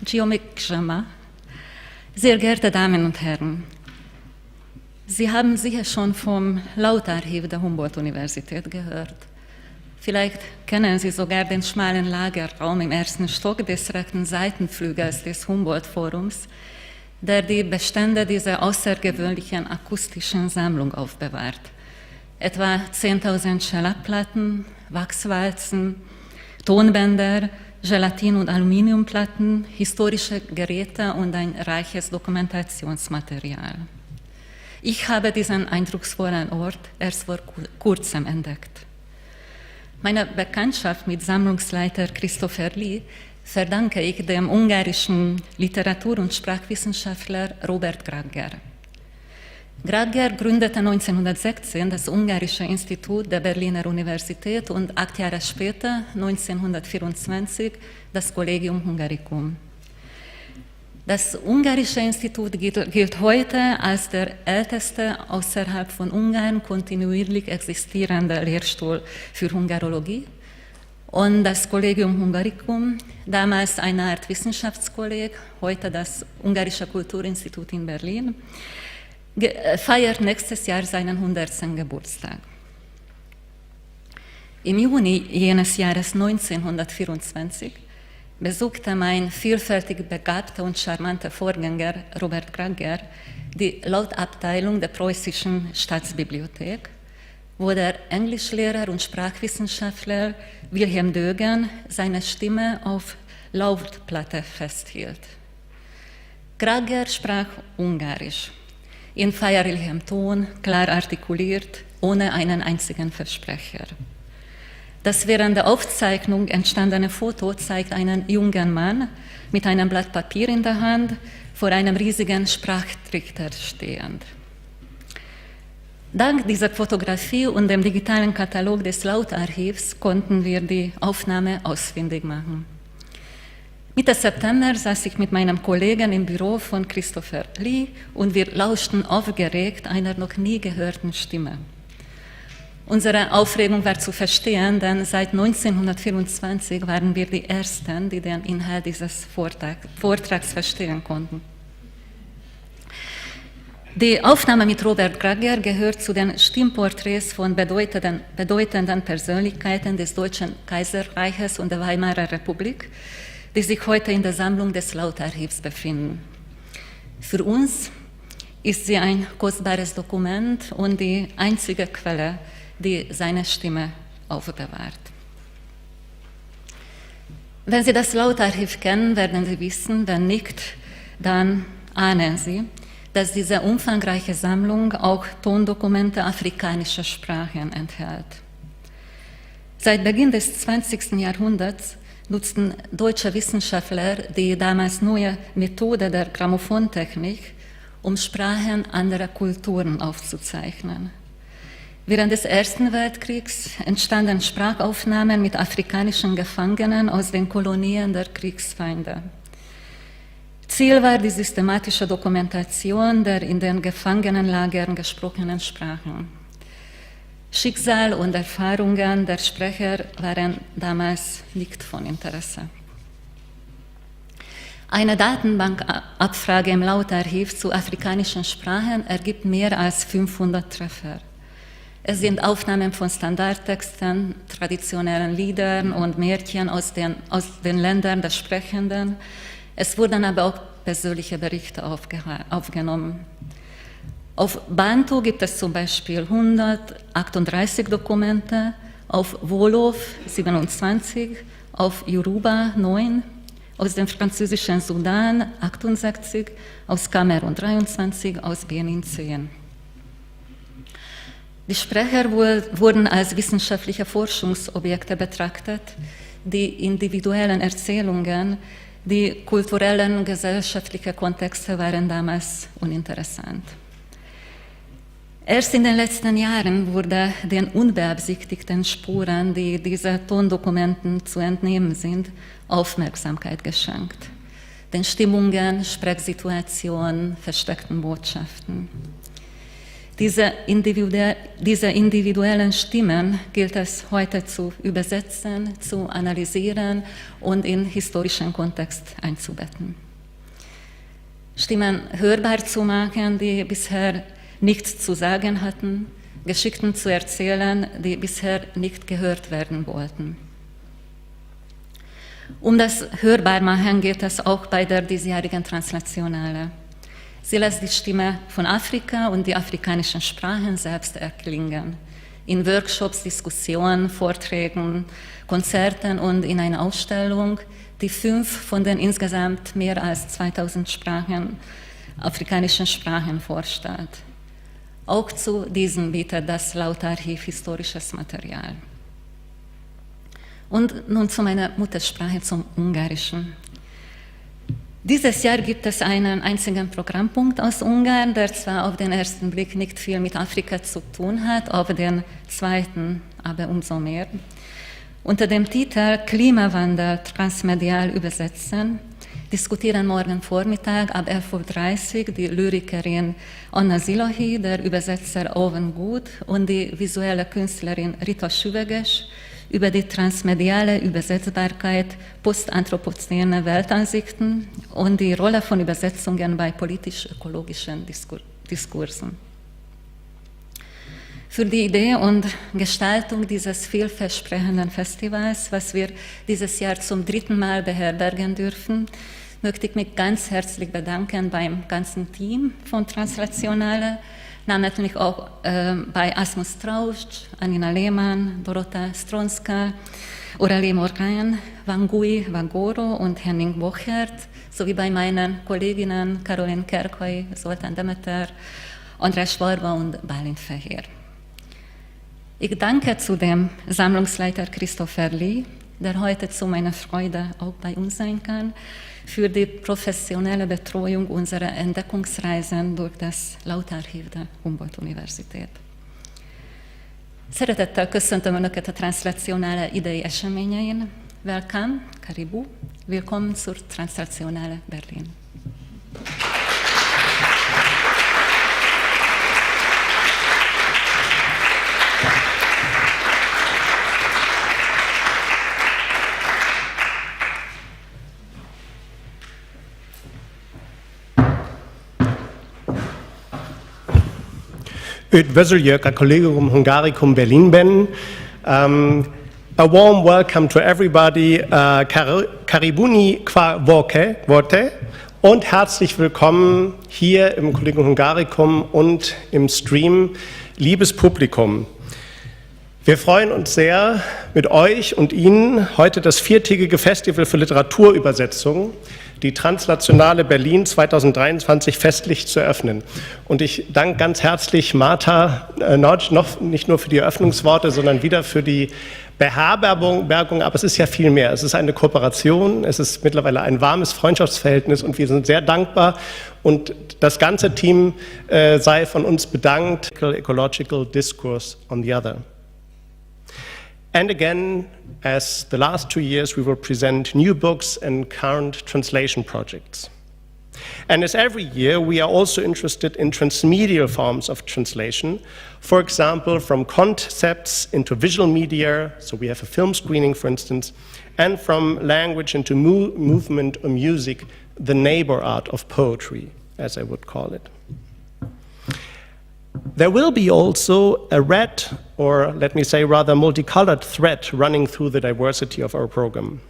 Geomikjama. Sehr geehrte Damen und Herren, Sie haben sicher schon vom Lautarchiv der Humboldt-Universität gehört. Vielleicht kennen Sie sogar den schmalen Lagerraum im ersten Stock des rechten Seitenflügels des Humboldt-Forums, der die Bestände dieser außergewöhnlichen akustischen Sammlung aufbewahrt. Etwa 10.000 Schellackplatten, Wachswalzen, Tonbänder, Gelatin- und Aluminiumplatten, historische Geräte und ein reiches Dokumentationsmaterial. Ich habe diesen eindrucksvollen Ort erst vor kurzem entdeckt. Meine Bekanntschaft mit Sammlungsleiter Christopher Lee verdanke ich dem ungarischen Literatur- und Sprachwissenschaftler Robert Gragger. Gragger gründete 1916 das Ungarische Institut der Berliner Universität und 8 Jahre später, 1924, das Collegium Hungaricum. Das Ungarische Institut gilt heute als der älteste außerhalb von Ungarn kontinuierlich existierende Lehrstuhl für Hungarologie. Und das Collegium Hungaricum, damals eine Art Wissenschaftskolleg, heute das Ungarische Kulturinstitut in Berlin, feiert nächstes Jahr seinen 100. Geburtstag. Im Juni jenes Jahres 1924 besuchte mein vielfältig begabter und charmanter Vorgänger Robert Gragger die Lautabteilung der Preußischen Staatsbibliothek, wo der Englischlehrer und Sprachwissenschaftler Wilhelm Dögen seine Stimme auf Lautplatte festhielt. Gragger sprach Ungarisch, in feierlichem Ton, klar artikuliert, ohne einen einzigen Versprecher. Das während der Aufzeichnung entstandene Foto zeigt einen jungen Mann mit einem Blatt Papier in der Hand vor einem riesigen Sprachtrichter stehend. Dank dieser Fotografie und dem digitalen Katalog des Lautarchivs konnten wir die Aufnahme ausfindig machen. Mitte September saß ich mit meinem Kollegen im Büro von Christopher Lee und wir lauschten aufgeregt einer noch nie gehörten Stimme. Unsere Aufregung war zu verstehen, denn seit 1924 waren wir die Ersten, die den Inhalt dieses Vortrags verstehen konnten. Die Aufnahme mit Robert Gragger gehört zu den Stimmporträts von bedeutenden Persönlichkeiten des Deutschen Kaiserreiches und der Weimarer Republik, die sich heute in der Sammlung des Lautarchivs befinden. Für uns ist sie ein kostbares Dokument und die einzige Quelle, die seine Stimme aufbewahrt. Wenn Sie das Lautarchiv kennen, werden Sie wissen, wenn nicht, dann ahnen Sie, dass diese umfangreiche Sammlung auch Tondokumente afrikanischer Sprachen enthält. Seit Beginn des 20. Jahrhunderts nutzten deutsche Wissenschaftler die damals neue Methode der Grammophontechnik, um Sprachen anderer Kulturen aufzuzeichnen. Während des Ersten Weltkriegs entstanden Sprachaufnahmen mit afrikanischen Gefangenen aus den Kolonien der Kriegsfeinde. Ziel war die systematische Dokumentation der in den Gefangenenlagern gesprochenen Sprachen. Schicksal und Erfahrungen der Sprecher waren damals nicht von Interesse. Eine Datenbankabfrage im Lautarchiv zu afrikanischen Sprachen ergibt mehr als 500 Treffer. Es sind Aufnahmen von Standardtexten, traditionellen Liedern und Märchen aus den Ländern der Sprechenden. Es wurden aber auch persönliche Berichte aufgenommen. Auf Bantu gibt es zum Beispiel 138 Dokumente, auf Wolof 27, auf Yoruba 9, aus dem französischen Sudan 68, aus Kamerun 23, aus Benin 10. Die Sprecher wurden als wissenschaftliche Forschungsobjekte betrachtet, die individuellen Erzählungen, die kulturellen und gesellschaftlichen Kontexte waren damals uninteressant. Erst in den letzten Jahren wurde den unbeabsichtigten Spuren, die diese Tondokumenten zu entnehmen sind, Aufmerksamkeit geschenkt. Den Stimmungen, Sprechsituationen, versteckten Botschaften. Diese individuellen Stimmen gilt es heute zu übersetzen, zu analysieren und in historischen Kontext einzubetten. Stimmen hörbar zu machen, die bisher nichts zu sagen hatten, Geschichten zu erzählen, die bisher nicht gehört werden wollten. Um das Hörbarmachen geht es auch bei der diesjährigen Translationale. Sie lässt die Stimme von Afrika und die afrikanischen Sprachen selbst erklingen. In Workshops, Diskussionen, Vorträgen, Konzerten und in einer Ausstellung, die 5 von den insgesamt mehr als 2000 afrikanischen Sprachen vorstellt. Auch zu diesen bietet das Lautarchiv historisches Material. Und nun zu meiner Muttersprache, zum Ungarischen. Dieses Jahr gibt es einen einzigen Programmpunkt aus Ungarn, der zwar auf den ersten Blick nicht viel mit Afrika zu tun hat, auf den zweiten aber umso mehr. Unter dem Titel Klimawandel transmedial übersetzen diskutieren morgen Vormittag ab 11:30 Uhr die Lyrikerin Anna Zilahi, der Übersetzer Owen Good und die visuelle Künstlerin Rita Süveges über die transmediale Übersetzbarkeit postanthropozäner Weltansichten und die Rolle von Übersetzungen bei politisch-ökologischen Diskursen. Für die Idee und Gestaltung dieses vielversprechenden Festivals, was wir dieses Jahr zum 3. Mal beherbergen dürfen, möchte ich mich ganz herzlich bedanken beim ganzen Team von Translationale, namentlich auch bei Asmus Trausch, Anina Lehmann, Dorota Stronska, Aurélie Morin, Wangui Wagoro und Henning Bochert, sowie bei meinen Kolleginnen Caroline Kerkoy, Zoltán Demeter, András Schwarba und Balint Fehér. Ich danke zudem Sammlungsleiter Christopher Lee, der heute zu meiner Freude auch bei uns sein kann, für die professionelle Betreuung unserer Entdeckungsreisen durch das Lautarchiv der Humboldt-Universität. Szeretettel köszöntöm Önöket a Translationale idei eseményein. Welcome, Karibu, willkommen zur Translationale Berlin. Üdvözöljük a Collegium Hungaricum Berlinben. A warm welcome to everybody. Karibuni qua vote und herzlich willkommen hier im Collegium Hungaricum und im Stream, liebes Publikum. Wir freuen uns sehr, mit euch und Ihnen heute das 4-tägige Festival für Literaturübersetzung, die Translationale Berlin 2023 festlich zu eröffnen. Und ich danke ganz herzlich Martha Notch, nicht nur für die Eröffnungsworte, sondern wieder für die Beherbergung, aber es ist ja viel mehr. Es ist eine Kooperation, es ist mittlerweile ein warmes Freundschaftsverhältnis und wir sind sehr dankbar und das ganze Team sei von uns bedankt. Ecological Discourse on the other. And again, as the last 2 years, we will present new books and current translation projects. And as every year, we are also interested in transmedial forms of translation, for example, from concepts into visual media, so we have a film screening, for instance, and from language into movement or music, the neighbor art of poetry, as I would call it. There will be also a red, or let me say rather multicolored thread running through the diversity of our program.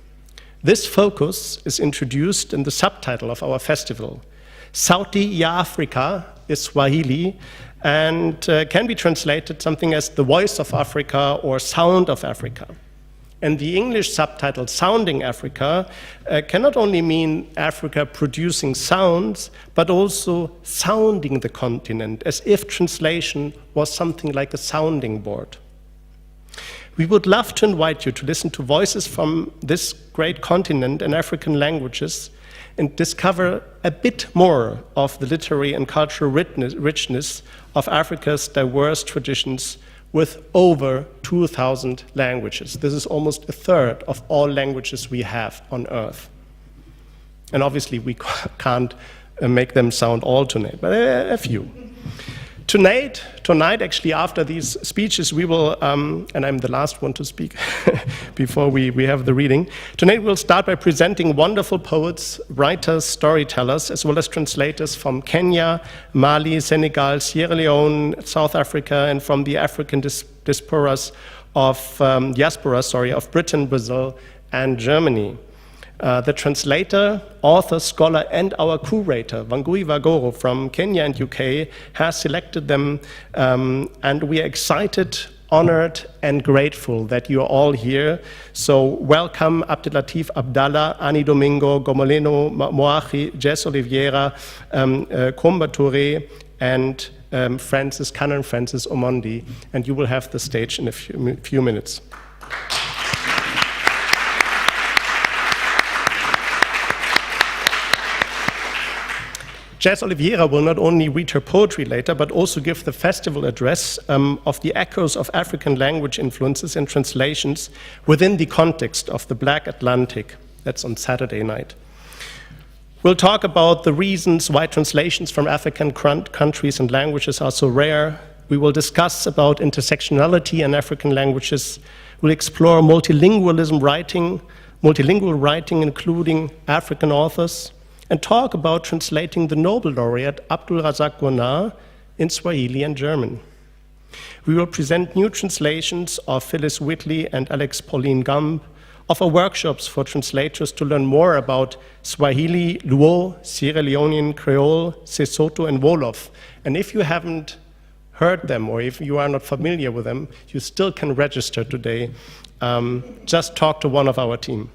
This focus is introduced in the subtitle of our festival. Sauti ya Afrika is Swahili and can be translated something as the voice of Africa or sound of Africa. And the English subtitle, Sounding Africa, can not only mean Africa producing sounds, but also sounding the continent, as if translation was something like a sounding board. We would love to invite you to listen to voices from this great continent and African languages and discover a bit more of the literary and cultural richness of Africa's diverse traditions with over 2,000 languages. This is almost a third of all languages we have on Earth. And obviously we can't make them sound all tonight, but a few. Tonight, actually, after these speeches, we will, and I'm the last one to speak before we have the reading. Tonight, we'll start by presenting wonderful poets, writers, storytellers, as well as translators from Kenya, Mali, Senegal, Sierra Leone, South Africa, and from the African diasporas of Britain, Brazil, and Germany. The translator, author, scholar, and our curator, Wangui Wagoro from Kenya and UK, has selected them, and we are excited, honored, and grateful that you are all here. So welcome Abdelatif Abdallah, Ani Domingo, Gomoleno Moachi, Jess Oliveira, Komba Touré, and Canon Francis Omondi, and you will have the stage in a few minutes. Jess Oliveira will not only read her poetry later, but also give the festival address of the echoes of African language influences and translations within the context of the Black Atlantic. That's on Saturday night. We'll talk about the reasons why translations from African countries and languages are so rare. We will discuss about intersectionality in African languages. We'll explore multilingual writing, including African authors, and talk about translating the Nobel laureate Abdul Razak Gurnah in Swahili and German. We will present new translations of Phyllis Whitley and Alex Pauline Gumb, offer workshops for translators to learn more about Swahili, Luo, Sierra Leonean Creole, Sesotho, and Wolof. And if you haven't heard them, or if you are not familiar with them, you still can register today. Just talk to one of our team.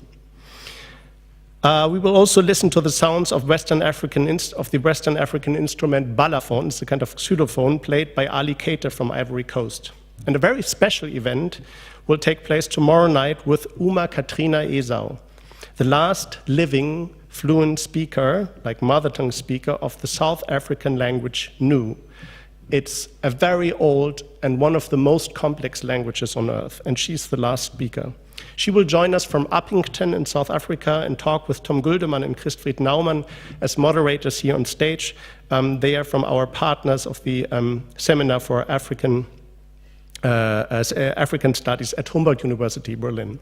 We will also listen to the sounds of the Western African instrument balafon. It's a kind of pseudophone played by Ali Keita from Ivory Coast. And a very special event will take place tomorrow night with Uma Katrina Esau, the last living fluent speaker, like mother tongue speaker, of the South African language Nu. It's a very old and one of the most complex languages on earth, and she's the last speaker. She will join us from Upington in South Africa and talk with Tom Guldemann and Christfried Naumann as moderators here on stage. They are from our partners of the Seminar for African Studies at Humboldt University, Berlin.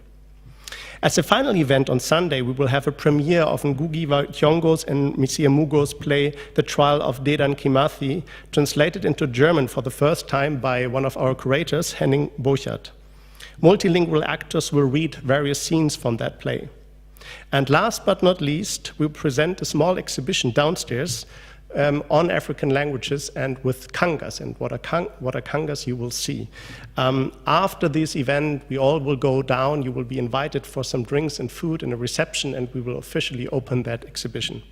As a final event on Sunday, we will have a premiere of Ngugi wa Thiong'o's and Misia Mugo's play, The Trial of Dedan Kimathi, translated into German for the first time by one of our curators, Henning Burchardt. Multilingual actors will read various scenes from that play. And last but not least, we'll present a small exhibition downstairs on African languages and with kangas. And what are kangas, you will see. After this event, we all will go down. You will be invited for some drinks and food and a reception, and we will officially open that exhibition.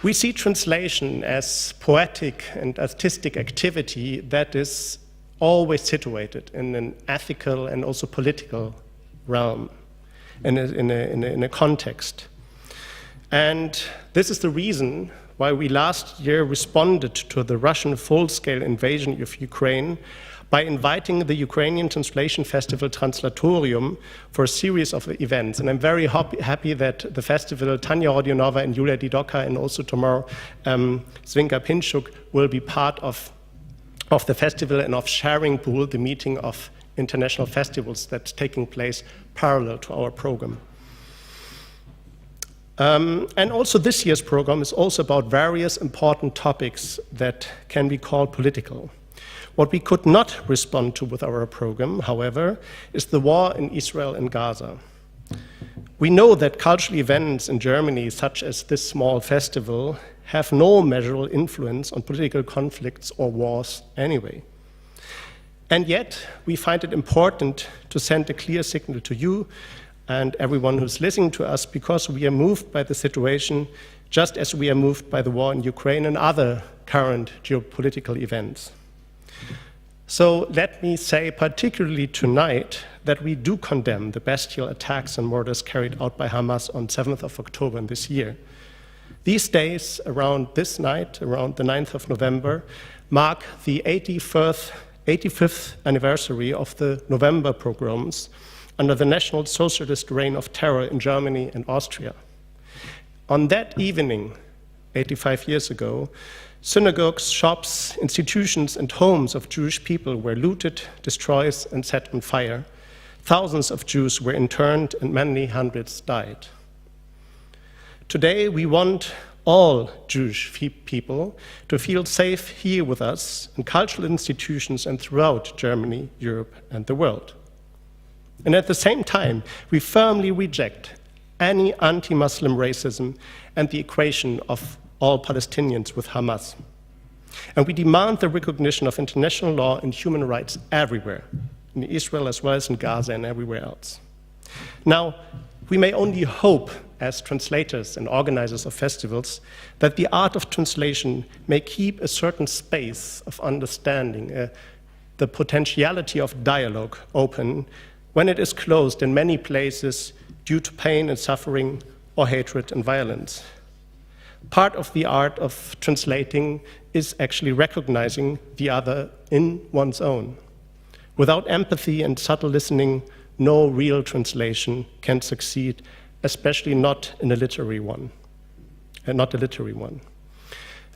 We see translation as poetic and artistic activity that is always situated in an ethical and also political realm, in a context. And this is the reason why we last year responded to the Russian full-scale invasion of Ukraine by inviting the Ukrainian translation festival Translatorium for a series of events. And I'm very happy that the festival, Tanya Rodionova and Julia Didoka, and also tomorrow Zvinka Pinchuk will be part of the festival and of Sharing Pool, the meeting of international festivals that's taking place parallel to our program. And also this year's program is also about various important topics that can be called political. What we could not respond to with our program, however, is the war in Israel and Gaza. We know that cultural events in Germany, such as this small festival, have no measurable influence on political conflicts or wars anyway. And yet, we find it important to send a clear signal to you and everyone who's listening to us, because we are moved by the situation, just as we are moved by the war in Ukraine and other current geopolitical events. So let me say, particularly tonight, that we do condemn the bestial attacks and murders carried out by Hamas on 7th of October this year. These days, around this night, around the 9th of November, mark the 85th anniversary of the November pogroms under the National Socialist reign of terror in Germany and Austria. On that evening, 85 years ago, Synagogues, shops, institutions, and homes of Jewish people were looted, destroyed, and set on fire. Thousands of Jews were interned, and many hundreds died. Today, we want all Jewish people to feel safe here with us in cultural institutions and throughout Germany, Europe, and the world. And at the same time, we firmly reject any anti-Muslim racism and the equation of all Palestinians with Hamas. And we demand the recognition of international law and human rights everywhere, in Israel as well as in Gaza and everywhere else. Now, we may only hope as translators and organizers of festivals that the art of translation may keep a certain space of understanding, the potentiality of dialogue open when it is closed in many places due to pain and suffering or hatred and violence. Part of the art of translating is actually recognizing the other in one's own. Without empathy and subtle listening, no real translation can succeed, especially not in a literary one, not a literary one.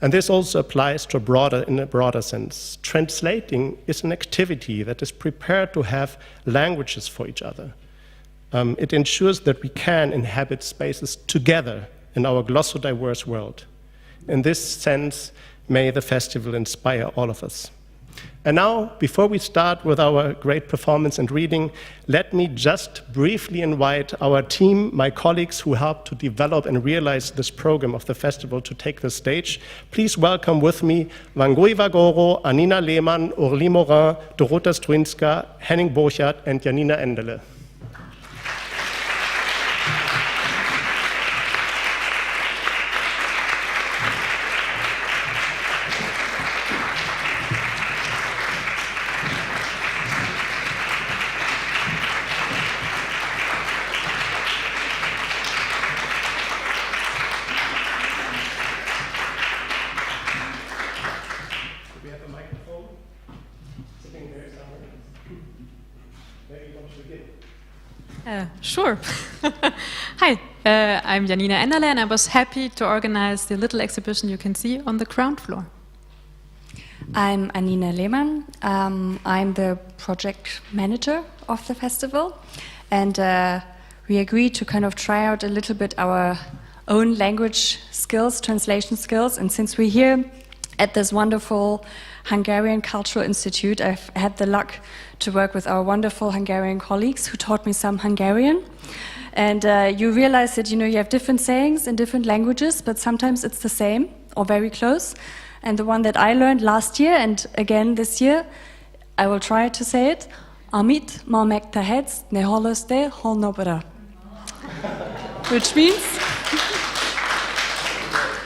And this also applies to in a broader sense. Translating is an activity that is prepared to have languages for each other. It ensures that we can inhabit spaces together in our glossodiverse world. In this sense, may the festival inspire all of us. And now, before we start with our great performance and reading, let me just briefly invite our team, my colleagues who helped to develop and realize this program of the festival, to take the stage. Please welcome with me Wangui Wagoro, Anina Lehmann, Aurélie Morin, Dorota Strynska, Henning Borchardt, and Janina Endele. Sure. Hi, I'm Janina Endele, and I was happy to organize the little exhibition you can see on the ground floor. I'm Anina Lehmann. I'm the project manager of the festival, and we agreed to kind of try out a little bit our own language skills, translation skills, and since we're here at this wonderful Hungarian Cultural Institute, I've had the luck to work with our wonderful Hungarian colleagues who taught me some Hungarian. And you realize that, you have different sayings in different languages, but sometimes it's the same or very close. And the one that I learned last year and again this year, I will try to say it, Amit ma megtehetsz, ne holoste holnobra. Which means,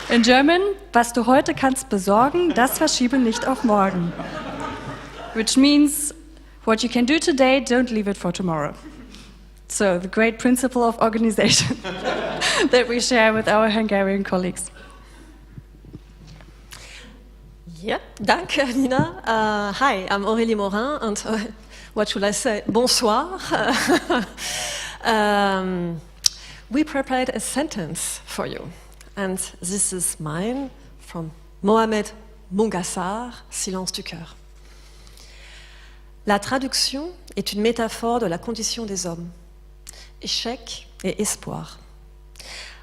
in German, was du heute kannst besorgen, das verschiebe nicht auf morgen. Which means, what you can do today, don't leave it for tomorrow. So, the great principle of organization that we share with our Hungarian colleagues. Yeah, danke, Nina. Hi, I'm Aurélie Morin, and what should I say? Bonsoir. We prepared a sentence for you, and this is mine from Mohamed Mungassar, Silence du cœur. La traduction est une métaphore de la condition des hommes. Échec et espoir.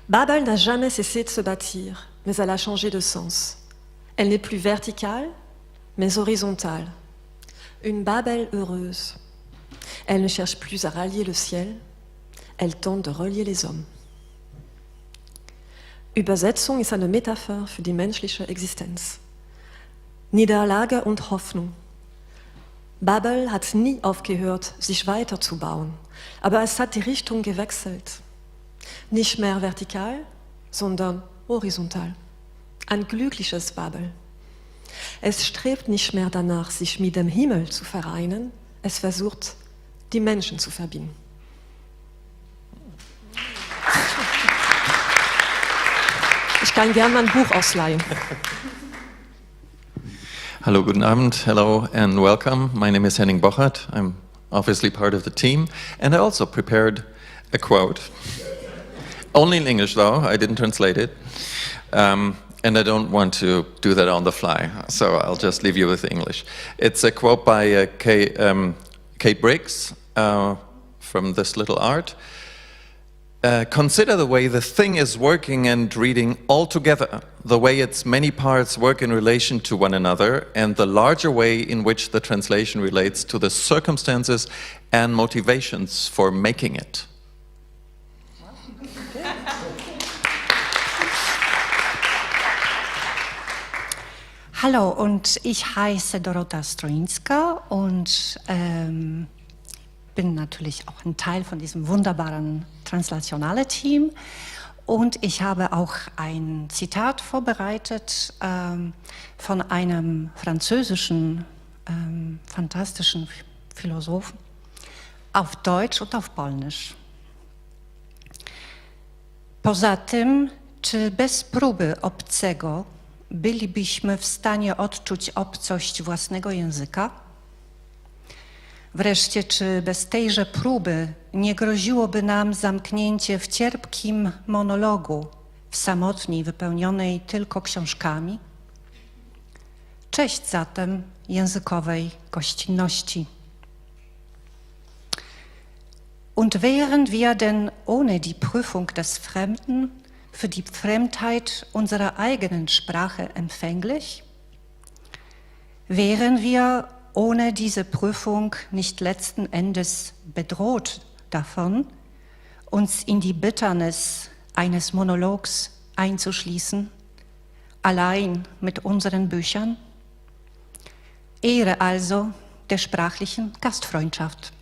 Babel n'a jamais cessé de se bâtir, mais elle a changé de sens. Elle n'est plus verticale, mais horizontale. Une Babel heureuse. Elle ne cherche plus à rallier le ciel, elle tente de relier les hommes. Übersetzung ist eine Metapher für die menschliche Existenz. Niederlage und Hoffnung. Babel hat nie aufgehört, sich weiterzubauen, aber es hat die Richtung gewechselt. Nicht mehr vertikal, sondern horizontal. Ein glückliches Babel. Es strebt nicht mehr danach, sich mit dem Himmel zu vereinen, es versucht, die Menschen zu verbinden. Ich kann gerne mein Buch ausleihen. Hello, guten Abend, hello and welcome. My name is Henning Borchardt. I'm obviously part of the team, and I also prepared a quote. Only in English though, I didn't translate it. and I don't want to do that on the fly, so I'll just leave you with the English. It's a quote by Kate Briggs from This Little Art. Consider the way the thing is working and reading all together, the way its many parts work in relation to one another, and the larger way in which the translation relates to the circumstances and motivations for making it. Hallo, und ich heiße Dorota Stroinska und bin natürlich auch ein Teil von diesem wunderbaren Translationale Team. Und ich habe auch ein Zitat vorbereitet von einem französischen, fantastischen Philosophen auf Deutsch und auf Polnisch. Poza tym, czy bez próby obcego bylibyśmy w stanie odczuć obcość własnego języka? Wreszcie, czy bez tejże próby nie groziłoby nam zamknięcie w cierpkim monologu, w samotni wypełnionej tylko książkami? Cześć zatem językowej gościnności. Und wären wir denn ohne die Prüfung des Fremden für die Fremdheit unserer eigenen Sprache empfänglich? Wären wir ohne diese Prüfung nicht letzten Endes bedroht davon, uns in die Bitternis eines Monologs einzuschließen, allein mit unseren Büchern? Ehre also der sprachlichen Gastfreundschaft.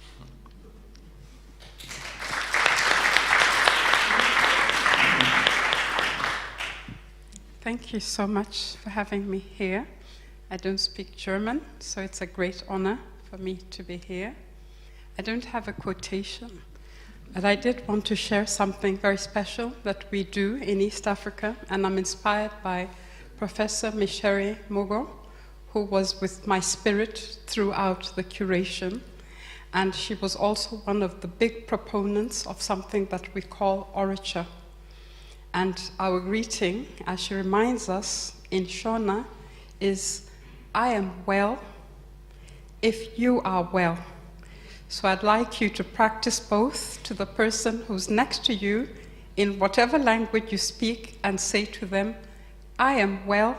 Thank you so much for having me here. I don't speak German, so it's a great honor for me to be here. I don't have a quotation, but I did want to share something very special that we do in East Africa, and I'm inspired by Professor Michere Mogo, who was with my spirit throughout the curation, and she was also one of the big proponents of something that we call orature. And our greeting, as she reminds us in Shona, is, I am well if you are well. So I'd like you to practice both to the person who's next to you in whatever language you speak and say to them, I am well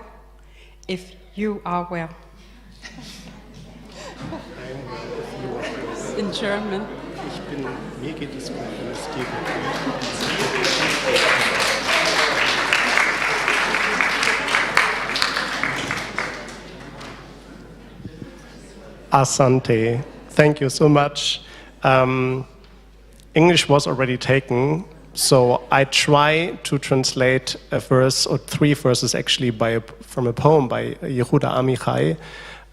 if you are well. In German. Mir geht es gut, wenn es dir gut. Asante. Thank you so much. English was already taken, so I try to translate a verse or three verses actually from a poem by Yehuda Amichai,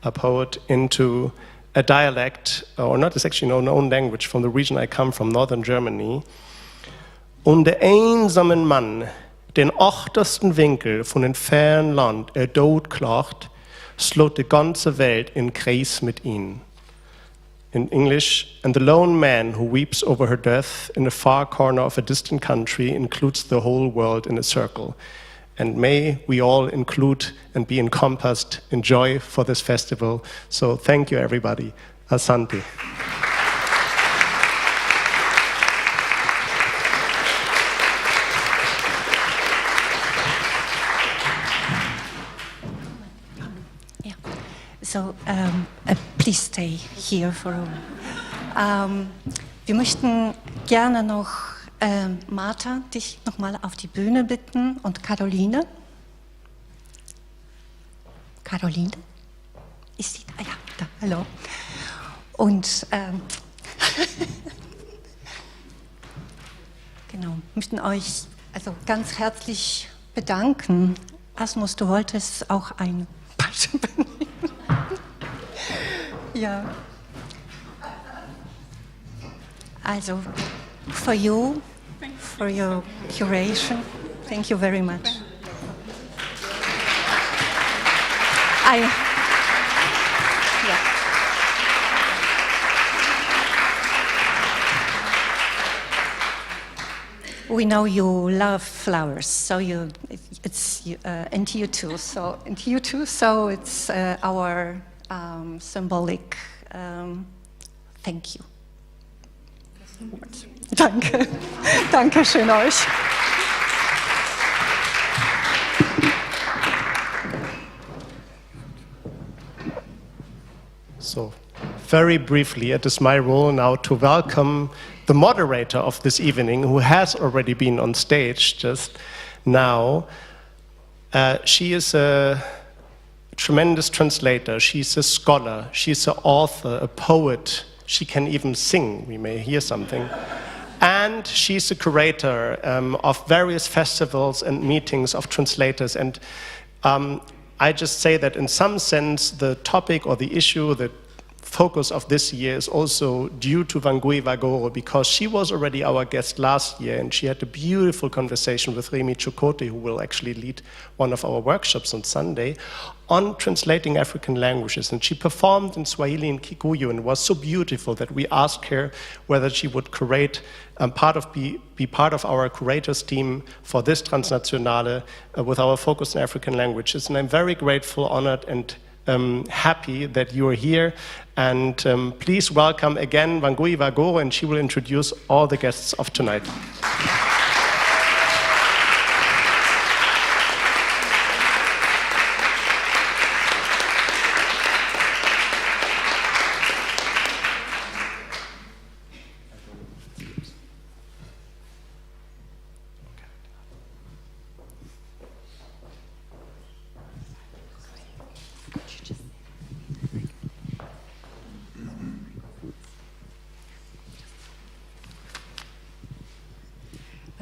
a poet, into a dialect, or not, it's actually no known language from the region I come from, northern Germany. Und der einsamen Mann, den achtersten Winkel von den fernen Land, doodklacht, slot die ganze Welt in Kreis mit ihm. In English, and the lone man who weeps over her death in a far corner of a distant country includes the whole world in a circle. And may we all include and be encompassed in joy for this festival. So thank you, everybody. Asante. So, please stay here for a while. Wir möchten gerne noch Martha, dich nochmal auf die Bühne bitten und Caroline. Caroline? Ist sie da? Ja, da, hallo. Und genau, möchten euch also ganz herzlich bedanken. Asmus, du wolltest auch ein Beispiel benehmen. Ja. Also, for you, for your curation, thank you very much. We know you love flowers, so it's and you too. So and you too. So it's our symbolic thank you. Danke, danke schön euch. So, very briefly, it is my role now to welcome the moderator of this evening, who has already been on stage just now. She is a tremendous translator, she's a scholar, she's an author, a poet, she can even sing, we may hear something. And she's a curator of various festivals and meetings of translators. And I just say that in some sense, the topic or the issue, the focus of this year is also due to Wangui Wagoro, because she was already our guest last year and she had a beautiful conversation with Remy Chukote, who will actually lead one of our workshops on Sunday, on translating African languages. And she performed in Swahili and Kikuyu, and it was so beautiful that we asked her whether she would curate, be part of our curators team for this Translationale with our focus on African languages. And I'm very grateful, honored, and happy that you are here. And please welcome again Wangui Wagoro, and she will introduce all the guests of tonight.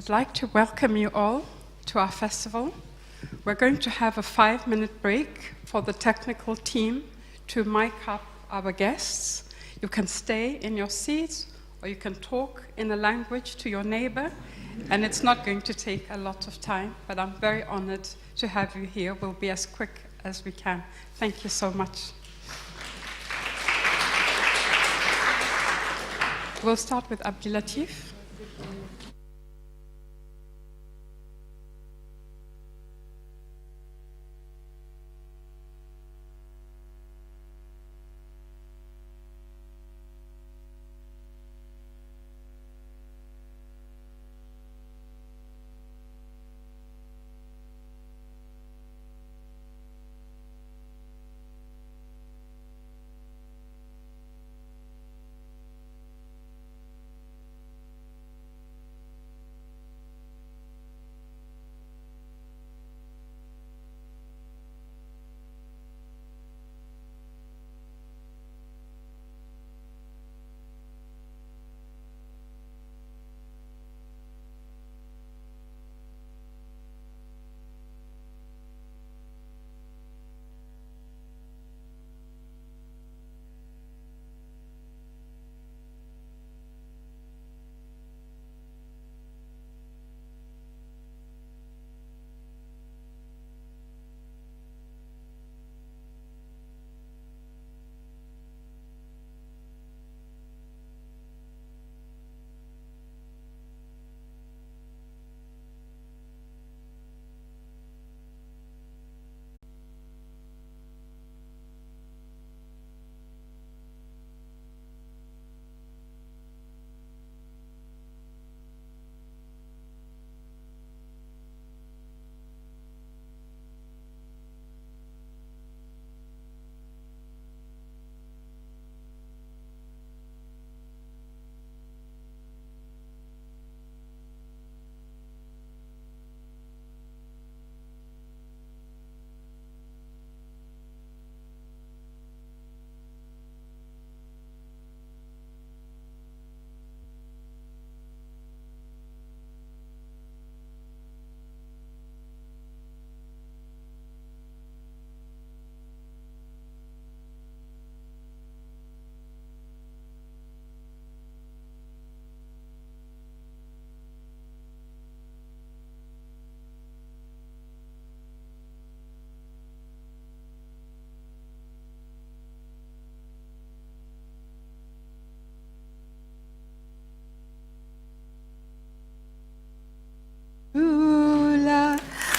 I'd like to welcome you all to our festival. We're going to have a 5-minute break for the technical team to mic up our guests. You can stay in your seats, or you can talk in a language to your neighbor, and it's not going to take a lot of time, but I'm very honored to have you here. We'll be as quick as we can. Thank you so much. We'll start with Abdulatif.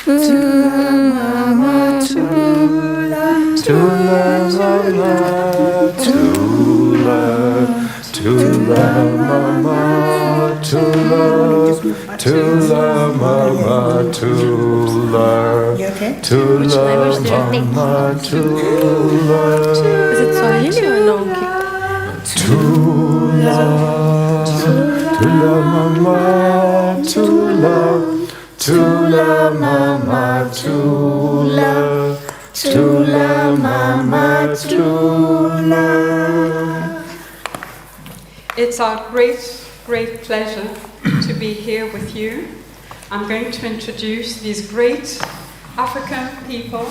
Is it Swahili or no? It's our great pleasure to be here with you. I'm going to introduce these great African people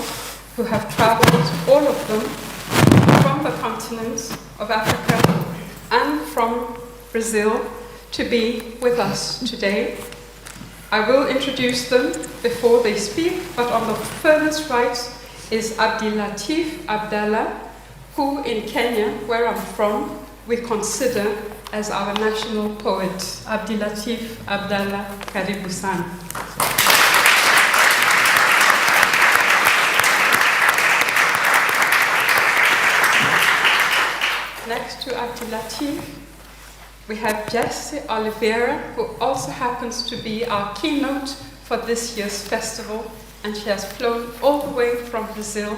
who have traveled, all of them, from the continent of Africa and from Brazil to be with us today. I will introduce them before they speak, but on the furthest right is Abdilatif Abdallah, who in Kenya, where I'm from, we consider as our national poet. Abdilatif Abdallah, karibu sana. Next to Abdilatif, we have Jesse Oliveira, who also happens to be our keynote for this year's festival, and she has flown all the way from Brazil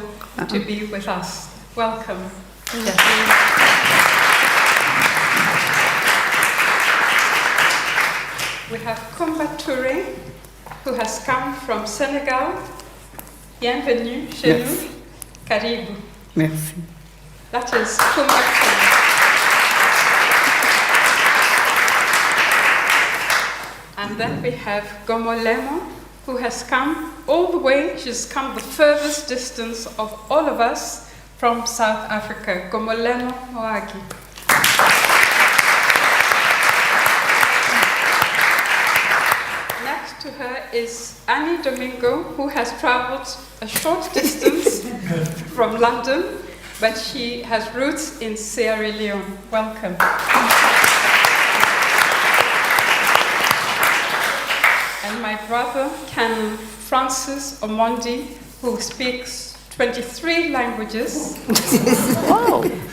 to be with us. Welcome, Jesse. We have Kumba Touré, who has come from Senegal. Bienvenue chez nous. Karibu. Merci. That is Kumba Touré. And then we have Gomolemo, who has come all the way. She's come the furthest distance of all of us from South Africa. Gomolemo Moagi. Next to her is Annie Domingo, who has traveled a short distance from London, but she has roots in Sierra Leone. Welcome. And my brother, Canon Francis Omondi, who speaks 23 languages,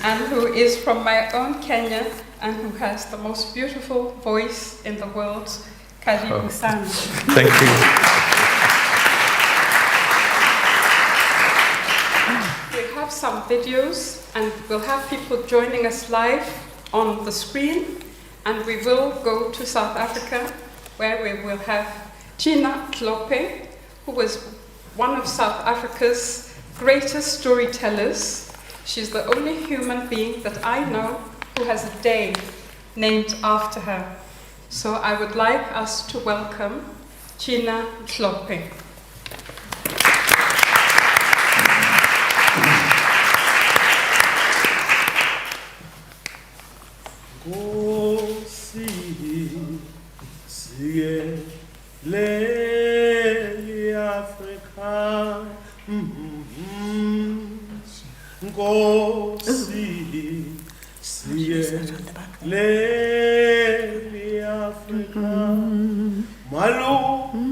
and who is from my own Kenya, and who has the most beautiful voice in the world. Karibu sana. Thank you. We have some videos, and we'll have people joining us live on the screen, and we will go to South Africa, where we will have Gina Klope, who was one of South Africa's greatest storytellers. She's the only human being that I know who has a day named after her. So I would like us to welcome Gina Klope. Leli Afrika, Ngosi, siye, Leli Afrika, Malu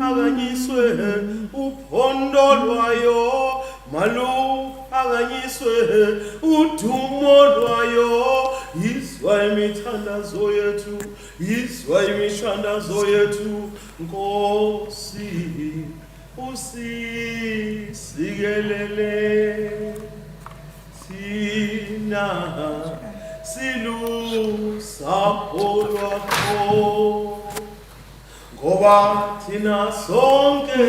aganyiswe uphondo lwayo, Malu aganyiswe udumo lwayo, Izwa imithandazo yethu, Izwa imithandazo yethu, Nkosi usisikelele thina silusapho lwakho ngoba thina sonke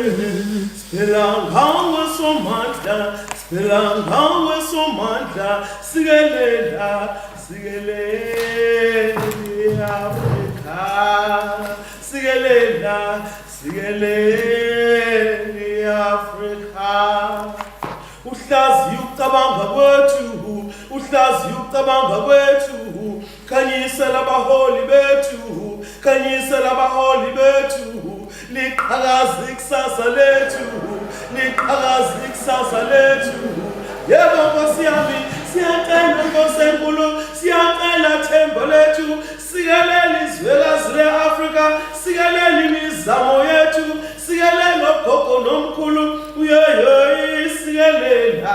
siphila ngawe somandla siphila ngawe somandla sikelela Afrika sikelela Afrika uhlaziya ukucabanga kwethu khanyisela abaholi bethu liqhakaza ikusasa lethu yebo Nkosi yami siyacela Nkosi enkulu siyacela themba lethu sikelela izwekazi le-Afrika sikelela imizamo yethu sikelela ogogo nomkhulu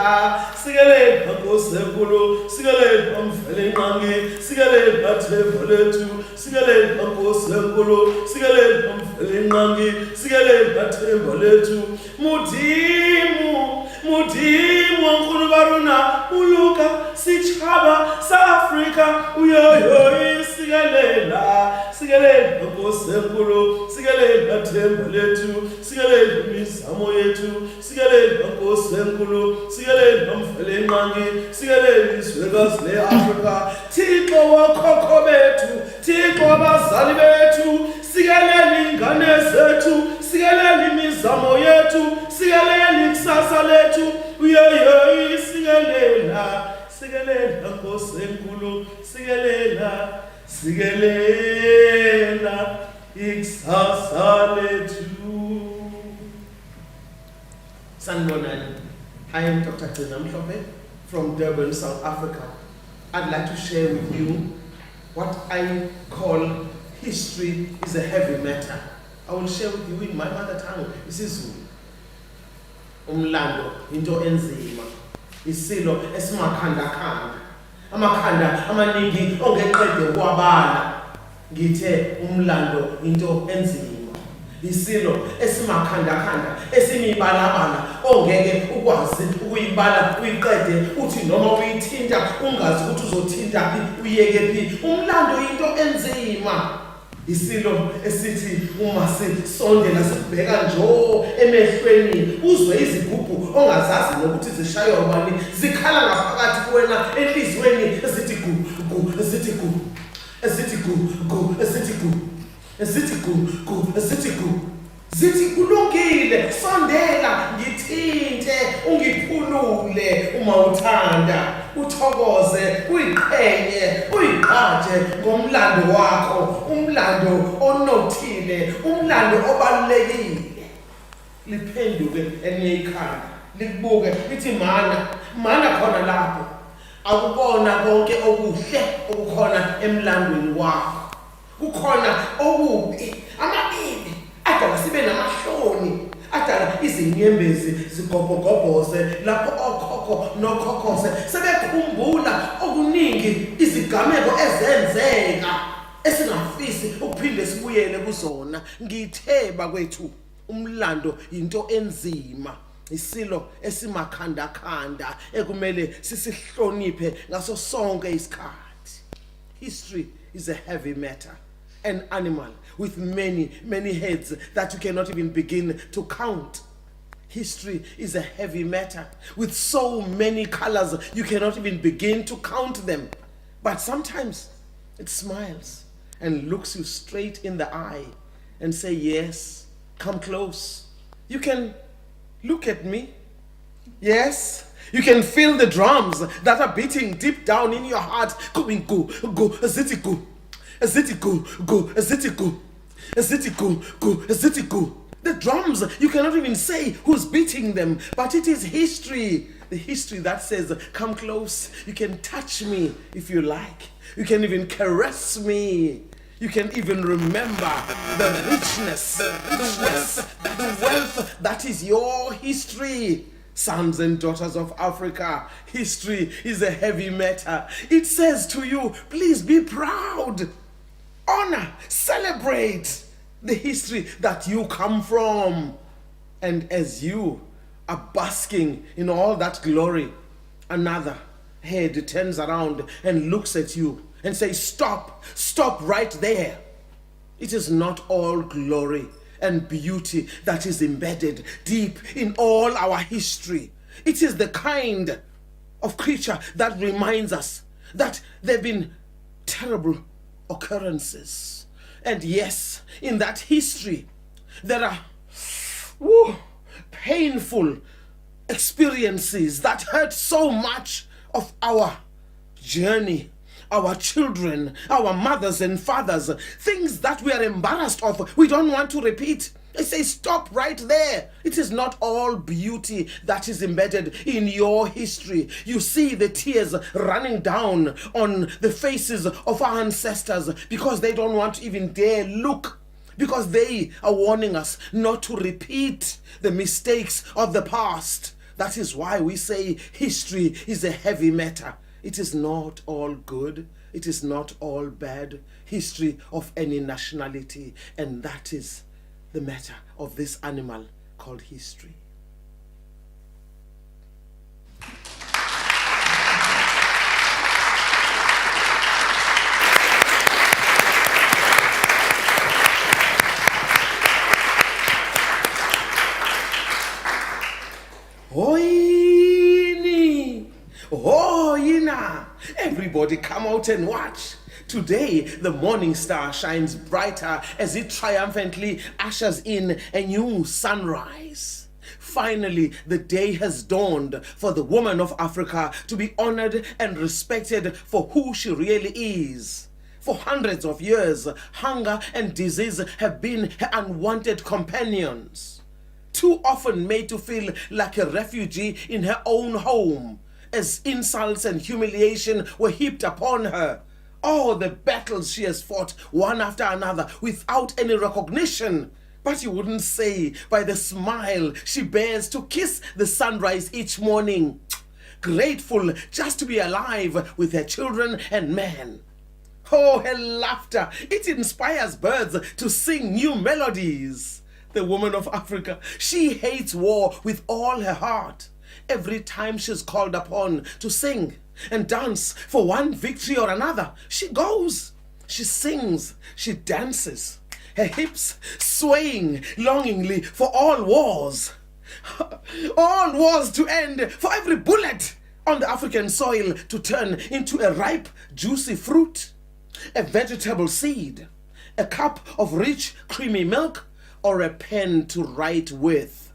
sikelela sikelela Nkosenkulu sikelela Mfelenqangi sikelela Themba lethu sikelela Nkosenkulu sikelela Mfelenqangi sikelela Themba lethu mudimu wankulu baruna uluka sichaba sa Afrika uyoyo sikelela Nkosenkulu sikelela Themba lethu sikelela imizamo yethu sikelela Nkosenkulu sikelela Mfelenqangi sikelela izwekazi le-Afrika Thixo wokhokho bethu Thixo abazali bethu sikelela ingane zethu sikelela imizamo yethu sikelela ikusasa lethu uyoyo sikelela Nkosenkulu sikelela ikusasa lethu. Sanibonani. I am Dr. Gcina Mhlophe from Durban, South Africa. I'd like to share with you what I call history is a heavy matter. I will share with you in my mother tongue, isiZulu. Umlando into enzima. Isilo esimakhanda. Amakhanda amaningi ongeqede kwabala. Ngithe umlando into enzima. Isilo esimakhanda esimibalabala ongeke ukwazi ukuyibala uyiqede uthi noma uyithinta ungazi ukuthi uzothinta phi uyeke phi. Umlando into enzima. Isilo esithi uma sisondela sibheka njo emehlweni uzwe izigubhu ongazazi nokuthi zishaywa ubani zikhala ngaphakathi kuwena enhlizweni esithi gu esithi gu esithi gu esithi gu esithi gu esithi gu zithi kulungile sondela ngithinte ungiphulule uma uthanda uthokoze uyiqhenye uyigqaje ngomlando wakho umlando onothile umlando obalulekile liphenduke enye ikhaya libuke lithi mana khona lapho akubona konke okuhle okukhona emlandweni wakho kukhona okubi amabibi adala sibe namahloni adala izinyembezi zigobhogoboze lapho okhokho nokhokhose sebekhumbula okuningi izigameko ezenzeka esingafisi ukuphinde sibuyele kuzona ngitheba kwethu umlando into enzima isilo esimakhanda ekumele sisihloniphe ngaso sonke isikhathi. History is a heavy matter. An animal with many heads that you cannot even begin to count. History is a heavy matter with so many colors you cannot even begin to count them. But sometimes it smiles and looks you straight in the eye and say, yes, come close. You can look at me. Yes, you can feel the drums that are beating deep down in your heart. Going go, aziti go, aziti go, aziti go, aziti go, aziti go. The drums, you cannot even say who's beating them, but it is history. The history that says, come close. You can touch me if you like. You can even caress me. You can even remember the richness, the wealth that is your history. Sons and daughters of Africa, history is a heavy matter. It says to you, please be proud, honor, celebrate the history that you come from. And as you are basking in all that glory, another head turns around and looks at you and says, stop right there. It is not all glory and beauty that is embedded deep in all our history. It is the kind of creature that reminds us that there have been terrible occurrences. And yes, in that history, there are painful experiences that hurt so much of our journey, our children, our mothers and fathers, things that we are embarrassed of, we don't want to repeat. I say stop right there. It is not all beauty that is embedded in your history. You see the tears running down on the faces of our ancestors because they don't want to even dare look, because they are warning us not to repeat the mistakes of the past. That is why we say history is a heavy matter. It is not all good. It is not all bad. History of any nationality. And that is the matter of this animal called history. Hoini! Hoina! Everybody come out and watch. Today, the morning star shines brighter as it triumphantly ushers in a new sunrise. Finally, the day has dawned for the woman of Africa to be honored and respected for who she really is. For hundreds of years, hunger and disease have been her unwanted companions. Too often made to feel like a refugee in her own home, as insults and humiliation were heaped upon her. All the battles she has fought, one after another, without any recognition. But you wouldn't say by the smile she bears to kiss the sunrise each morning. Grateful just to be alive with her children and men. Oh, her laughter, it inspires birds to sing new melodies. The woman of Africa, she hates war with all her heart. Every time she's called upon to sing and dance for one victory or another, she goes, she sings, she dances, her hips swaying longingly for all wars. All wars to end, for every bullet on the African soil to turn into a ripe, juicy fruit, a vegetable seed, a cup of rich, creamy milk, or a pen to write with.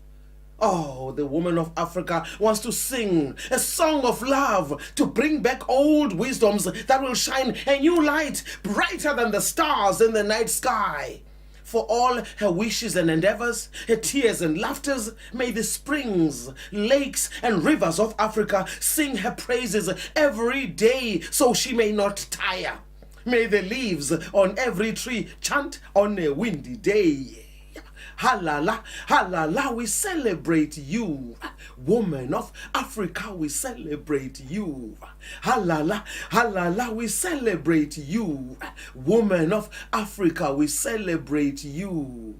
Oh, the woman of Africa wants to sing a song of love to bring back old wisdoms that will shine a new light brighter than the stars in the night sky. For all her wishes and endeavors, her tears and laughters, may the springs, lakes, and rivers of Africa sing her praises every day so she may not tire. May the leaves on every tree chant on a windy day. Halala, halala, we celebrate you. Woman of Africa, we celebrate you. Halala, halala, we celebrate you. Woman of Africa, we celebrate you.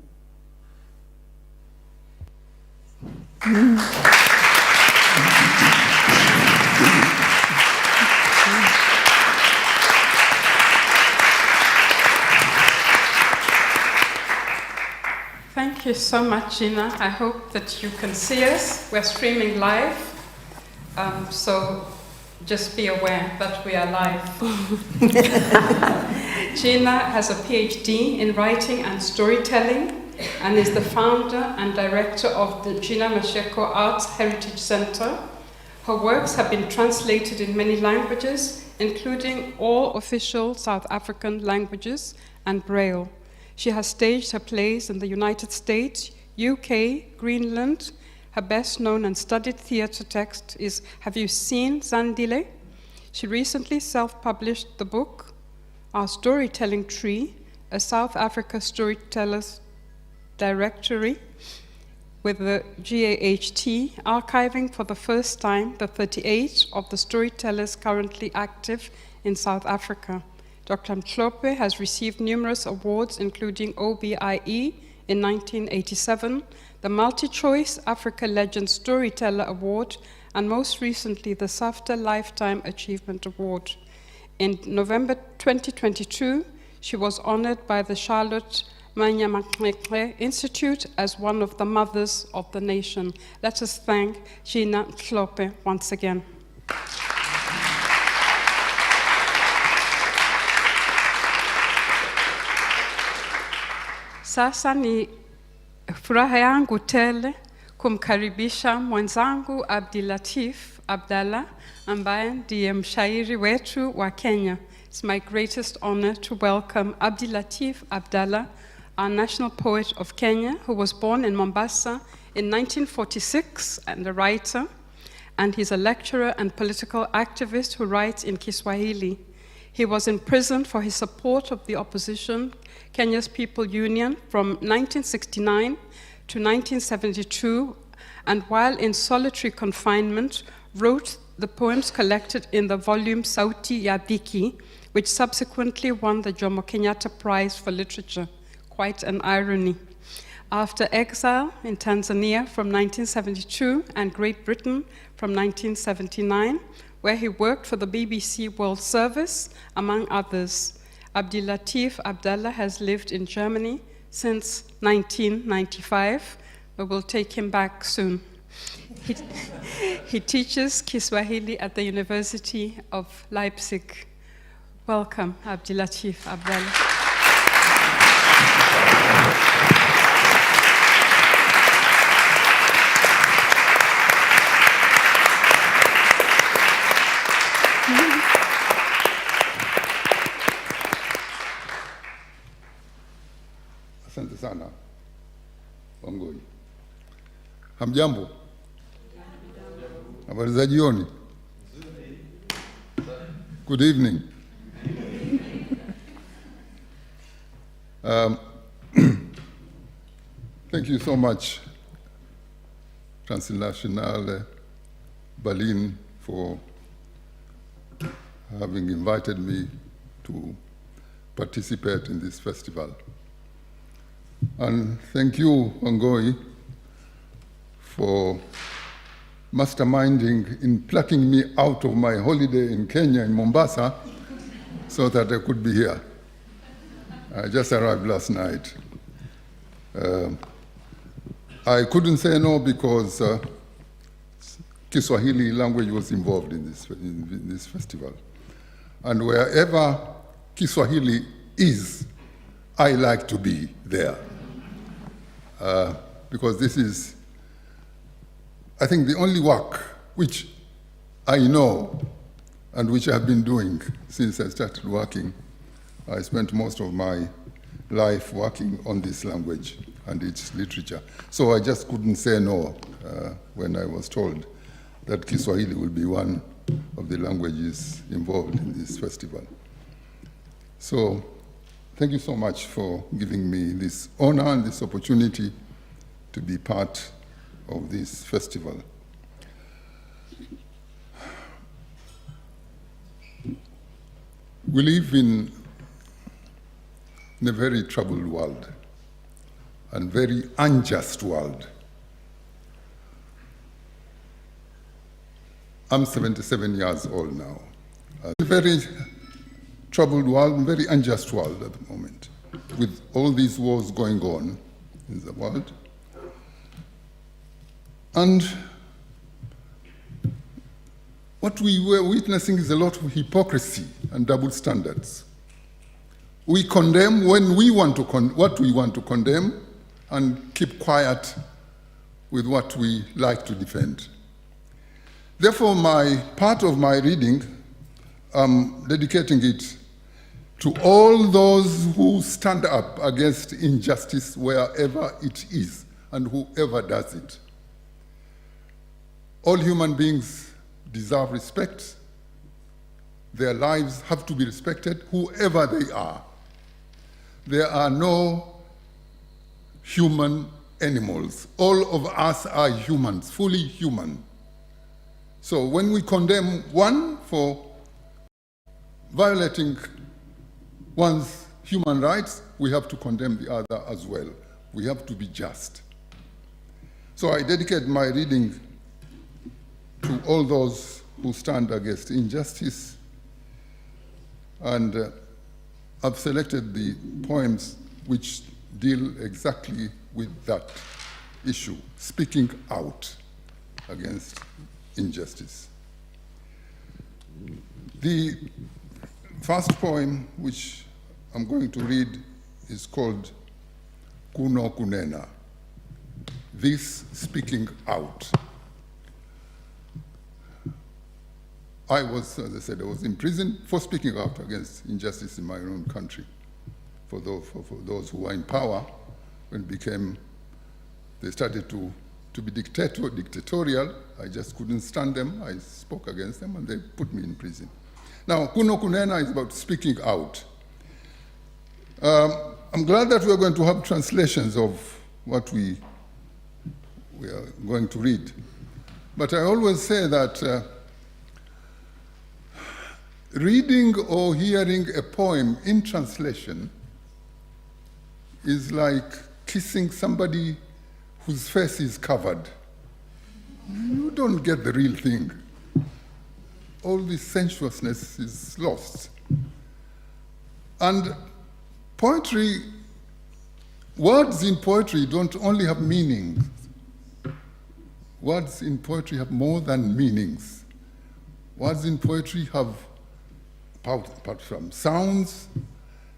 Thank you so much, Gina. I hope that you can see us. We're streaming live, so just be aware that we are live. Gina has a PhD in writing and storytelling and is the founder and director of the Gina Masheko Arts Heritage Center. Her works have been translated in many languages, including all official South African languages and Braille. She has staged her plays in the United States, UK, Greenland. Her best known and studied theatre text is Have You Seen Zandile? She recently self-published the book, Our Storytelling Tree, a South Africa Storytellers Directory, with the GAHT archiving for the first time the 38 of the storytellers currently active in South Africa. Dr. Mhlope has received numerous awards, including OBIE in 1987, the Multi-Choice Africa Legend Storyteller Award, and most recently the SAFTA Lifetime Achievement Award. In November 2022, she was honored by the Charlotte Manyamankwe Institute as one of the mothers of the nation. Let us thank Gina Mhlope once again. Sasa ni furaha yangu tele kumkaribisha mwenzangu Abdilatif Abdallah ambaye ndiye mshairi wetu wa Kenya. It's my greatest honor to welcome Abdilatif Abdallah, our national poet of Kenya, who was born in Mombasa in 1946 and a writer, and he's a lecturer and political activist who writes in Kiswahili. He was imprisoned for his support of the opposition, Kenya's People Union, from 1969 to 1972, and while in solitary confinement, wrote the poems collected in the volume Sauti ya Dhiki, which subsequently won the Jomo Kenyatta Prize for Literature. Quite an irony. After exile in Tanzania from 1972 and Great Britain from 1979, where he worked for the BBC World Service, among others, Abdilatif Abdallah has lived in Germany since 1995. We will take him back soon. He teaches Kiswahili at the University of Leipzig. Welcome, Abdilatif Abdallah. Asante sana Wangoi. Hamjambo? Habari za jioni? Good evening. Thank you so much, Translationale Berlin, for having invited me to participate in this festival. And thank you, Wangoi, for masterminding in plucking me out of my holiday in Kenya, in Mombasa, so that I could be here. I just arrived last night. I couldn't say no because Kiswahili language was involved in this festival. And wherever Kiswahili is, I like to be there. Because this is, I think, the only work which I know and which I've been doing since I started working. I spent most of my life working on this language and its literature. So I just couldn't say no when I was told that Kiswahili will be one of the languages involved in this festival. So thank you so much for giving me this honor and this opportunity to be part of this festival. We live in a very troubled world and very unjust world. I'm 77 years old now. A very troubled world and very unjust world at the moment, with all these wars going on in the world. And what we were witnessing is a lot of hypocrisy and double standards. We condemn when we want to what we want to condemn and keep quiet with what we like to defend. Therefore, part of my reading, I'm dedicating it to all those who stand up against injustice wherever it is and whoever does it. All human beings deserve respect. Their lives have to be respected, whoever they are. There are no human animals. All of us are humans, fully human. So when we condemn one for violating one's human rights, we have to condemn the other as well. We have to be just. So I dedicate my reading to all those who stand against injustice, and I've selected the poems which deal exactly with that issue, speaking out against injustice. The first poem which I'm going to read is called Kuno Kunena, this speaking out. I was, as I said, I was in prison for speaking out against injustice in my own country. For those who were in power, when they started to be dictatorial, I just couldn't stand them. I spoke against them and they put me in prison. Now, Kuno Kunena is about speaking out. I'm glad that we're going to have translations of what we are going to read. But I always say that reading or hearing a poem in translation is like kissing somebody whose face is covered. You don't get the real thing. All this sensuousness is lost. And poetry, words in poetry don't only have meanings. Words in poetry have more than meanings. Words in poetry have, apart from sounds,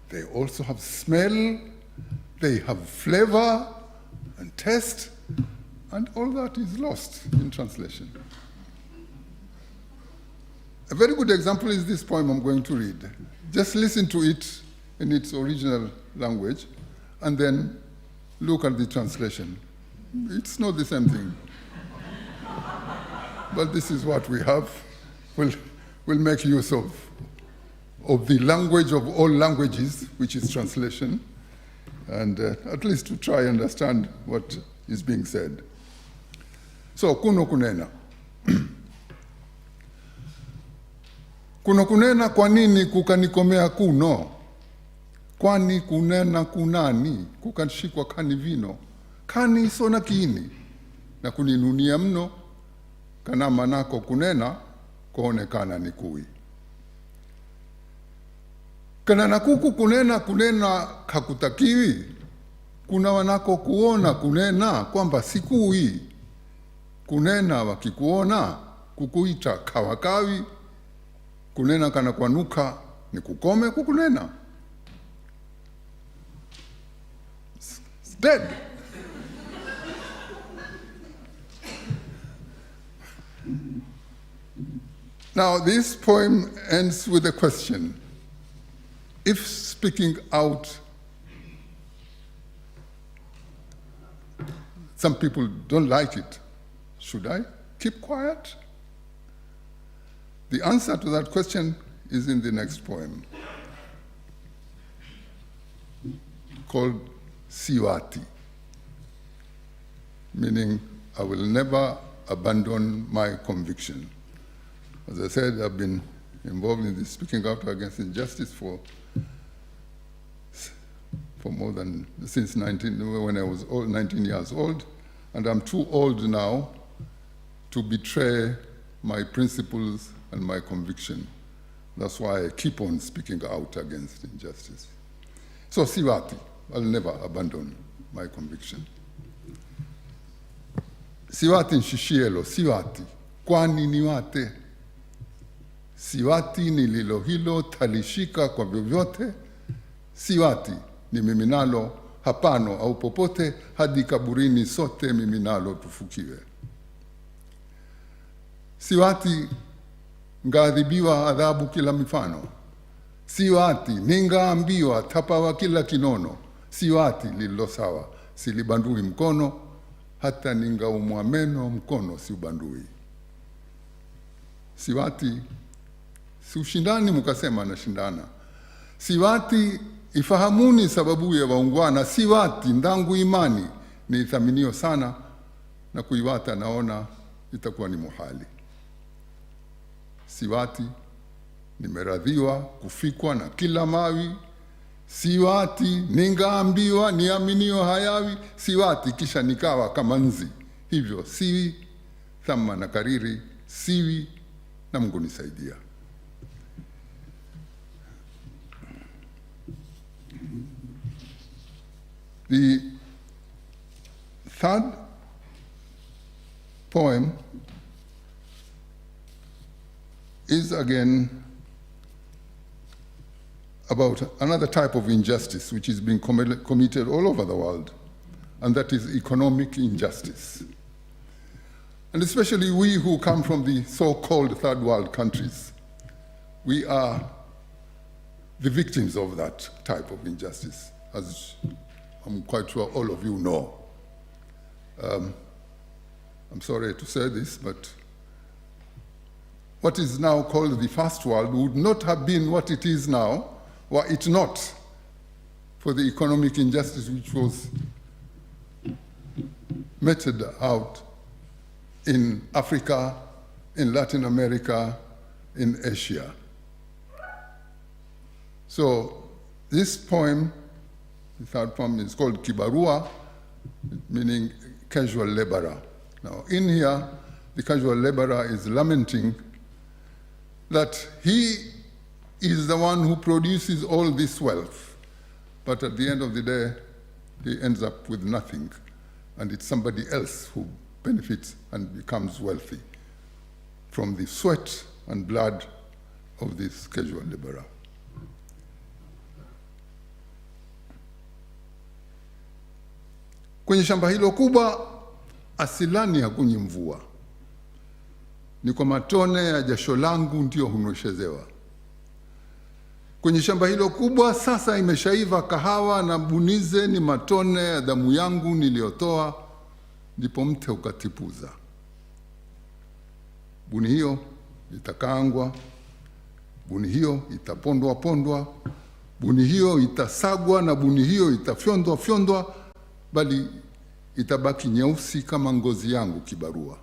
they also have smell, they have flavor and taste, and all that is lost in translation. A very good example is this poem I'm going to read. Just listen to it in its original language, and then look at the translation. It's not the same thing. But this is what we have. We'll make use of the language of all languages, which is translation, and at least to try and understand what is being said. So, kuno kunena. Kuno kunena kwa nini kukanikomea kuno? Kwani kunena kunani, kukanshikwa kani vino, kani sona kiini, na kuninunia mno, kana manako kunena, kuonekana ni kui. Kana nakuku kunena kunena kakutakiwi, kuna wanako kuona kunena kwamba sikui, kunena wakikuona kukuita kawakawi, kunena kana kwanuka ni kukome kukunena. It's dead. Now this poem ends with a question. If speaking out, some people don't like it, should I keep quiet? The answer to that question is in the next poem, called Siwati, meaning I will never abandon my conviction. As I said, I've been involved in the speaking out against injustice for more than, since when I was 19 years old, and I'm too old now to betray my principles and my conviction. That's why I keep on speaking out against injustice. So Siwati, I'll never abandon my conviction. Siwati nshishielo, Siwati, kwani niwate. Siwati nililo hilo talishika kwa vyovyote. Siwati ni miminalo hapano au popote, hadi kaburini sote miminalo tufukiwe. Siwati ngaadhibiwa adhabu kila mifano. Siwati ningaambiwa tapawa kila kinono. Siwati lilo sawa silibandui mkono, hata ningaumwa meno mkono siubandui. Siwati si ushindani mukasema na shindana. Siwati ifahamuni sababu ya waungwana. Siwati ndangu imani ni ithaminio sana, na kuiwata naona itakuwa ni muhali. Siwati nimeradhiwa kufikwa na kila mawi. Siwati ningaambiwa niaminio hayawi. Siwati kisha nikawa kama nzi, hivyo siwi thama na kariri siwi, na Mungu nisaidia. The third poem is again about another type of injustice which is being committed all over the world, and that is economic injustice. And especially we who come from the so-called third world countries, we are the victims of that type of injustice, as I'm quite sure all of you know. I'm sorry to say this, but what is now called the first world would not have been what it is now were it not for the economic injustice which was meted out in Africa, in Latin America, in Asia. So this poem, the third poem, is called Kibarua, meaning casual laborer. Now in here, the casual laborer is lamenting that he is the one who produces all this wealth, but at the end of the day, he ends up with nothing, and it's somebody else who benefits and becomes wealthy from the sweat and blood of this casual laborer. Kwenye shamba hilo kubwa, asilani hakunyi mvua, ni kwa matone ya jasho langu ndio hunyeshezewa. Kwenye shamba hilo kubwa sasa imeshaiva kahawa, na bunize ni matone ya damu yangu niliyotoa, ndipo mte ukatipuza. Buni hiyo itakaangwa, buni hiyo itapondwa pondwa, buni hiyo itasagwa, na buni hiyo itafyondwa fyondwa, bali itabaki nyeusi kama ngozi yangu kibarua.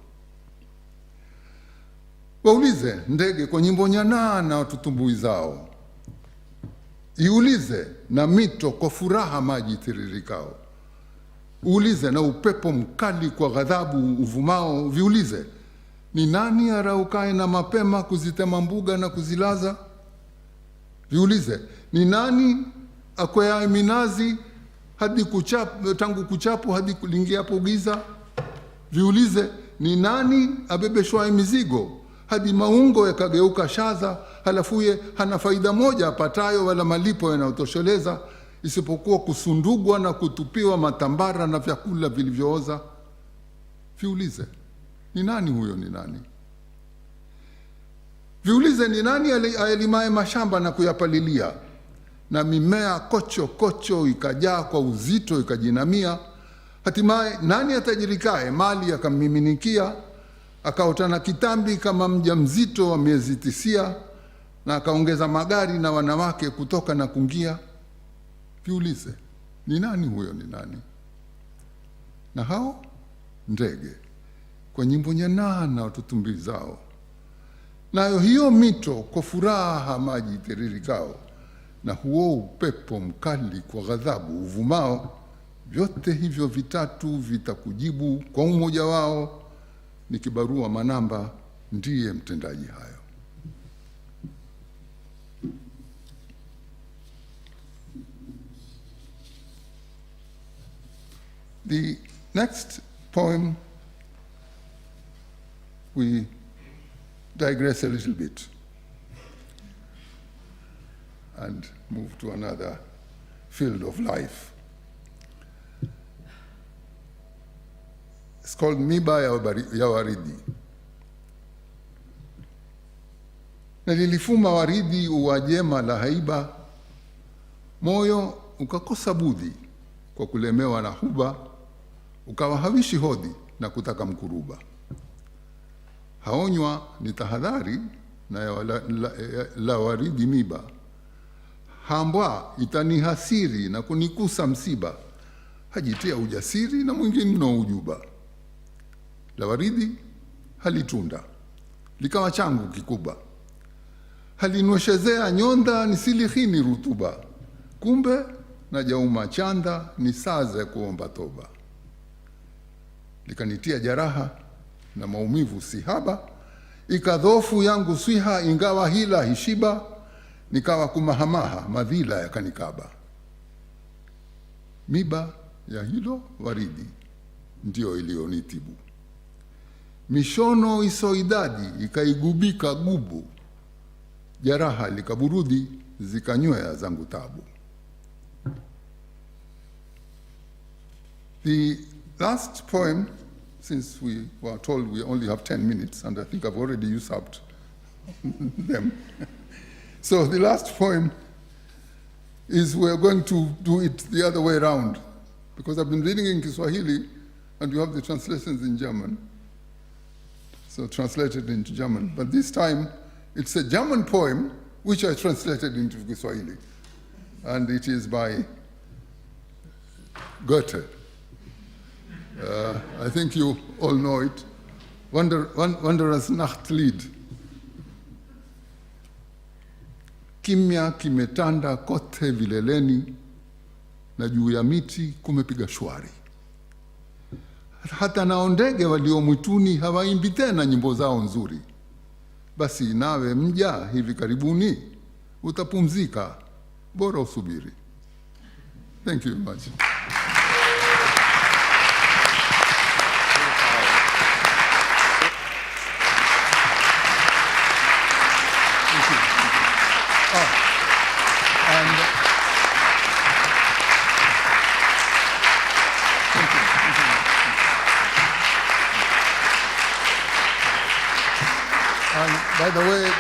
Waulize ndege kwa nyimbo nyanaa na watutumbui zao, iulize na mito kwa furaha maji tiririkao, uulize na upepo mkali kwa ghadhabu uvumao, viulize ni nani araukae na mapema kuzitema mbuga na kuzilaza, viulize ni nani akwea minazi hadi tangu kuchapu hadi kulingiapo giza, viulize ni nani abebeshwae mizigo hadi maungo yakageuka shaza, halafuye hana faida moja apatayo wala malipo yanayotosheleza, isipokuwa kusundugwa na kutupiwa matambara na vyakula vilivyooza. Viulize ni nani huyo, ni nani? Viulize ni nani alimaye mashamba na kuyapalilia, na mimea kocho kocho ikajaa kwa uzito ikajinamia, hatimaye nani atajirikae mali akamiminikia, akaotana kitambi kama mjamzito wa miezi 9, na akaongeza magari na wanawake kutoka na kungia. Viulize ni nani huyo, ni nani? Na hao ndege kwa nyimbo nyanaa na watutumbi zao, nayo hiyo mito kwa furaha maji tiririkao, na huo upepo mkali kwa ghadhabu uvumao, vyote hivyo vitatu vitakujibu kwa umoja wao, ni kibarua manamba ndiye mtendaji hayo. The next poem, we digress a little bit and move to another field of life. It's called Miba ya Waridi. Nalilifuma waridi uwajema la haiba, moyo ukakosa budhi kwa kulemewa na huba, ukawa hawishi hodhi na kutaka mkuruba. Haonywa ni tahadhari na la waridi miba, hambwa itanihasiri na kunikusa msiba, hajitia ujasiri na mwingine no ujuba. La waridi halitunda likawa changu kikuba, halinweshezea nyonda nisilihini rutuba, kumbe na jauma chanda nisaze kuomba toba. Likanitia jaraha na maumivu sihaba, ikadhofu yangu swiha ingawa hila hishiba, nikawa kumahamaha madhila yakanikaba. Miba ya hilo waridi ndio iliyonitibu, mishono isoidadi ikaigubika gubu, jaraha likaburudi zikanywea zangu tabu. The last poem, since we were told we only have 10 minutes, and I think I've already used up them. So the last poem is, we're going to do it the other way around, because I've been reading in Kiswahili and you have the translations in German. So translated into German. But this time it's a German poem which I translated into Kiswahili. And it is by Goethe. I think you all know it. Wanderer's Nachtlied. Kimya kimetanda kote vileleni na juu ya miti kumepiga shwari. Hata nao ndege walio mwituni hawaimbi tena nyimbo zao nzuri. Basi nawe mja hivi karibuni utapumzika, bora usubiri. Thank you very much. By the way,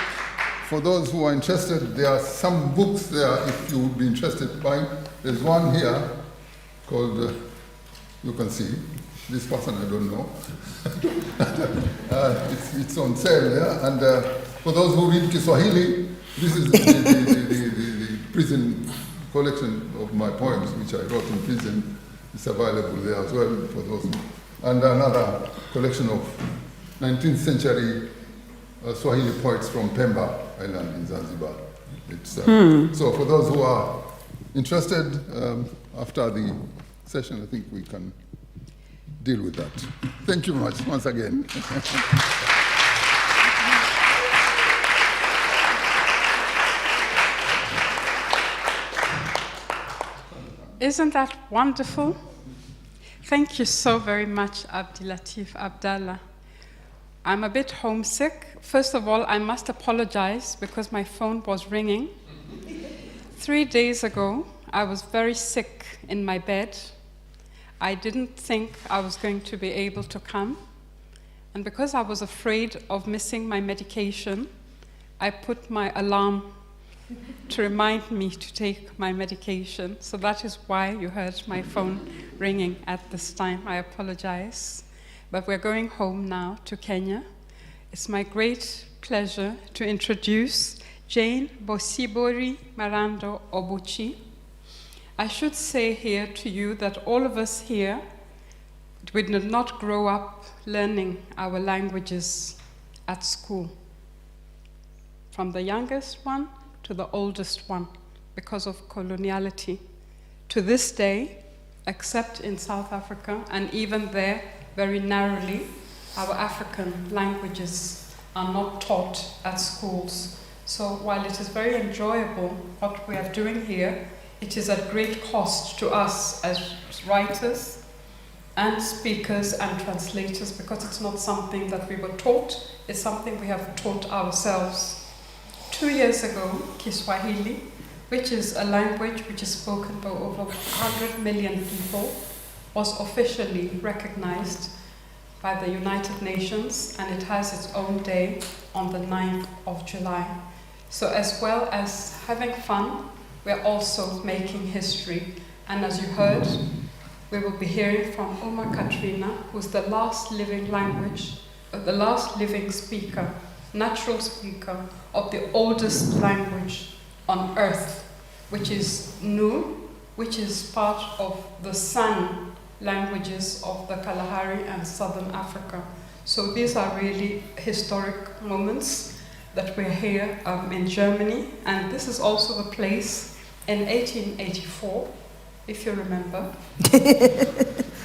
for those who are interested, there are some books there if you would be interested by. There's one here called, you can see, this person I don't know. It's on sale there. And for those who read Kiswahili, this is the prison collection of my poems, which I wrote in prison. It's available there as well for those who, and another collection of 19th century Swahili poets from Pemba Island in Zanzibar. So for those who are interested, after the session, I think we can deal with that. Thank you very much once again. Isn't that wonderful? Thank you so very much, Abdilatif Abdallah. I'm a bit homesick. First of all, I must apologize because my phone was ringing. 3 days ago, I was very sick in my bed. I didn't think I was going to be able to come. And because I was afraid of missing my medication, I put my alarm to remind me to take my medication. So that is why you heard my phone ringing at this time. I apologize. But we're going home now to Kenya. It's my great pleasure to introduce Jane Bosibori Marando Obuchi. I should say here to you that all of us here did not grow up learning our languages at school, from the youngest one to the oldest one, because of coloniality. To this day, except in South Africa, and even there, very narrowly, our African languages are not taught at schools. So while it is very enjoyable what we are doing here, it is at great cost to us as writers and speakers and translators, because it's not something that we were taught, it's something we have taught ourselves. 2 years ago, Kiswahili, which is a language which is spoken by over 100 million people, was officially recognized by the United Nations, and it has its own day on the 9th of July. So as well as having fun, we're also making history. And as you heard, we will be hearing from Uma Katrina, who's the last living the last living speaker, natural speaker of the oldest language on earth, which is Nu, which is part of the San languages of the Kalahari and Southern Africa. So these are really historic moments that we're here in Germany, and this is also the place in 1884, if you remember,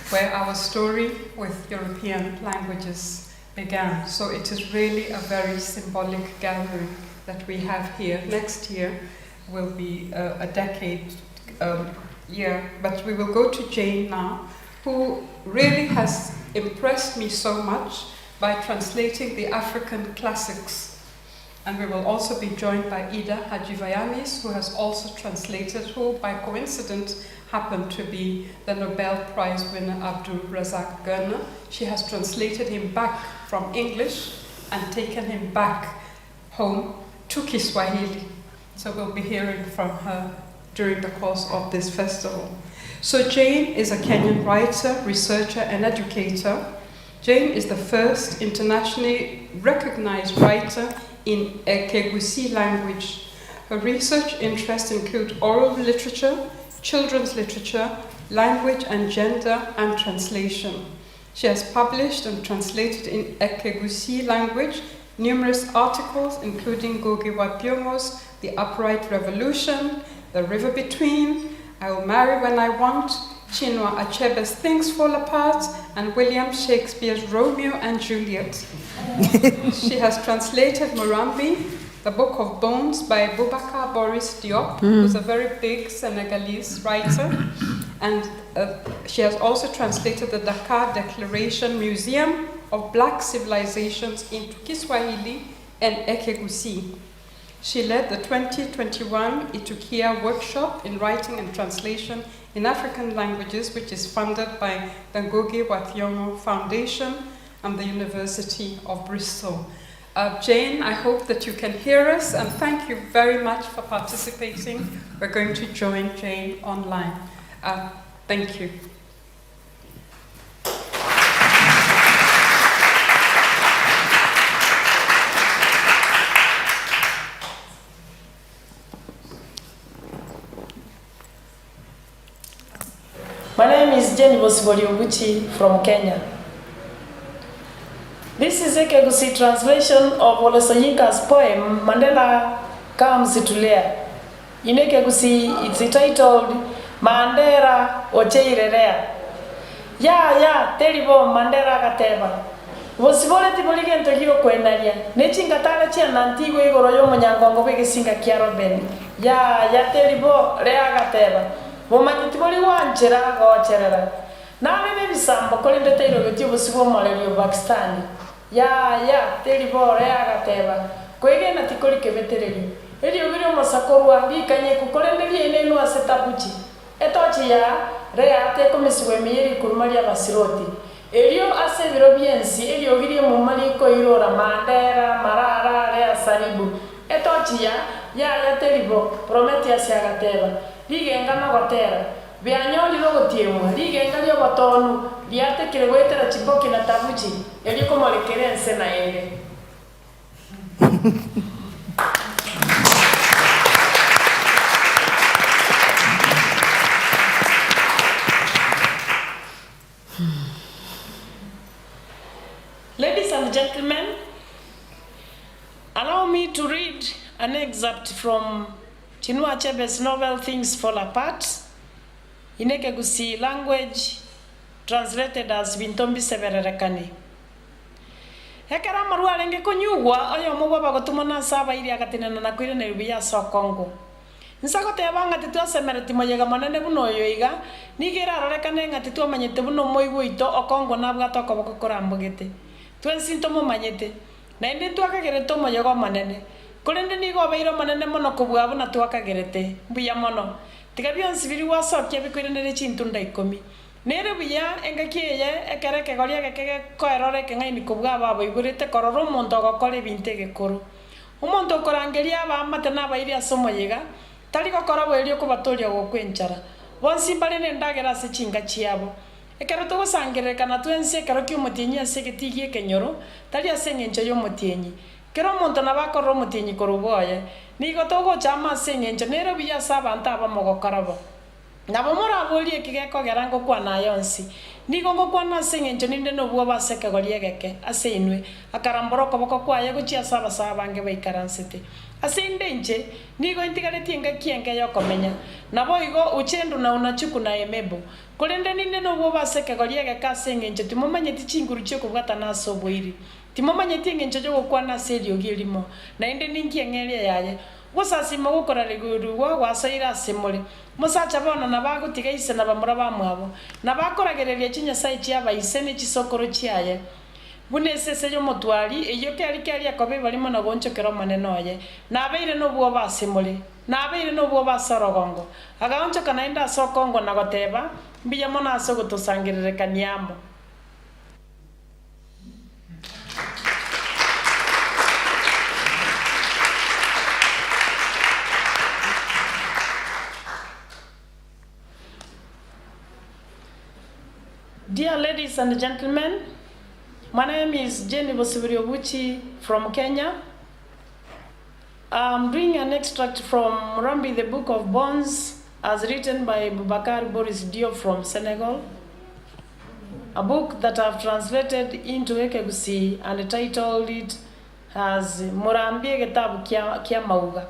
where our story with European languages began. So it is really a very symbolic gathering that we have here. Next year will be a decade year, but we will go to Jane now, who really has impressed me so much by translating the African classics. And we will also be joined by Ida Hajivayamis, who has also translated, who by coincidence happened to be the Nobel Prize winner Abdul Razak Gurna. She has translated him back from English and taken him back home to Kiswahili. So we'll be hearing from her during the course of this festival. So Jane is a Kenyan writer, researcher, and educator. Jane is the first internationally recognized writer in a Kegusi language. Her research interests include oral literature, children's literature, language and gender, and translation. She has published and translated in Ekegusi language numerous articles, including Ngugi wa Thiong'o's The Upright Revolution, The River Between, I Will Marry When I Want, Chinua Achebe's Things Fall Apart, and William Shakespeare's Romeo and Juliet. She has translated Murambi, The Book of Bones by Boubacar Boris Diop, who's a very big Senegalese writer. And she has also translated the Dakar Declaration Museum of Black Civilizations into Kiswahili and Ekegusi. She led the 2021 Itukia workshop in writing and translation in African languages, which is funded by the Ngugi wa Thiong'o Foundation and the University of Bristol. Jane, I hope that you can hear us, and thank you very much for participating. We're going to join Jane online. Thank you. My name is Jenny Bosibori from Kenya. This is Ekegusi translation of Wole Soyinka's poem, Mandela Comes to Lea. In Ekegusi, it's titled Mandera Ocheirerea. Ya, teribo Mandera Gateba. Bosibole tibolige ntogiro kwenaria. Nechingatala chia nantigo igoro yo munyangongo bege singa kiaro beni. Ya, teribo Rea Gateba. Bomanyitiboli wanchera gocherera. Na bebe bisambo kolinde teiro gotyo bosibo malelio Pakistan. Ya, teribo Rea Gateba. Kwege na tikoli kebetereri. Elio biro masakorwa bikanye kukolendeli enenu asetabuchi. Etochi ya Rea te komisiwe miyeri kurumalia basiroti. Elio ase biro biensi elio giri mumali ko irora Mandera Marara Rea Saribu. Etochi ya teribo Prometheus ya Gateba. Ligenga na gotera. Bianyoli logotiemwa. Ligenga lio botonu. Liate kiregwetera chiboki na tabuchi. Elio komolekere ense na ende. Ladies and gentlemen, allow me to read an excerpt from Chinua Achebe's novel Things Fall Apart in Ekegusi language, translated as Bintombi Severerekani. Hekara marua lenge konyugwa oyo mugwa bagotumona saba ili akatinena na kwire ne rubiya so Kongo. Nsakote abanga titwa semereti moyega manene buno yoiga nigera rorekane ngati twa manyete buno moigo ito okongo nabwa tokoboko korambogete. Twensintomo manyete. Na indi twakagere to moyega manene. Kolende nigo beiro manene mono kubwa buna twakagerete. Buya mono. Tikabionsi biri wasokye bikwirene chintunda 10. Nere buya engakiye ekereke golia gekege koerore kengaini kubwa babo igurite kororo monto gokore bintege koro. Umonto korangeria ba matena ba iria somoyega. Tali gokora bwelio kubatoria gokwenchara. Bonsi balene ndagera se chinga chiabo. Ekero to gusangireka na twense ekero ki umutinyi asegetigie kenyoro. Tali asengencho yo mutinyi. Kero monto na bakoro mutinyi koruboye. Nigo togo chama asengencho nero biya saba ntaba mogokarabo. Nabo mora bolie kigeko gerango kwa na yonsi. Nigo ngokwa na asengencho ninde no bwo baseka goliegeke aseinwe. Akaramboro koboko kwa yego chia saba saba nge baikaransete. Asendenje nigo intigareti nga kienge yo komenya nabo igo uchendo na unachuku na emebo kolende ninde no bo baseke goliege ka sengenje timomanye tichinguru cyo kubwata naso bwiri timomanye tingenje jo kwa na serio gilimo na inde ningi engere yaye gusasi magukora reguru wa wasaira simule musacha bona na bagutiga ise na bamura bamwabo na bakoragereria chinya site ya baisene chisokoro chiaye bunesese yo motwari eyo kali akobe balimo na goncho kero manenoye na abeire no bwo basimule na abeire no bwo basorogongo agaoncho kanaenda sokongo na goteba mbiya mona aso gutosangirire kaniamo. Dear ladies and gentlemen, my name is Jenny Bosibori from Kenya. I'm doing an extract from Murambi, the Book of Bones, as written by Boubacar Boris Diop from Senegal. a book that I've translated into Ekegusi and titled it as Murambie Gitabu Kia Mauga.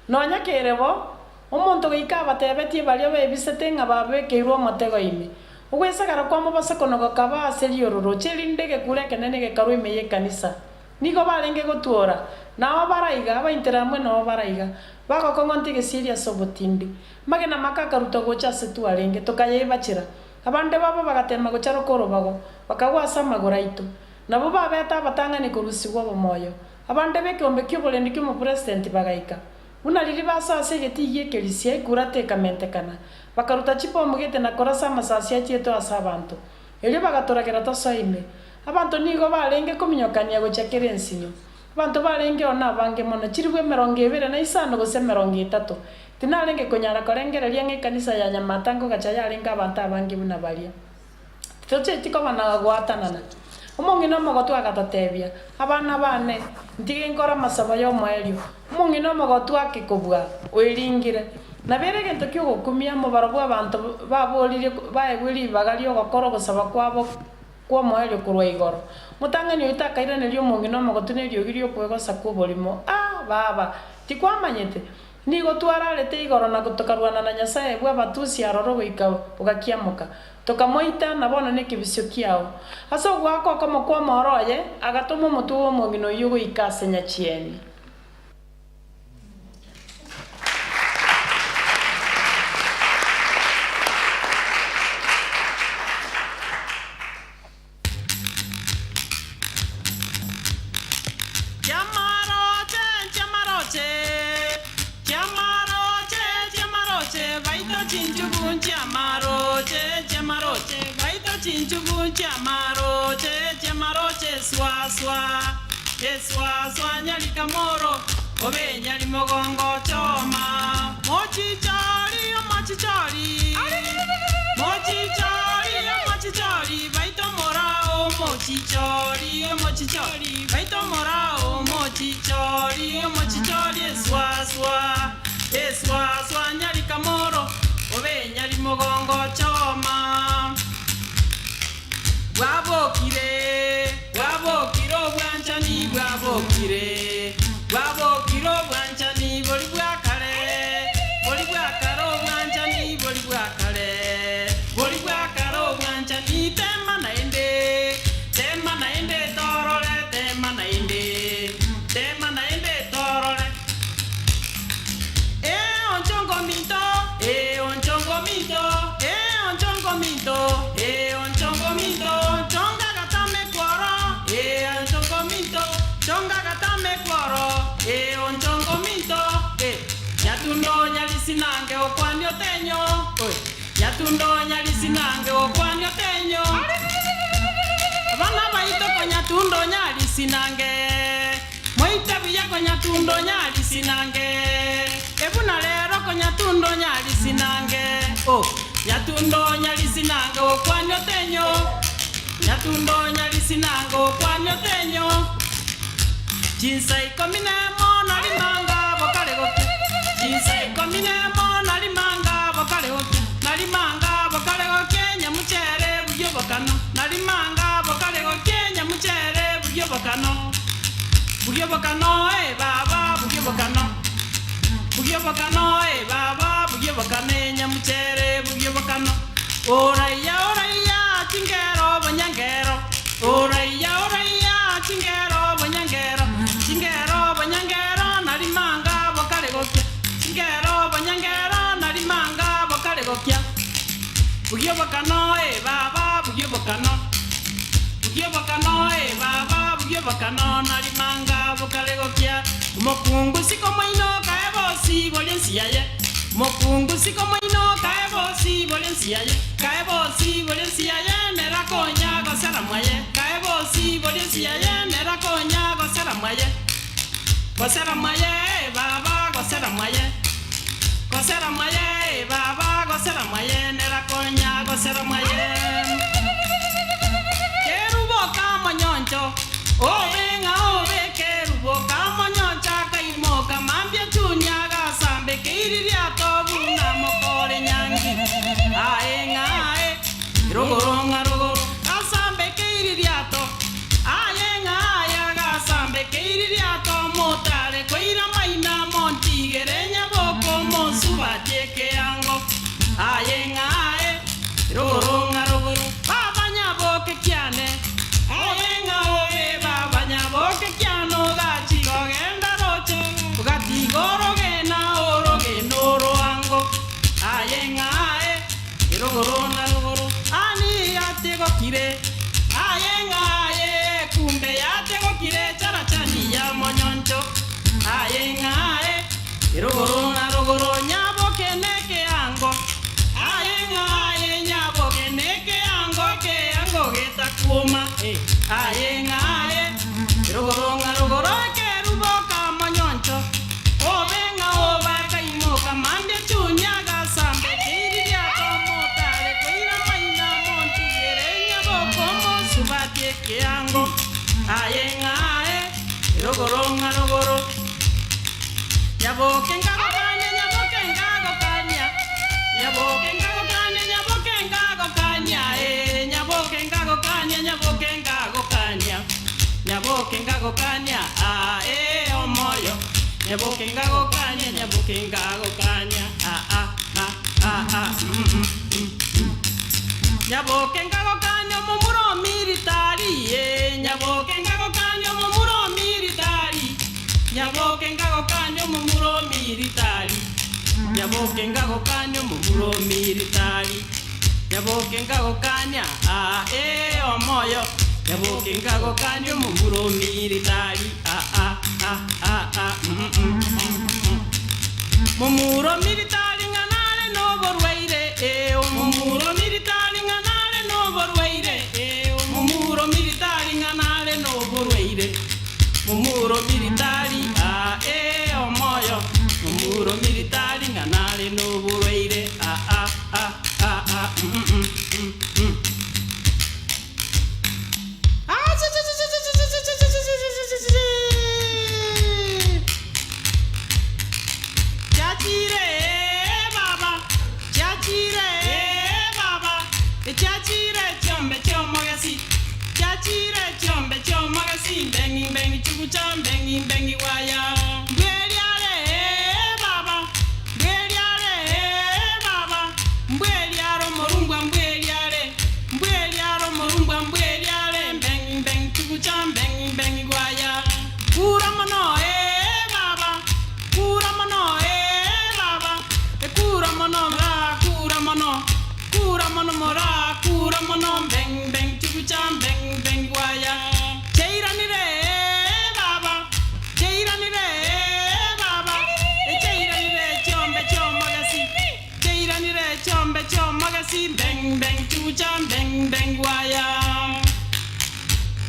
No nyakerevo, umuntu gika batebetie bario bebisete ngababe keirwo matego ime. Ugwesagara kwa mabasa konogo kaba aseliororo cherinde ge kure kenene ge karu imeye kanisa. Nigo barenge gotuora. Na baraiga abainteramwe no baraiga. Bako kongonti ge serious obotindi. Magena makaka rutogocha setu arenge tokaye bachira. Abande baba bagatema gocharo koro bago. Bakagwa sama goraito. Nabo babeta batanga ni kurusigwa bomoyo. Abande beke ombekyo bolendi kyo president bagaika. Una lili basa asegeti yekelisia kurate kamentekana. Bakaruta chipo mugete na korasa masasi achieto asabantu. Elio bagatoragera tosaime. Abantu nigo barenge kuminyokania gochakere ensinyo. Abantu barenge ona bange mona chirwe 200 na isano gose 300. Tinarenge konyara korengereria ngekanisa ya Nyamatango gachaya arenga abantu abange buna baria. Toche tiko bana gwatanana. Umungi no mogotu agatatebia. Abana bane ntige nkora masaba yo mwelio. Umungi no mogotu akikobwa oiringire. Na bere gento kyo gukumia mu barabu abantu babolire baegwiri bagalio gokoro gusaba kwabo kwa mwelio kurwa igoro. Mutangani utakaira nelio umungi no mogotu nelio girio kwego sakubolimo. Baba tikwamanyete. Nigo twararete igoro na gutokarwana na Nyasaye bwa batusi aroro goika ugakiamuka. Tokamoita na bona nekibisyo kiao. Aso gwako kama kwa moroye agatomo mutu wo mugino yugo ikasenya chieni. Swaswa nyalika moro obe nyali mogongo choma mochichori baito morao mochichori baito morao mochichori swaswa nyalika moro obe nyali mogongo choma wabokiro bwanchani boli bwakare bwanchani tema naende torole onchongomito chonga gatame kwaro onchongomito nyatundo nyalisinange okwanyo tenyo abana baito konyatundo nyalisinange moita biya konyatundo nyalisinange ebuna lero konyatundo nyalisinange nyatundo nyalisinange okwanyo tenyo Jinsai kominemo nalimanga bokalegoke Jinsai kominemo nalimanga bokalegoke nyamuchere buryobokano nalimanga bokalegoke nyamuchere buryobokano baba buryobokano nyamuchere buryobokano oraya chingero banyangero oraya chingero banyangero nalimanga bokalegoke chingero banyangero nalimanga bokalegoke buryobokano baba buryobokano nalimanga bokalegoke mokungu siko moino kaebosi bolensiaye nerakonya gosera mwaye baba gosera mwaye nerakonya gosera mwaye keruboka manyoncho obenga keruboka manyoncha kaimoka mambia chunyaga sambe keiriria tobu na mokore nyangi aenga rogoronga subatieke yango ayengae roronga rogoro baba nyaboke kyane ayenga oe baba nyaboke kyano gachi kogenda roche ugati goroge na oroge noro ango ayengae rogorona rogoro ani atego kire ayengae kumbe yatego kire charachani ya monyoncho ayengae rogorona rogoro nyaboke neke ango ayengae nyaboke neke ango ke ango geta kuma ayengae rogoronga rogoro ke ruboka monyoncho obenga obaka imoka mande chunyaga sambe kiriya komota le koira maina monti yerenya boko mosubate ke ango ayengae rogoronga rogoro nyaboke ngakanya nyaboke ngakanya nyaboke ngakanya nyaboke ngakanya nyaboke ngakanya nyaboke ngakanya nyaboke ngakanya omoyo nyaboke ngakanya nyaboke ngakanya nyaboke ngakanya mumuro militari nyaboke ngakanya mumuro militari nyaboke ngakanya mumuro militari nyaboke ngakanya mumuro militari nyaboke ngakanya omoyo nyaboke ngakanya mumuro militari mumuro militari nganale no borweire mumuro militari nganale no borweire mumuro militari nganale no borweire mumuro militari omoyo mumuro militari nganale no borweire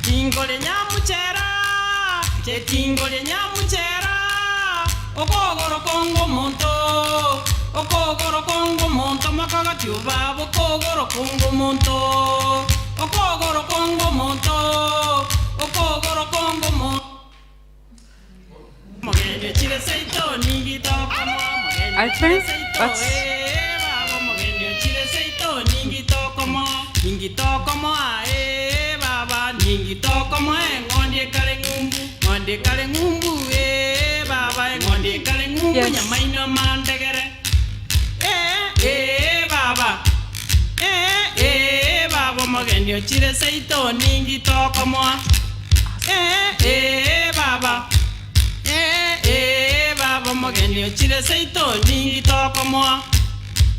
Tingole nyamuchera, che tingole nyamuchera, okogoro kongo monto, makaga tuba, okogoro kongo monto, okogoro kongo monto, okogoro kongo monto. Mogene chile seito, ningito como, I think that's mogene chile seito, ningito como baba, ningito como ngondie kale ngumbu, baba, ngondie kale ngumbu, nyamaino mandegere. Baba, mogene chile seito, ningito como baba. Baba mogeni chile seito ningito como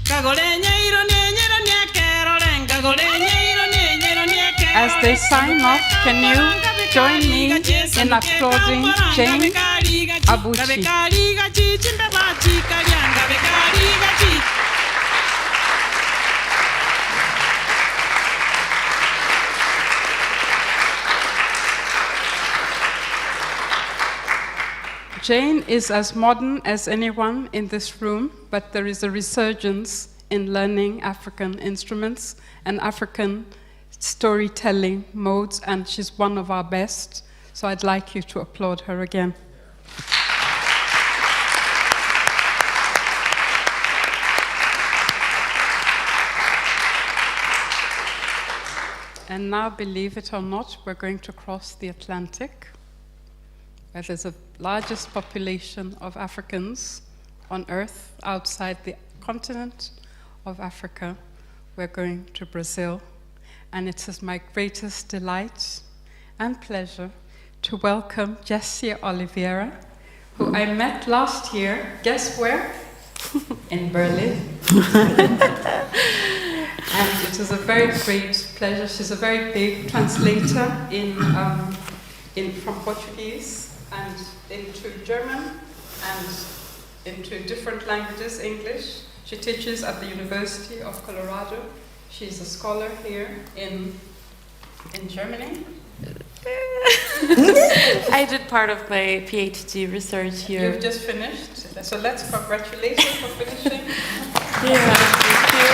kagolenya iro nyero nyekero lenga golenya iro nyero nyekero. As they sign off, can you join me in applauding Jane Abuchi? Jane is as modern as anyone in this room, but there is a resurgence in learning African instruments and African storytelling modes, and she's one of our best. So I'd like you to applaud her again. And now, believe it or not, we're going to cross the Atlantic, where there's the largest population of Africans on earth outside the continent of Africa. We're going to Brazil, and it is my greatest delight and pleasure to welcome Jessie Oliveira, who I met last year, guess where? In Berlin. And it is a very great pleasure. She's a very big translator from Portuguese and into German and into different languages, English. She teaches at the University of Colorado. She's a scholar here in Germany. I did part of my PhD research here. You've just finished, so let's congratulate her for finishing. Yeah, thank you.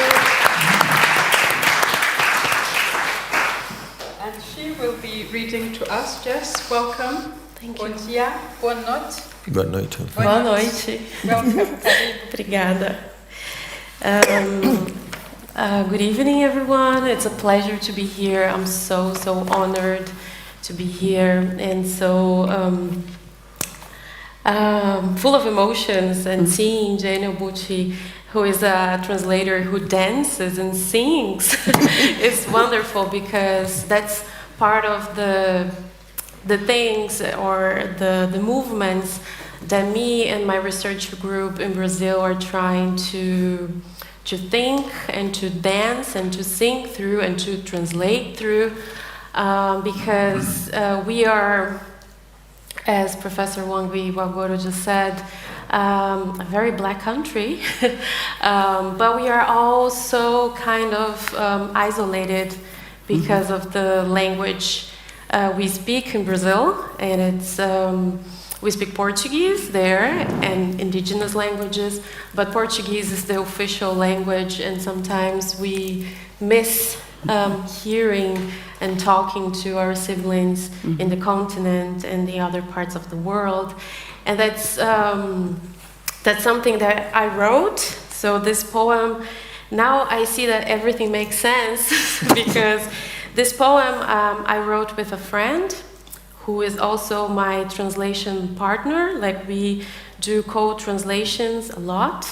And she will be reading to us. Jess, welcome. Thank Bom you. dia, boa noite. Boa noite. Boa noite. Welcome. Obrigada. Good evening, everyone. It's a pleasure to be here. I'm so honored to be here and so full of emotions. And seeing Jane Obuchi, who is a translator who dances and sings, is wonderful, because that's part of the things or the movements that me and my research group in Brazil are trying to think and to dance and to sing through and to translate through, because we are, as Professor Wangui Wagoro just said, a very black country, but we are all so kind of isolated because of the language we speak in Brazil, and it's we speak Portuguese there and indigenous languages, but Portuguese is the official language, and sometimes we miss hearing and talking to our siblings in the continent and the other parts of the world. And that's something that I wrote. So this poem, now I see that everything makes sense because this poem I wrote with a friend who is also my translation partner. Like, we do co-translations a lot.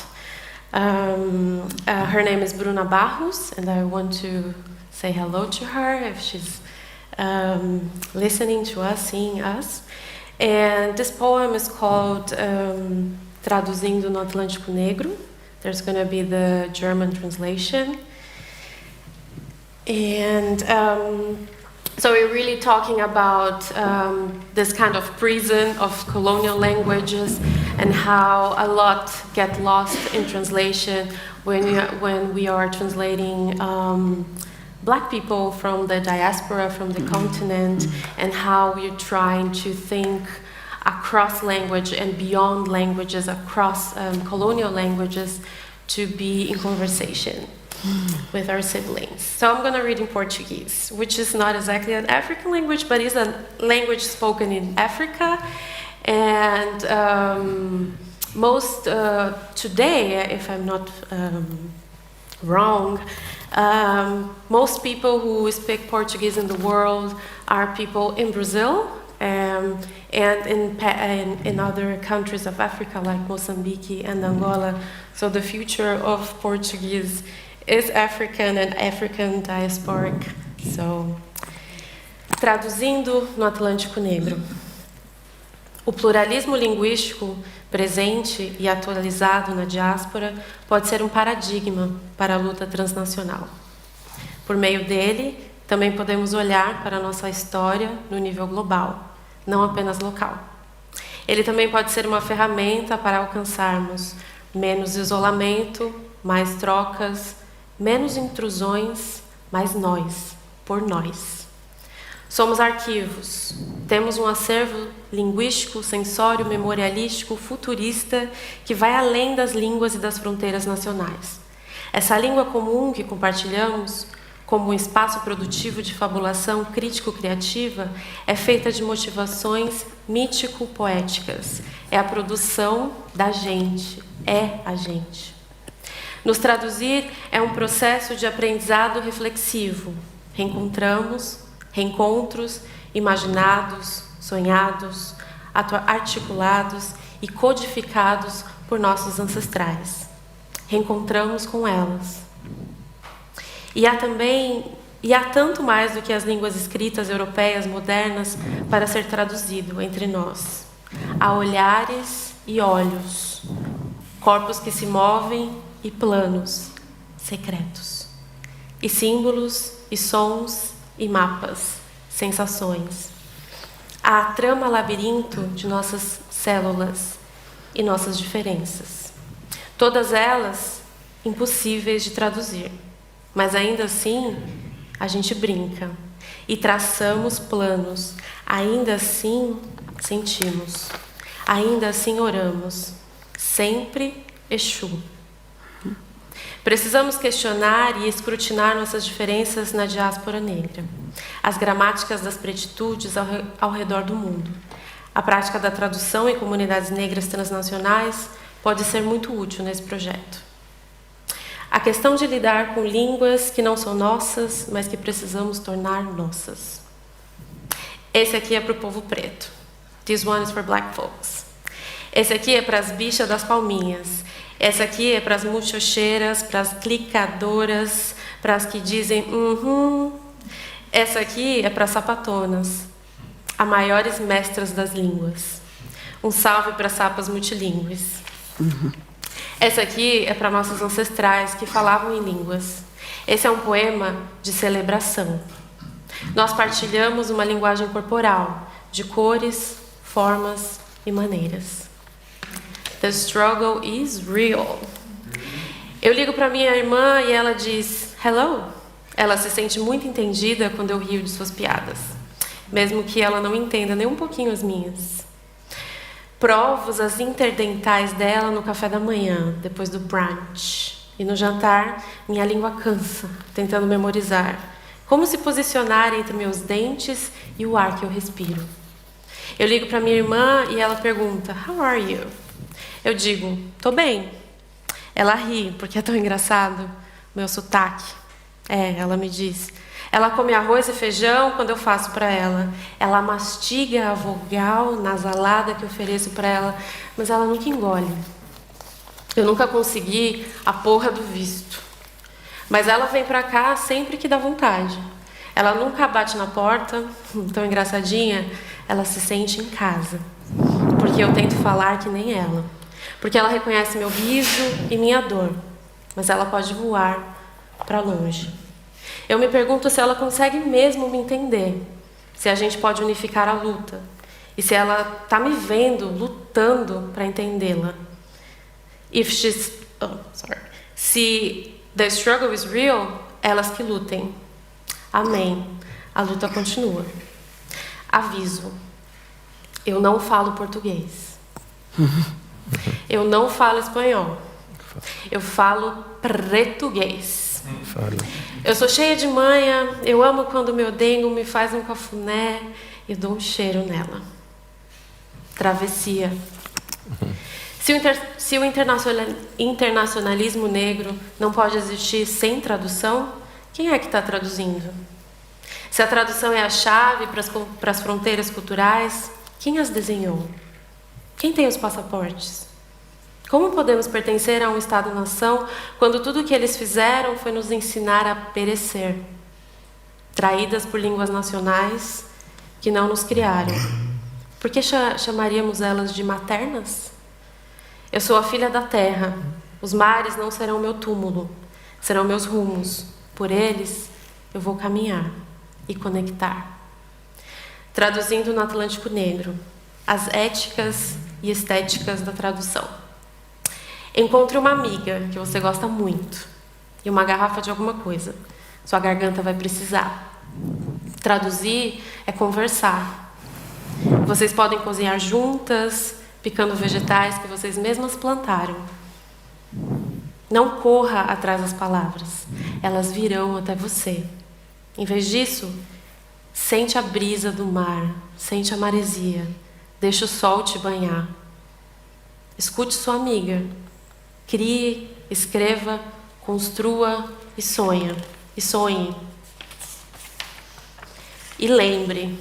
Her name is Bruna Barros, and I want to say hello to her if she's listening to us, seeing us. And this poem is called Traduzindo no Atlântico Negro. There's going to be the German translation. And so we're really talking about this kind of prison of colonial languages and how a lot get lost in translation when we are translating Black people from the diaspora, from the continent, and how we're trying to think across language and beyond languages, across colonial languages, to be in conversation with our siblings. So I'm going to read in Portuguese, which is not exactly an African language, but is a language spoken in Africa. And most today, if I'm not wrong, most people who speak Portuguese in the world are people in Brazil and in other countries of Africa, like Mozambique and Angola. So the future of Portuguese is African and African diasporic. So, traduzindo no Atlântico Negro. O pluralismo linguístico presente e atualizado na diáspora pode ser um paradigma para a luta transnacional. Por meio dele, também podemos olhar para a nossa história no nível global, não apenas local. Ele também pode ser uma ferramenta para alcançarmos menos isolamento, mais trocas, menos intrusões, mais nós, por nós. Somos arquivos, temos um acervo linguístico, sensório, memorialístico, futurista, que vai além das línguas e das fronteiras nacionais. Essa língua comum que compartilhamos, como um espaço produtivo de fabulação crítico-criativa, é feita de motivações mítico-poéticas. É a produção da gente, é a gente. Nos traduzir é um processo de aprendizado reflexivo. Reencontros, imaginados, sonhados, articulados e codificados por nossos ancestrais. Reencontramos com elas. E há tanto mais do que as línguas escritas europeias modernas para ser traduzido entre nós. Há olhares e olhos, corpos que se movem e planos secretos, e símbolos e sons e mapas, sensações. Há a trama labirinto de nossas células e nossas diferenças. Todas elas impossíveis de traduzir, mas ainda assim a gente brinca e traçamos planos, ainda assim sentimos, ainda assim oramos, sempre Exu. Precisamos questionar e escrutinar nossas diferenças na diáspora negra, as gramáticas das pretitudes ao redor do mundo. A prática da tradução em comunidades negras transnacionais pode ser muito útil nesse projeto. A questão de lidar com línguas que não são nossas, mas que precisamos tornar nossas. Esse aqui é para o povo preto. This one is for black folks. Esse aqui é para as bichas das palminhas. Essa aqui é para as muxocheiras, para as clicadoras, para as que dizem Essa aqui é para as sapatonas, as maiores mestras das línguas. Um salve para sapas multilingües. Essa aqui é para nossos ancestrais que falavam em línguas. Esse é um poema de celebração. Nós partilhamos uma linguagem corporal, de cores, formas e maneiras. The struggle is real. Eu ligo para minha irmã e ela diz hello. Ela se sente muito entendida quando eu rio de suas piadas, mesmo que ela não entenda nem um pouquinho as minhas. Provo as interdentais dela no café da manhã, depois do brunch. E no jantar, minha língua cansa, tentando memorizar como se posicionar entre meus dentes e o ar que eu respiro. Eu ligo para minha irmã e ela pergunta, how are you? Eu digo, tô bem. Ela ri, porque é tão engraçado, meu sotaque. Ela me diz. Ela come arroz e feijão quando eu faço para ela. Ela mastiga a vogal nasalada que eu ofereço para ela, mas ela nunca engole. Eu nunca consegui a porra do visto. Mas ela vem para cá sempre que dá vontade. Ela nunca bate na porta, tão engraçadinha, ela se sente em casa. Porque eu tento falar que nem ela. Porque ela reconhece meu riso e minha dor, mas ela pode voar para longe. Eu me pergunto se ela consegue mesmo me entender, se a gente pode unificar a luta, e se ela está me vendo lutando para entendê-la. Se the struggle is real, elas que lutem. Amém. A luta continua. Aviso. Eu não falo português. Eu não falo espanhol. Eu falo pretuguês. Eu sou cheia de manha. Eu amo quando meu dengo me faz um cafuné e dou um cheiro nela. Travessia. Se o internacionalismo negro não pode existir sem tradução, quem é que está traduzindo? Se a tradução é a chave para as fronteiras culturais, quem as desenhou? Quem tem os passaportes? Como podemos pertencer a um Estado-nação quando tudo o que eles fizeram foi nos ensinar a perecer? Traídas por línguas nacionais que não nos criaram. Por que chamaríamos elas de maternas? Eu sou a filha da terra. Os mares não serão meu túmulo, serão meus rumos. Por eles, eu vou caminhar e conectar. Traduzindo no Atlântico Negro, as éticas e estéticas da tradução. Encontre uma amiga que você gosta muito e uma garrafa de alguma coisa. Sua garganta vai precisar. Traduzir é conversar. Vocês podem cozinhar juntas, picando vegetais que vocês mesmas plantaram. Não corra atrás das palavras. Elas virão até você. Em vez disso, sente a brisa do mar, sente a maresia. Deixa o sol te banhar. Escute sua amiga. Crie, escreva, construa e sonhe. E lembre.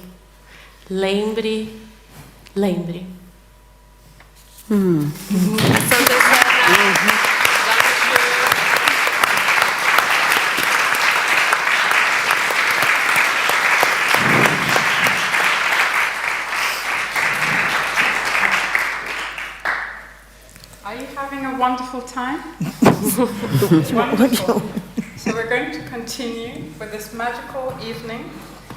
Lembre. Are you having a wonderful time? Wonderful. So we're going to continue with this magical evening,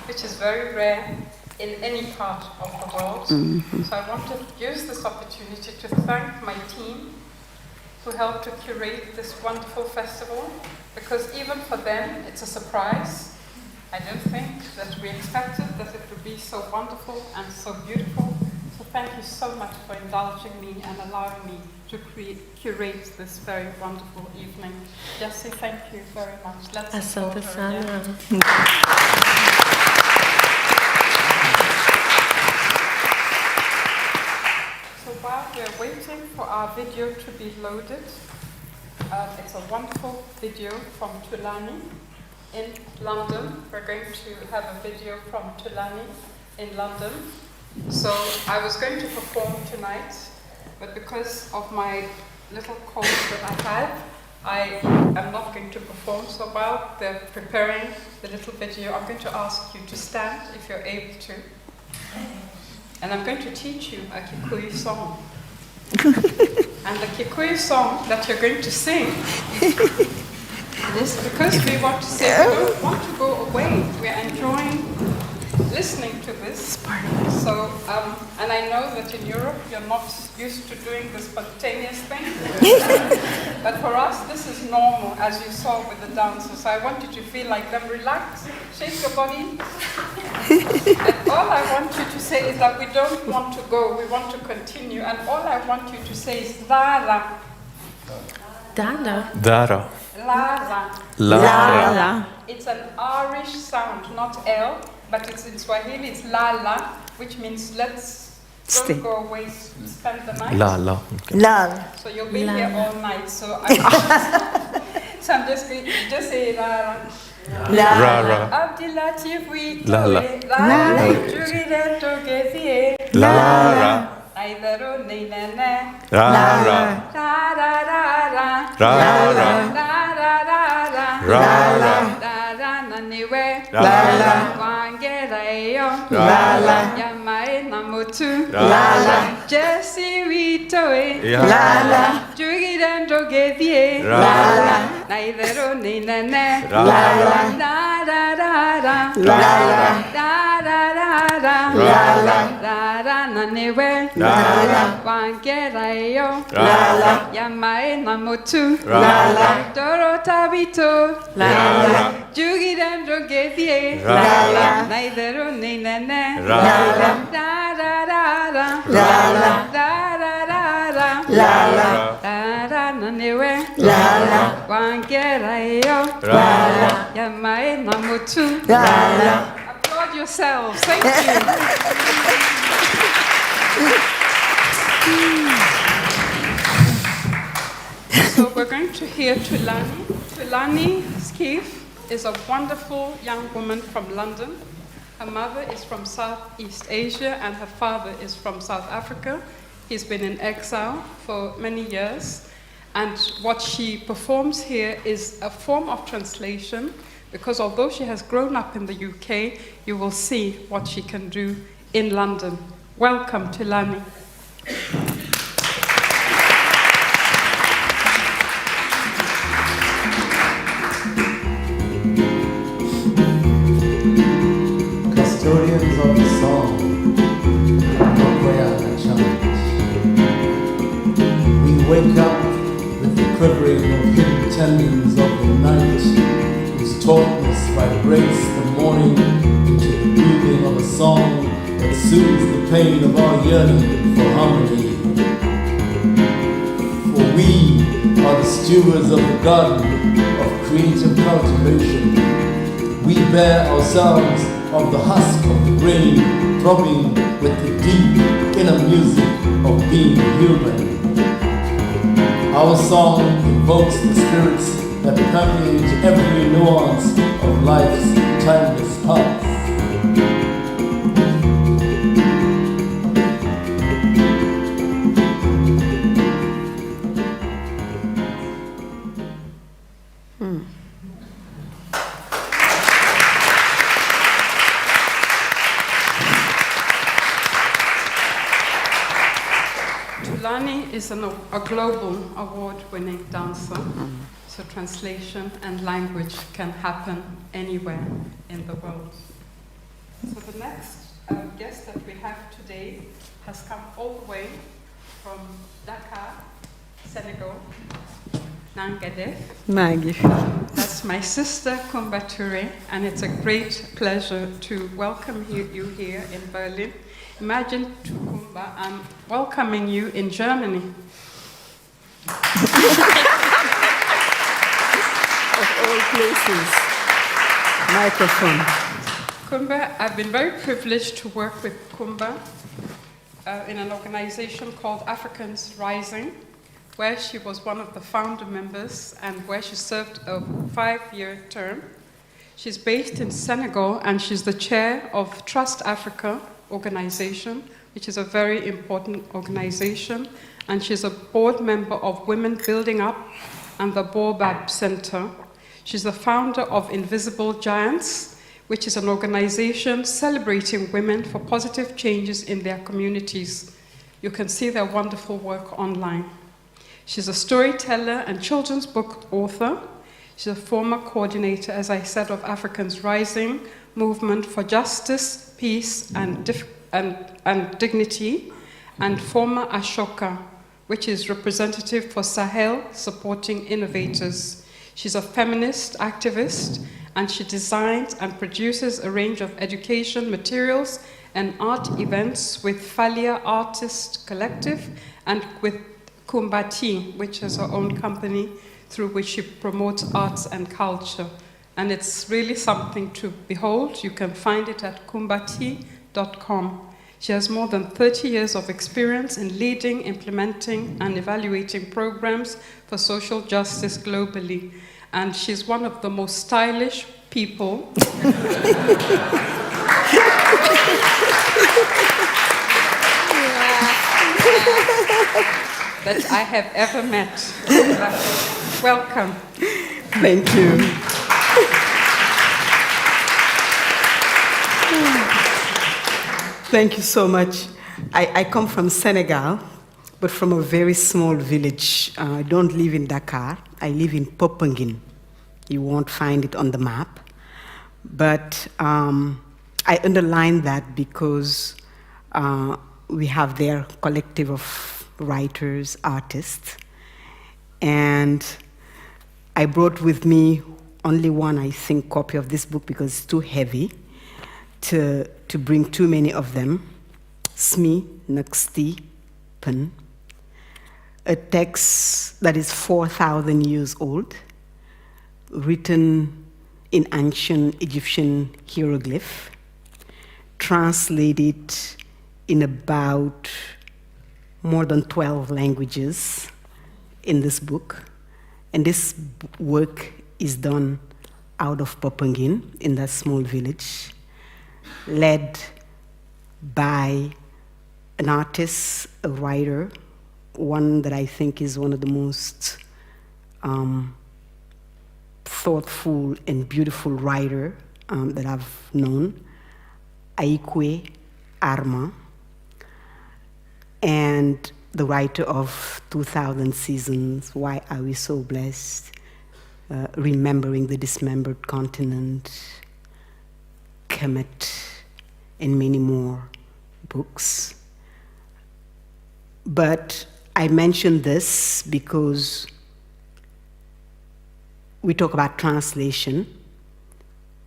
which is very rare in any part of the world. So I want to use this opportunity to thank my team who helped to curate this wonderful festival, because even for them it's a surprise. I don't think that we expected that it would be so wonderful and so beautiful. So thank you so much for indulging me and allowing me to curate this very wonderful evening. Jesse, thank you very much. Let's support her again. So while we're waiting for our video to be loaded, it's a wonderful video from Tulani in London. We're going to have a video from Tulani in London. So I was going to perform tonight, but because of my little cold that I have, I am not going to perform. So while they're preparing the little video, I'm going to ask you to stand if you're able to. And I'm going to teach you a Kikuyu song. And the Kikuyu song that you're going to sing is because we want to say we don't want to go away. We're enjoying listening to this. So, and I know that in Europe you're not used to doing this spontaneous thing. But for us, this is normal, as you saw with the dancers. I want you to feel like them, relax, shake your body. And all I want you to say is that we don't want to go, we want to continue. And all I want you to say is Lara. Dada. Dara. Lara. Lara. It's an R-ish sound, not L, but it's in Swahili, it's Lala, which means let's don't go away, spend the night. Lala. Lala. So you'll be here all night. So I'm just going to just say Lara. Rara. Abdilatif we Lala. Lara. Juride togezie. Lara. Aidero neinene. Rara. Rara. Rara. Rara. Rara. Rara naniwe. Rara. Wangerayo. Rara. Yamae namutu. Rara. Jesse Ritoe. Rara. Juride togezie. Rara. Aidero neinene. Rara. Rara. Rara. Rara. Rara naniwe. Rara. Wangerayo. Rara. Yamae namutu. Rara. Doro tabito. Rara. Jugidendro gevie. Rara. Naidero ninene. Rara. Rara. Rara. Rara. Rara. Rara naniwe. Rara. Wangerayo. Rara. Yamae namutu. Rara. Applaud yourselves. Thank you. So we're going to hear Tulani. Tulani Skeef is a wonderful young woman from London. Her mother is from Southeast Asia and her father is from South Africa. He's been in exile for many years. And what she performs here is a form of translation, because although she has grown up in the UK, you will see what she can do in London. Welcome, Tulani. Custodians of the song, and chant. We wake up with the quivering of hidden tendons of the night, whose tautness vibrates the morning into the breathing of a song that soothes the pain of our yearning for harmony. For we are the stewards of the garden of creative cultivation. We bear ourselves of the husk of the grain, throbbing with the deep inner music of being human. Our song invokes the spirits that permeate every nuance of life's timeless path. Tulani is a global award-winning dancer, so translation and language can happen anywhere in the world. So the next guest that we have today has come all the way from Dakar, Senegal. Nangadef. That's my sister Kumba Touré, and it's a great pleasure to welcome you here in Berlin. Imagine, Kumba, I'm welcoming you in Germany. Of all places. Microphone. Kumba, I've been very privileged to work with Kumba in an organization called Africans Rising, where she was one of the founder members and where she served a 5-year term. She's based in Senegal and she's the chair of Trust Africa organization, which is a very important organization, and she's a board member of Women Building Up and the Baobab Center. She's the founder of Invisible Giants, which is an organization celebrating women for positive changes in their communities. You can see their wonderful work online. She's a storyteller and children's book author. She's a former coordinator, as I said, of Africans Rising, Movement for Justice, Peace, and Dignity, and former Ashoka, which is representative for Sahel, supporting innovators. She's a feminist activist, and she designs and produces a range of education materials and art events with Falia Artist Collective and with Kumbati, which is her own company through which she promotes arts and culture. And it's really something to behold. You can find it at kumbati.com. She has more than 30 years of experience in leading, implementing, and evaluating programs for social justice globally. And she's one of the most stylish people that I have ever met. Welcome. Thank you. Thank you so much. I come from Senegal, but from a very small village. I don't live in Dakar. I live in Popenguine. You won't find it on the map. But I underline that because we have their collective of writers, artists. And I brought with me only one, I think, copy of this book because it's too heavy to bring too many of them. Smi Naksti Pen, a text that is 4,000 years old, written in ancient Egyptian hieroglyph, translated in about more than 12 languages in this book. And this work is done out of Popenguine, in that small village, led by an artist, a writer, one that I think is one of the most thoughtful and beautiful writer that I've known, Aikwe Arma, and the writer of 2000 Seasons, Why Are We So Blessed, Remembering the Dismembered Continent, Kemet, and many more books. But I mention this because we talk about translation,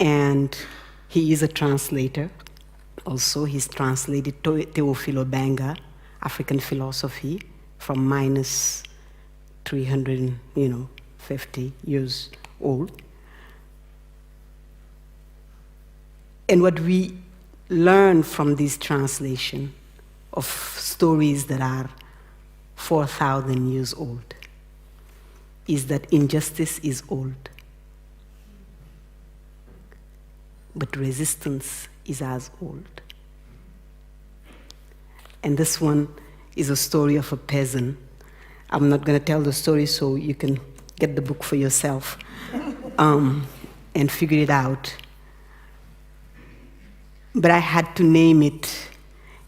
and he is a translator. Also, he's translated Teofilo Benga, African philosophy, from minus 350 years old. And what we learn from this translation of stories that are 4,000 years old is that injustice is old, but resistance is as old. And this one is a story of a peasant. I'm not going to tell the story so you can get the book for yourself. and figured it out. But I had to name it.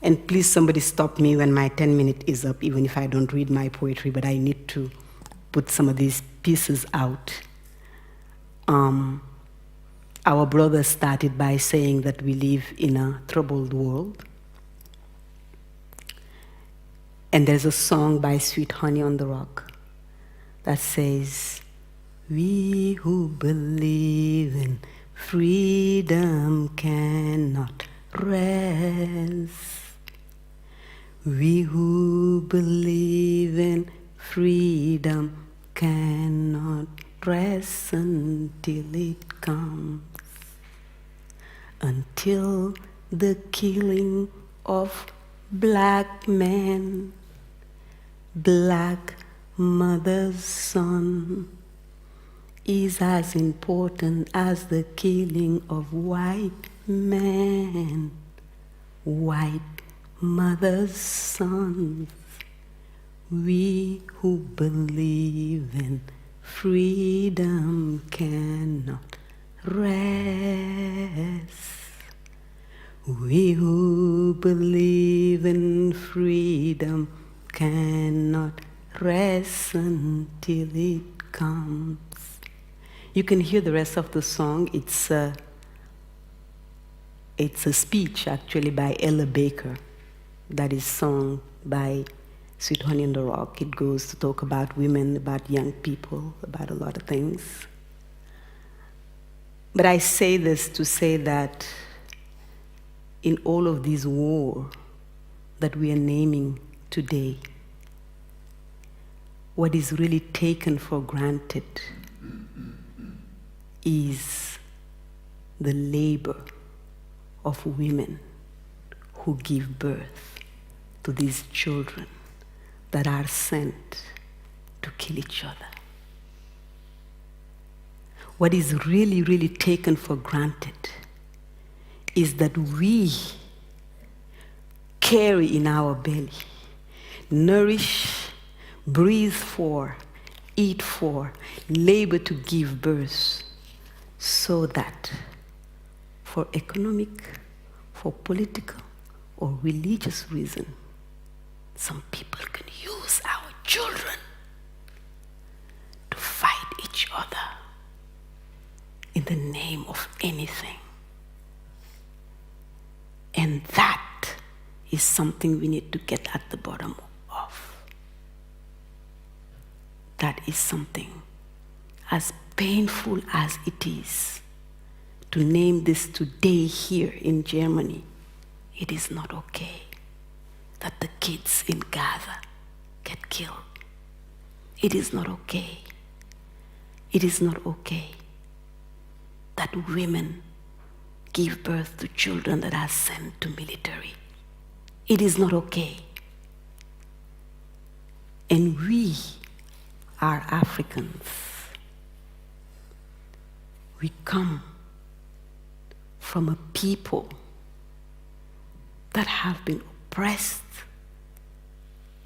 And please, somebody stop me when my 10 minutes is up, even if I don't read my poetry, but I need to put some of these pieces out. Our brother started by saying that we live in a troubled world. And there's a song by Sweet Honey on the Rock that says, we who believe in freedom cannot rest. We who believe in freedom cannot rest until it comes. Until the killing of black men, black mother's son, is as important as the killing of white men, white mother's sons. We who believe in freedom cannot rest. We who believe in freedom cannot rest until it comes. You can hear the rest of the song. It's a speech, actually, by Ella Baker that is sung by Sweet Honey on the Rock. It goes to talk about women, about young people, about a lot of things. But I say this to say that in all of these wars that we are naming today, what is really taken for granted is the labor of women who give birth to these children that are sent to kill each other. What is really, really taken for granted is that we carry in our belly, nourish, breathe for, eat for, labor to give birth, so that for economic, for political, or religious reason, some people can use our children to fight each other in the name of anything. And that is something we need to get at the bottom of. That is something, as painful as it is to name this today here in Germany, it is not okay that the kids in Gaza get killed. It is not okay. It is not okay that women give birth to children that are sent to military. It is not okay. And we are Africans. We come from a people that have been oppressed,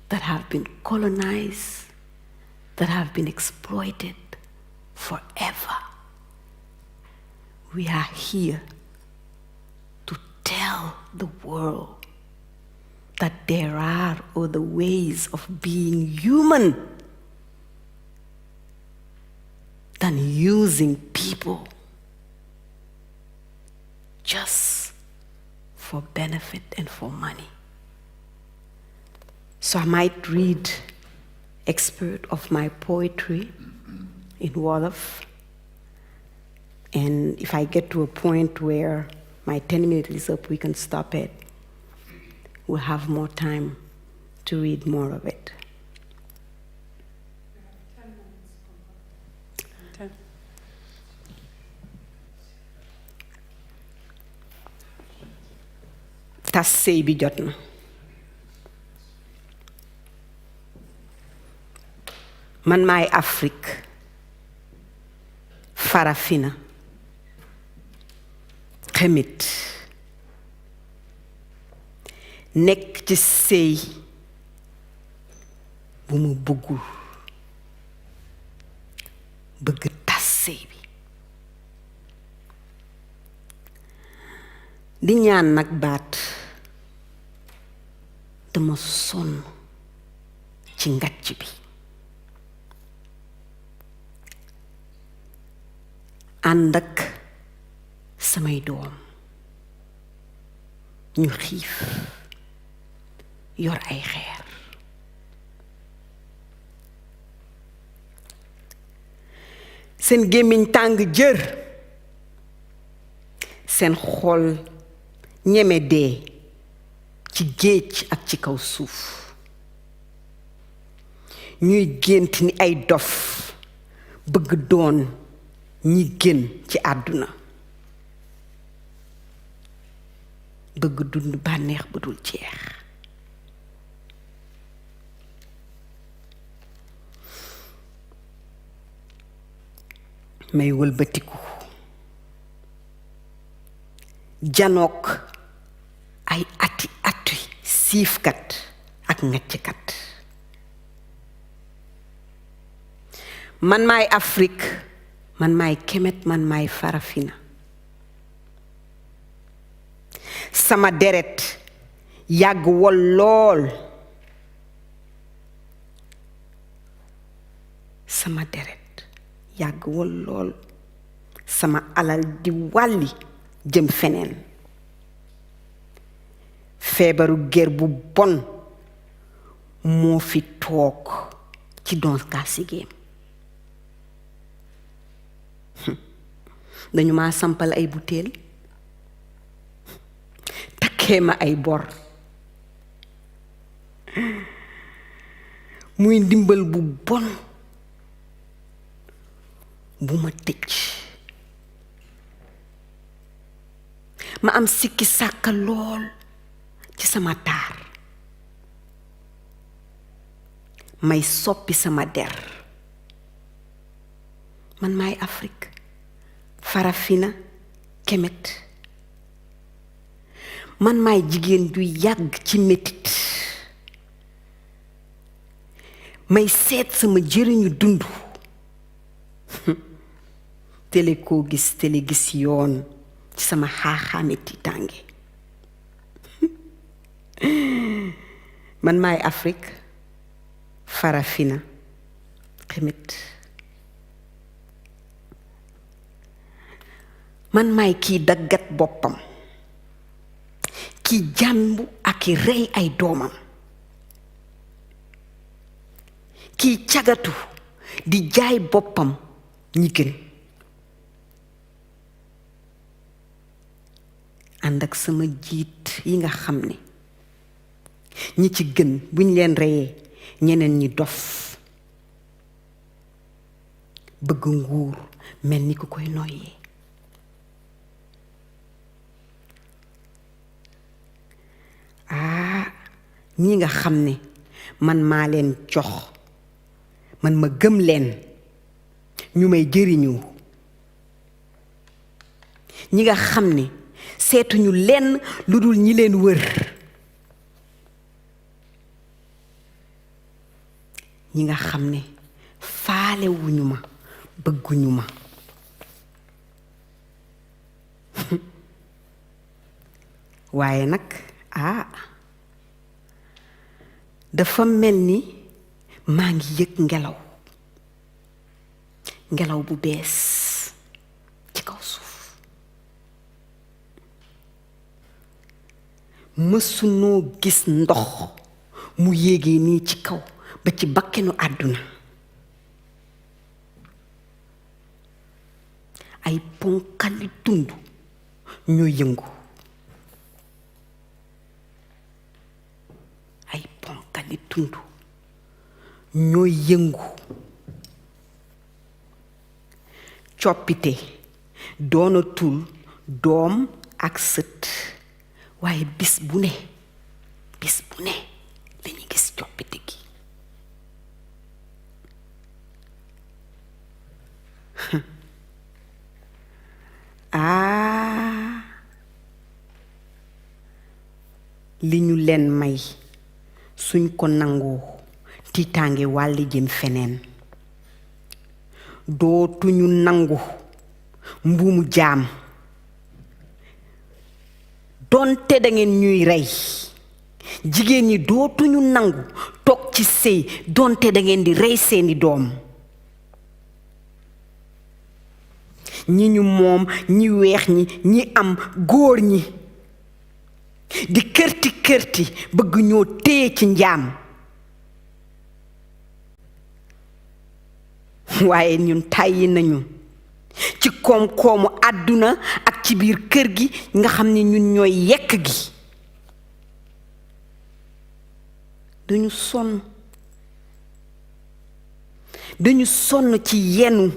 that have been colonized, that have been exploited forever. We are here to tell the world that there are other ways of being human than using people just for benefit and for money. So I might read excerpt of my poetry in Wolof, and if I get to a point where my 10 minutes is up, we can stop it. We'll have more time to read more of it. Tas sëy bi jot na. Man maay Afrique, Farafina, xemit, nekk ci sëy bu mu bëggul, bëgg tas sëy bi. di ñaan nag baat dama sonn ci ngàcc bi ànd ak samay doom ñu xiif yor ay xeer seen gémmiñ tàng jër seen xol ñeme dee ci géej ak ci kaw suuf ñuy gént ni ay dof bëgg doon ñi gën ci àdduna bëgg dund bànneex bu dul jeex may wëlbatiku janook ay ati siifkat ak ngacckat man maay Afrique man maay Kemet man maay Farafina sama deret yàgg wol lool sama deret yàgg wol lool sama alal di wàlli jëm feneen feebaru ger bu bon moo fi toog ci donka sigéem dañu ma sampal ay butéel takkee ma ay bor muy ndimbal bu bon bu ma tëj ma am sikki sàkka lool ci sama taar may soppi sama der man maay Afrique Farafina Kemet man maay jigéen ju yàgg ci metit may seet sama jëriñu dund télé koo gis télé gis yoon ci sama xaaxaame tiitaange man maay Afrique Farafina Kemet man maay kii daggat boppam kii jàmbu ak i rey ay doomam kii cagatu di jaay boppam ñi gën ànd ak sama jiit yi nga xam ne ñi ci gën buñ leen reyee ñeneen ñi dof bëgg nguur mel ni ku koy noyyee ñi nga xam ne man maa leen jox man ma gëm leen ñu may jëriñu ñi nga xam ne seetuñu lenn lu dul ñi leen wër ñi nga xam ne faalewuñu ma bëgguñu ma waaye nag dafa mel ni maa ngi yëg ngelaw bu bees ci kaw suuf mësunoo gis ndox mu yéegee nii ci kaw ba ci bakkenu àdduna ay ponkali tund ñoo yëngu ay ponkali tund ñoo yëngu coppite doonatul doom ak sët waaye bis bu ne dañuy gis coppite gi li ñu leen may suñ ko nangoo tiitaange wàlli jëm feneen dootuñu nangu mbuumu jaam donte da ngeen ñuy rey jigéen ñi dootuñu nangu toog ci sëy donte da ngeen di rey seeni doom ñi ñu moom ñi weex ñi ñi am góor ñi di kërti kërti bëgg ñoo téye ci njaam waaye ñun tàyyi nañu ci koom-koomu àdduna ak ci biir kër gi nga xam ne ñun ñooy yekk gi dañu sonn ci yenu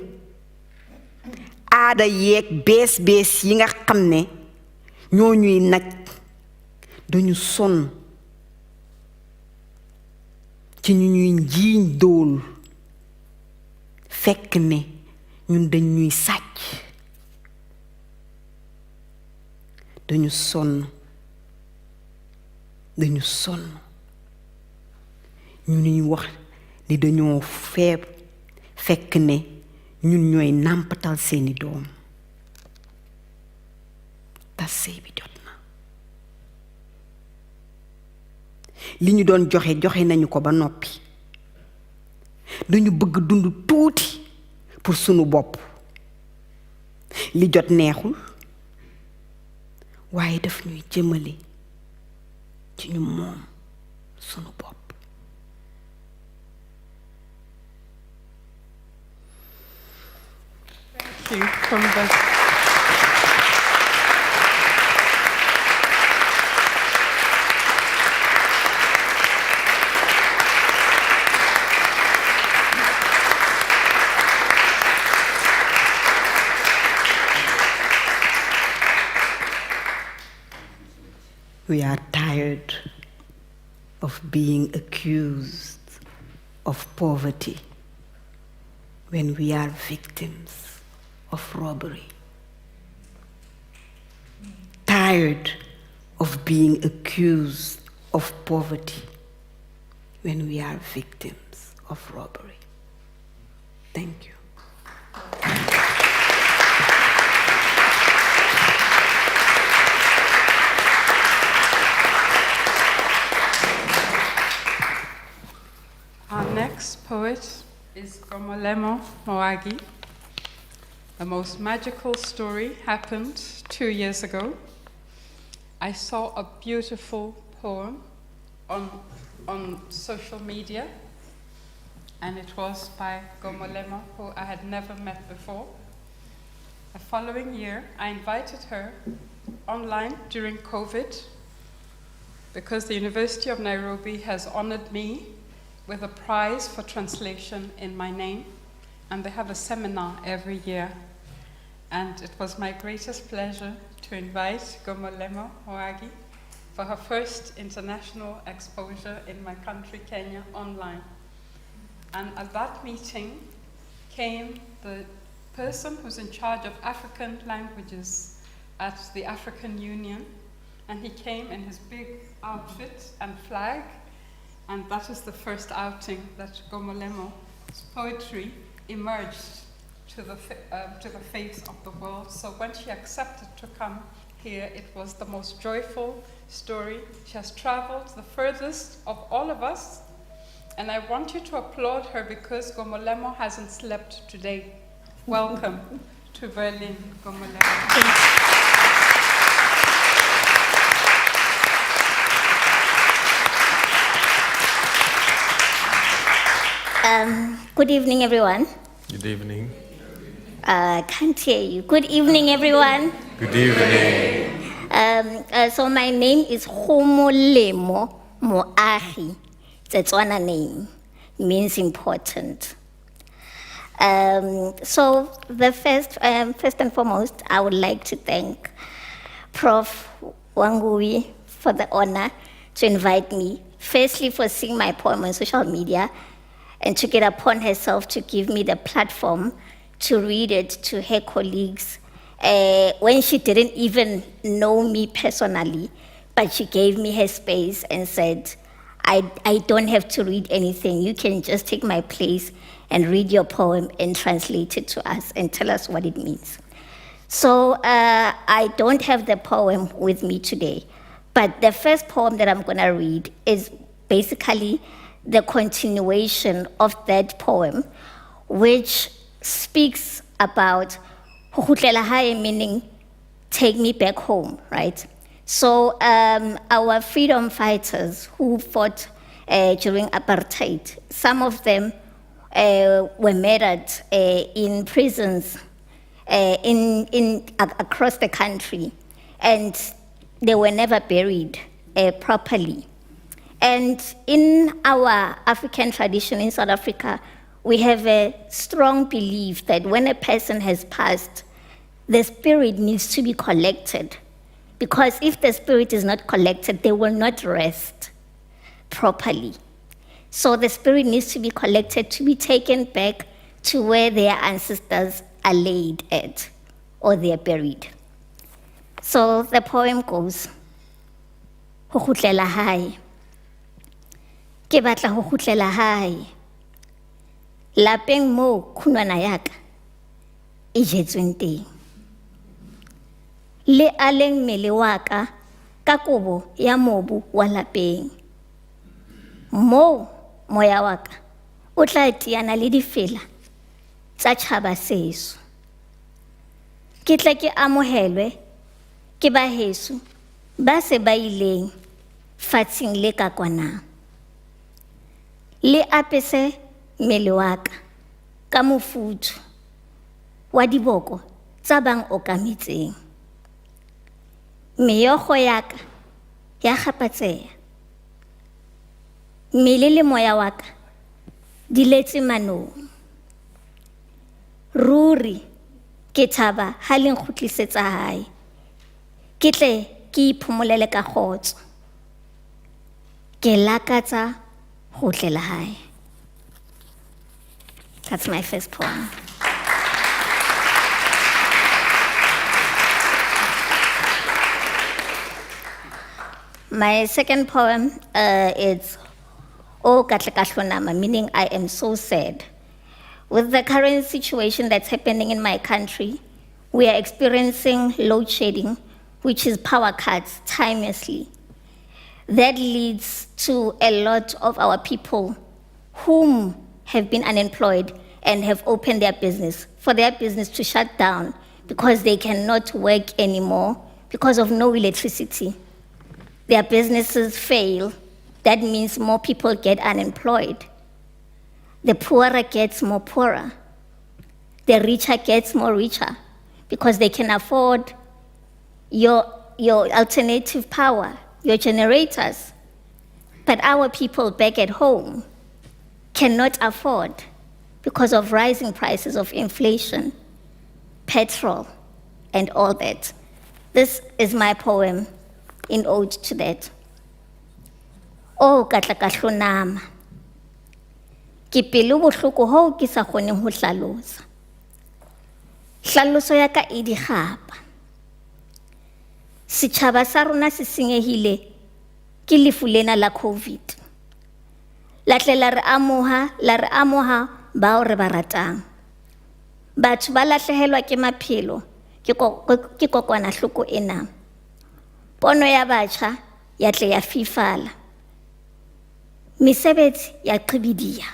aada yeeg bees yi nga xam ne ñoo ñuy nag dañu sonn ci ñu ñuy njiiñ dóol fekk ne ñun dañ ñuy sàcc dañu sonn ñu ñuy wax ni dañoo feeb fekk ne ñun ñooy nàmpatal seeni doom tas sëy bi jot na li ñu doon joxe nañu ko ba noppi dañu bëgg dund tuuti pour sunu bopp li jot neexul waaye daf ñuy jëmale ci ñu moom sunu bopp We are tired of being accused of poverty when we are victims of robbery. Tired of being accused of poverty when we are victims of robbery. Thank you. Our next poet is Gomolemo Moagi. The most magical story happened 2 years ago. I saw a beautiful poem on social media, and it was by Gomolemo, who I had never met before. The following year, I invited her online during COVID because the University of Nairobi has honored me with a prize for translation in my name, and they have a seminar every year. And it was my greatest pleasure to invite Gomolemo Moagi for her first international exposure in my country, Kenya, online. And at that meeting came the person who's in charge of African languages at the African Union, and he came in his big outfit and flag. And that is the first outing that Gomolemo's poetry emerged to the face of the world. So when she accepted to come here, it was the most joyful story. She has traveled the furthest of all of us, and I want you to applaud her because Gomolemo hasn't slept today. Welcome to Berlin, Gomolemo. Good evening, everyone. Good evening. Can't hear you. Good evening, everyone. Good evening. So my name is Gomolemo Moagi. It's one name. Means important. So the first and foremost, I would like to thank Prof. Wangui for the honor to invite me. Firstly, for seeing my poem on social media, and took it upon herself to give me the platform to read it to her colleagues when she didn't even know me personally, but she gave me her space and said, I don't have to read anything. You can just take my place and read your poem and translate it to us and tell us what it means. So I don't have the poem with me today, but the first poem that I'm going to read is basically the continuation of that poem, which speaks about Hukutlela Hae, meaning take me back home, right? So our freedom fighters who fought during apartheid, some of them were murdered in prisons across the country, and they were never buried properly. And in our African tradition in South Africa, we have a strong belief that when a person has passed, the spirit needs to be collected. Because if the spirit is not collected, they will not rest properly. So the spirit needs to be collected to be taken back to where their ancestors are laid at, or they are buried. So the poem goes, Ho kgutlela hae. Ke batla ho kgutlela hae. Lapeng mo khunwana ya ka e jetsweng teng. Le aleng mmele wa ka ka kobo ya mobu wa lapeng. Mo moya wa ka o tla tiana le difela tsa tjhaba seso. Ke tla ke amohelwe ke baheso ba se ba ileng fatsheng le ka kwana. Le apese mmele wa ka ka mofuthu wa diboko tsa bang okametseng. Meyogo ya ka ya gapatseya. Mmele le moya wa ka di letse manong. Ruri ke thaba ha le nkgutlisetsa hae. Ke tle ke iphumolele ka kgotso. Ke lakatsa ho tlela hae. That's my first poem. My second poem is O Katlekahlonama, meaning I am so sad. With the current situation that's happening in my country, we are experiencing load shedding, which is power cuts timelessly. That leads to a lot of our people whom have been unemployed and have opened their business, for their business to shut down because they cannot work anymore because of no electricity. Their businesses fail. That means more people get unemployed. The poorer gets more poorer. The richer gets more richer because they can afford your alternative power, your generators. But our people back at home cannot afford because of rising prices of inflation, petrol, and all that. This is my poem in ode to that. O Katlekahlonama, ke pelo bohloko hoo ke sa kgoneng ho hlalosa. Hlaloso ya ka e digapa. Setjhaba sa rona se senyehile ke lefu lena la COVID. La tle la re amoha bao re ba ratang. Batho ba lahlehelwa ke maphelo ke kokwanahloko ena. Pono ya batjha ya tle ya fifala. Mesebetsi ya qibidia.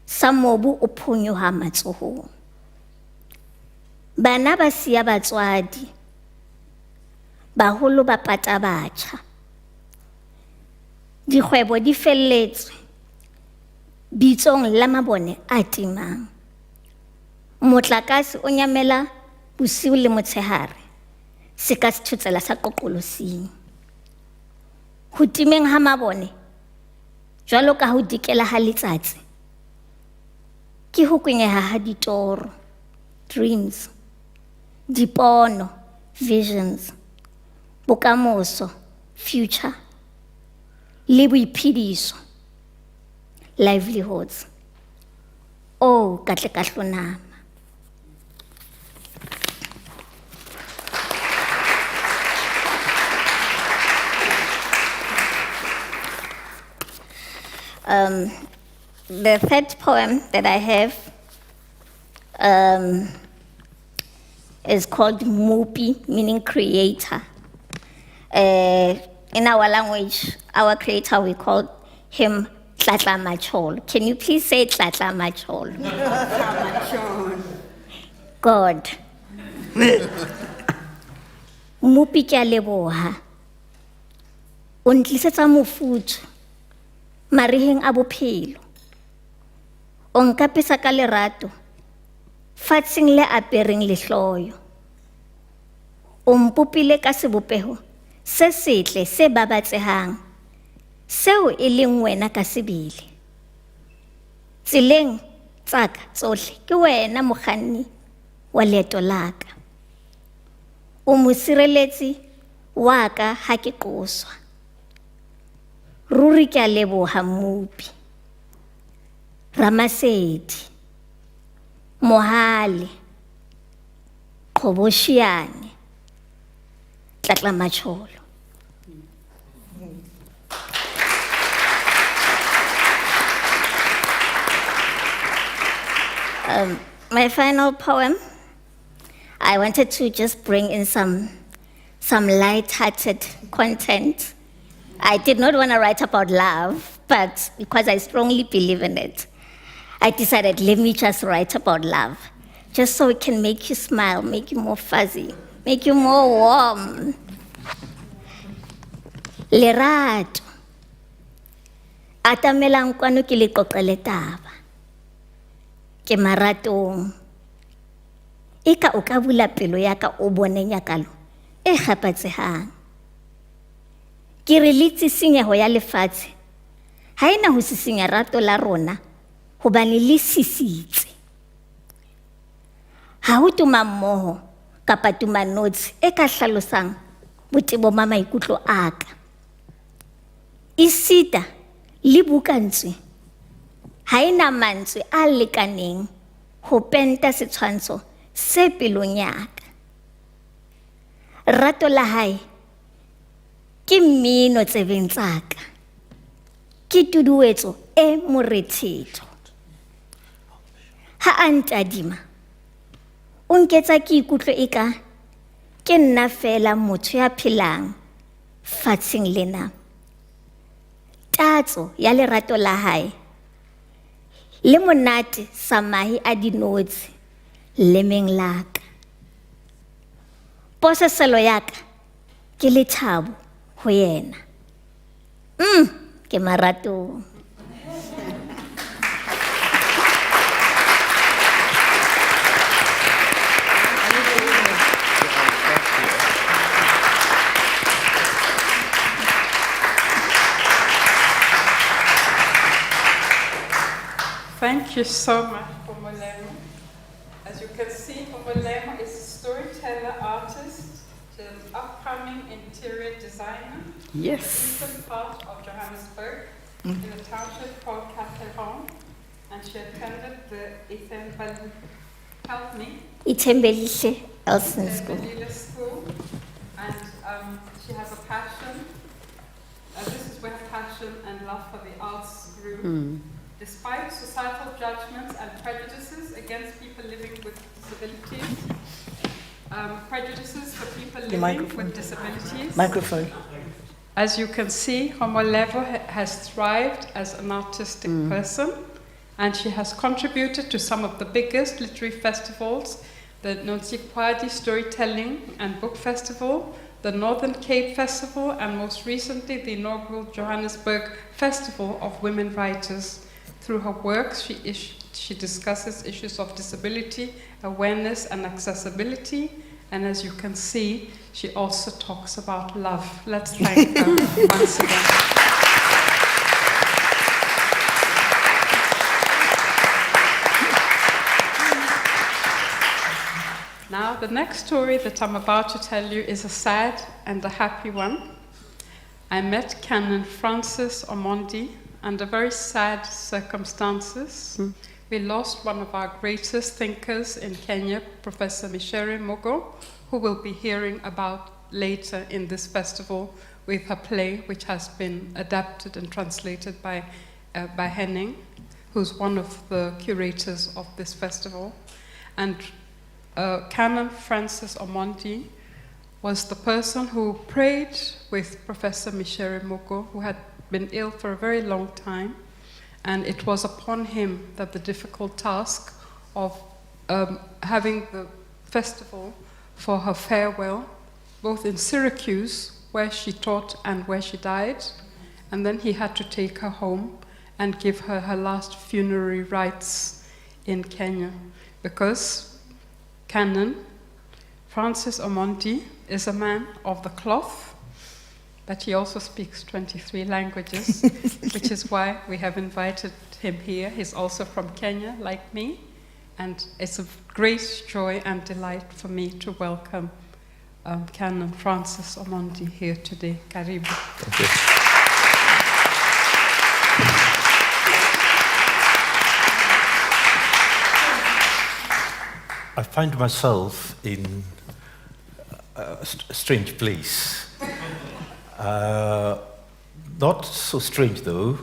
Sa mobu o phonyoha matsohong. Bana ba siya batswadi. Baholo ba pata batjha. Dikgwebo di felletswe. Bitsong la mabone a timang. Motlakase o nyamela bosiu le motshehare. Se ka se thotsela sa qoqolosing. Ho timeng ha mabone, jwalo ka ho dikela ha letsatsi. Ke ho kwenyeha ha ditoro, dreams, dipono, visions, bokamoso, future, le boiphediso, livelihoods. O Katlekahlonama. The third poem that I have is called Mupi, meaning creator. In our language, our creator, we call him Tlatla Machol. Can you please say Tlatla Machol? God. Mupi ke a leboha. O ntlisetsa mofuthu mariheng a bophelo. O nkapesa ka lerato fatsheng le apereng lehloyo. O mpopile ka sebopeho se setle se babatsehang seo e leng wena ka sebele. Tseleng tsaka tsohle ke wena mokganni wa leeto la ka. O mosireletsi wa ka ha ke qoswa. Ruri ke a leboha Mupi. Ramasedi, Mohale, Qhoboshiane, Tlatla Macholo. My final poem, I wanted to just bring in some light-hearted content. I did not want to write about love, but because I strongly believe in it, I decided, let me just write about love, just so it can make you smile, make you more fuzzy, make you more warm. Lerato, atamelang kwano ke le qoqele taba, ke maratong. Eka o ka bula pelo ya ka o bone nyakalo e kgapatsehang. Ke re le tsisinyeho ya lefatshe ha ena ho sisinya rato la rona hobane le sisitse. Ha ho tuma mmoho kapa tuma notsi e ka hlalosang botebo ba maikutlo a ka. Isita le bukantswe ha ena mantswe a lekaneng ho penta setshwantsho se pelong ya ka. Rato la hae ke mmino tsebeng tsa ka, ke tuduetso e morethetho. Ha a ntadima o nketsa ke ikutlwe eka ke nna fela motho ya phelang fatsheng lena. Tatso ya lerato la hae le monate sa mahe a dinotshi lemeng la ka. Poseselo ya ka ke lethabo ho yena. Ke marato. Thank you so much, Pomolemo. As you can see, Pomolemo is a storyteller, artist, she's an upcoming interior designer. Yes. In the eastern part of Johannesburg, in a township called Katlehong, and she attended the Ithembelihle Elson School. School, and she has a passion. This is where her passion and love for the arts grew. Despite societal judgments and prejudices against people living with disabilities, prejudices for people living with disabilities. As you can see, Homolevo has thrived as an artistic person, and she has contributed to some of the biggest literary festivals, the Nonsikwadi Storytelling and Book Festival, the Northern Cape Festival, and most recently the inaugural Johannesburg Festival of Women Writers. Through her works, she discusses issues of disability, awareness, and accessibility. And as you can see, she also talks about love. Let's thank her once again. Now, the next story that I'm about to tell you is a sad and a happy one. I met Canon Francis Omondi under very sad circumstances. We lost one of our greatest thinkers in Kenya, Professor Michere Mogo, who we'll be hearing about later in this festival with her play, which has been adapted and translated by Henning, who's one of the curators of this festival. And Canon Francis Omondi was the person who prayed with Professor Michere Moko, who had been ill for a very long time, and it was upon him that the difficult task of having the festival for her farewell, both in Syracuse, where she taught and where she died, and then he had to take her home and give her her last funerary rites in Kenya, because Canon Francis Omondi is a man of the cloth, but he also speaks 23 languages, which is why we have invited him here. He's also from Kenya, like me, and it's a great joy and delight for me to welcome Canon Francis Omondi here today. Karibu. Thank you. I find myself in a strange place. Not so strange though,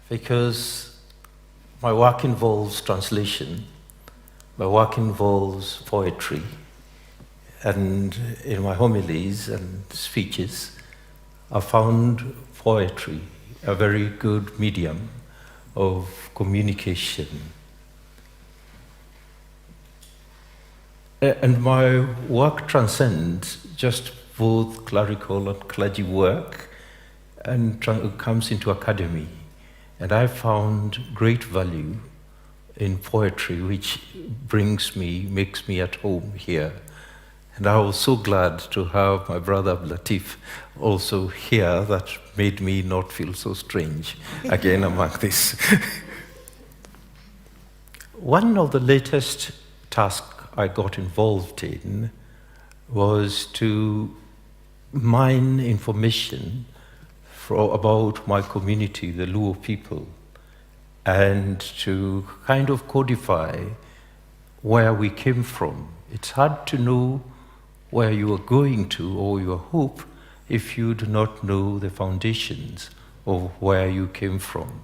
because my work involves translation, my work involves poetry, and in my homilies and speeches, I found poetry a very good medium of communication. And my work transcends just both clerical and clergy work and comes into academy. And I found great value in poetry, which makes me at home here. And I was so glad to have my brother Latif also here. That made me not feel so strange again among this. One of the latest tasks I got involved in was to mine information about my community, the Luo people, and to kind of codify where we came from. It's hard to know where you are going to or your hope if you do not know the foundations of where you came from.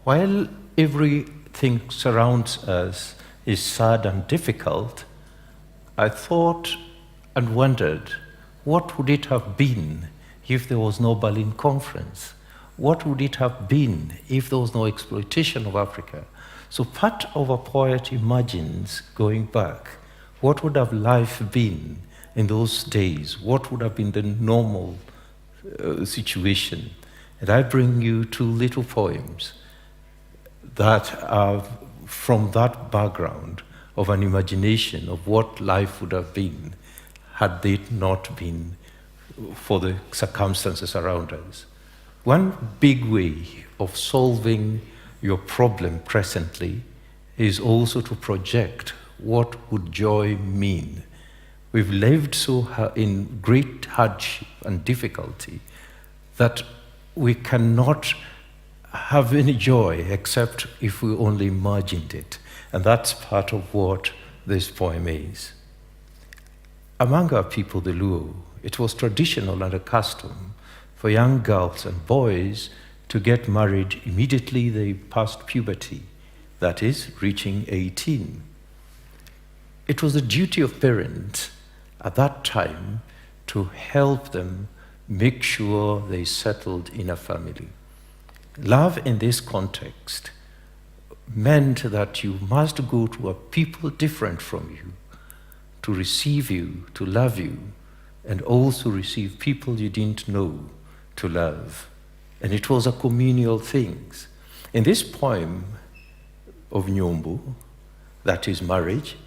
While everything surrounds us is sad and difficult, I thought and wondered, what would it have been if there was no Berlin Conference? What would it have been if there was no exploitation of Africa? So part of a poet imagines going back, what would have life been in those days? What would have been the normal situation? And I bring you two little poems that are from that background of an imagination of what life would have been had it not been for the circumstances around us. One big way of solving your problem presently is also to project what would joy mean. We've lived so in great hardship and difficulty that we cannot have any joy except if we only imagined it. And that's part of what this poem is. Among our people, the Luo, it was traditional and a custom for young girls and boys to get married immediately they passed puberty, that is, reaching 18. It was the duty of parents at that time to help them make sure they settled in a family. Love in this context meant that you must go to a people different from you to receive you, to love you, and also receive people you didn't know to love. And it was a communal thing. In this poem of Nyombo, that is marriage,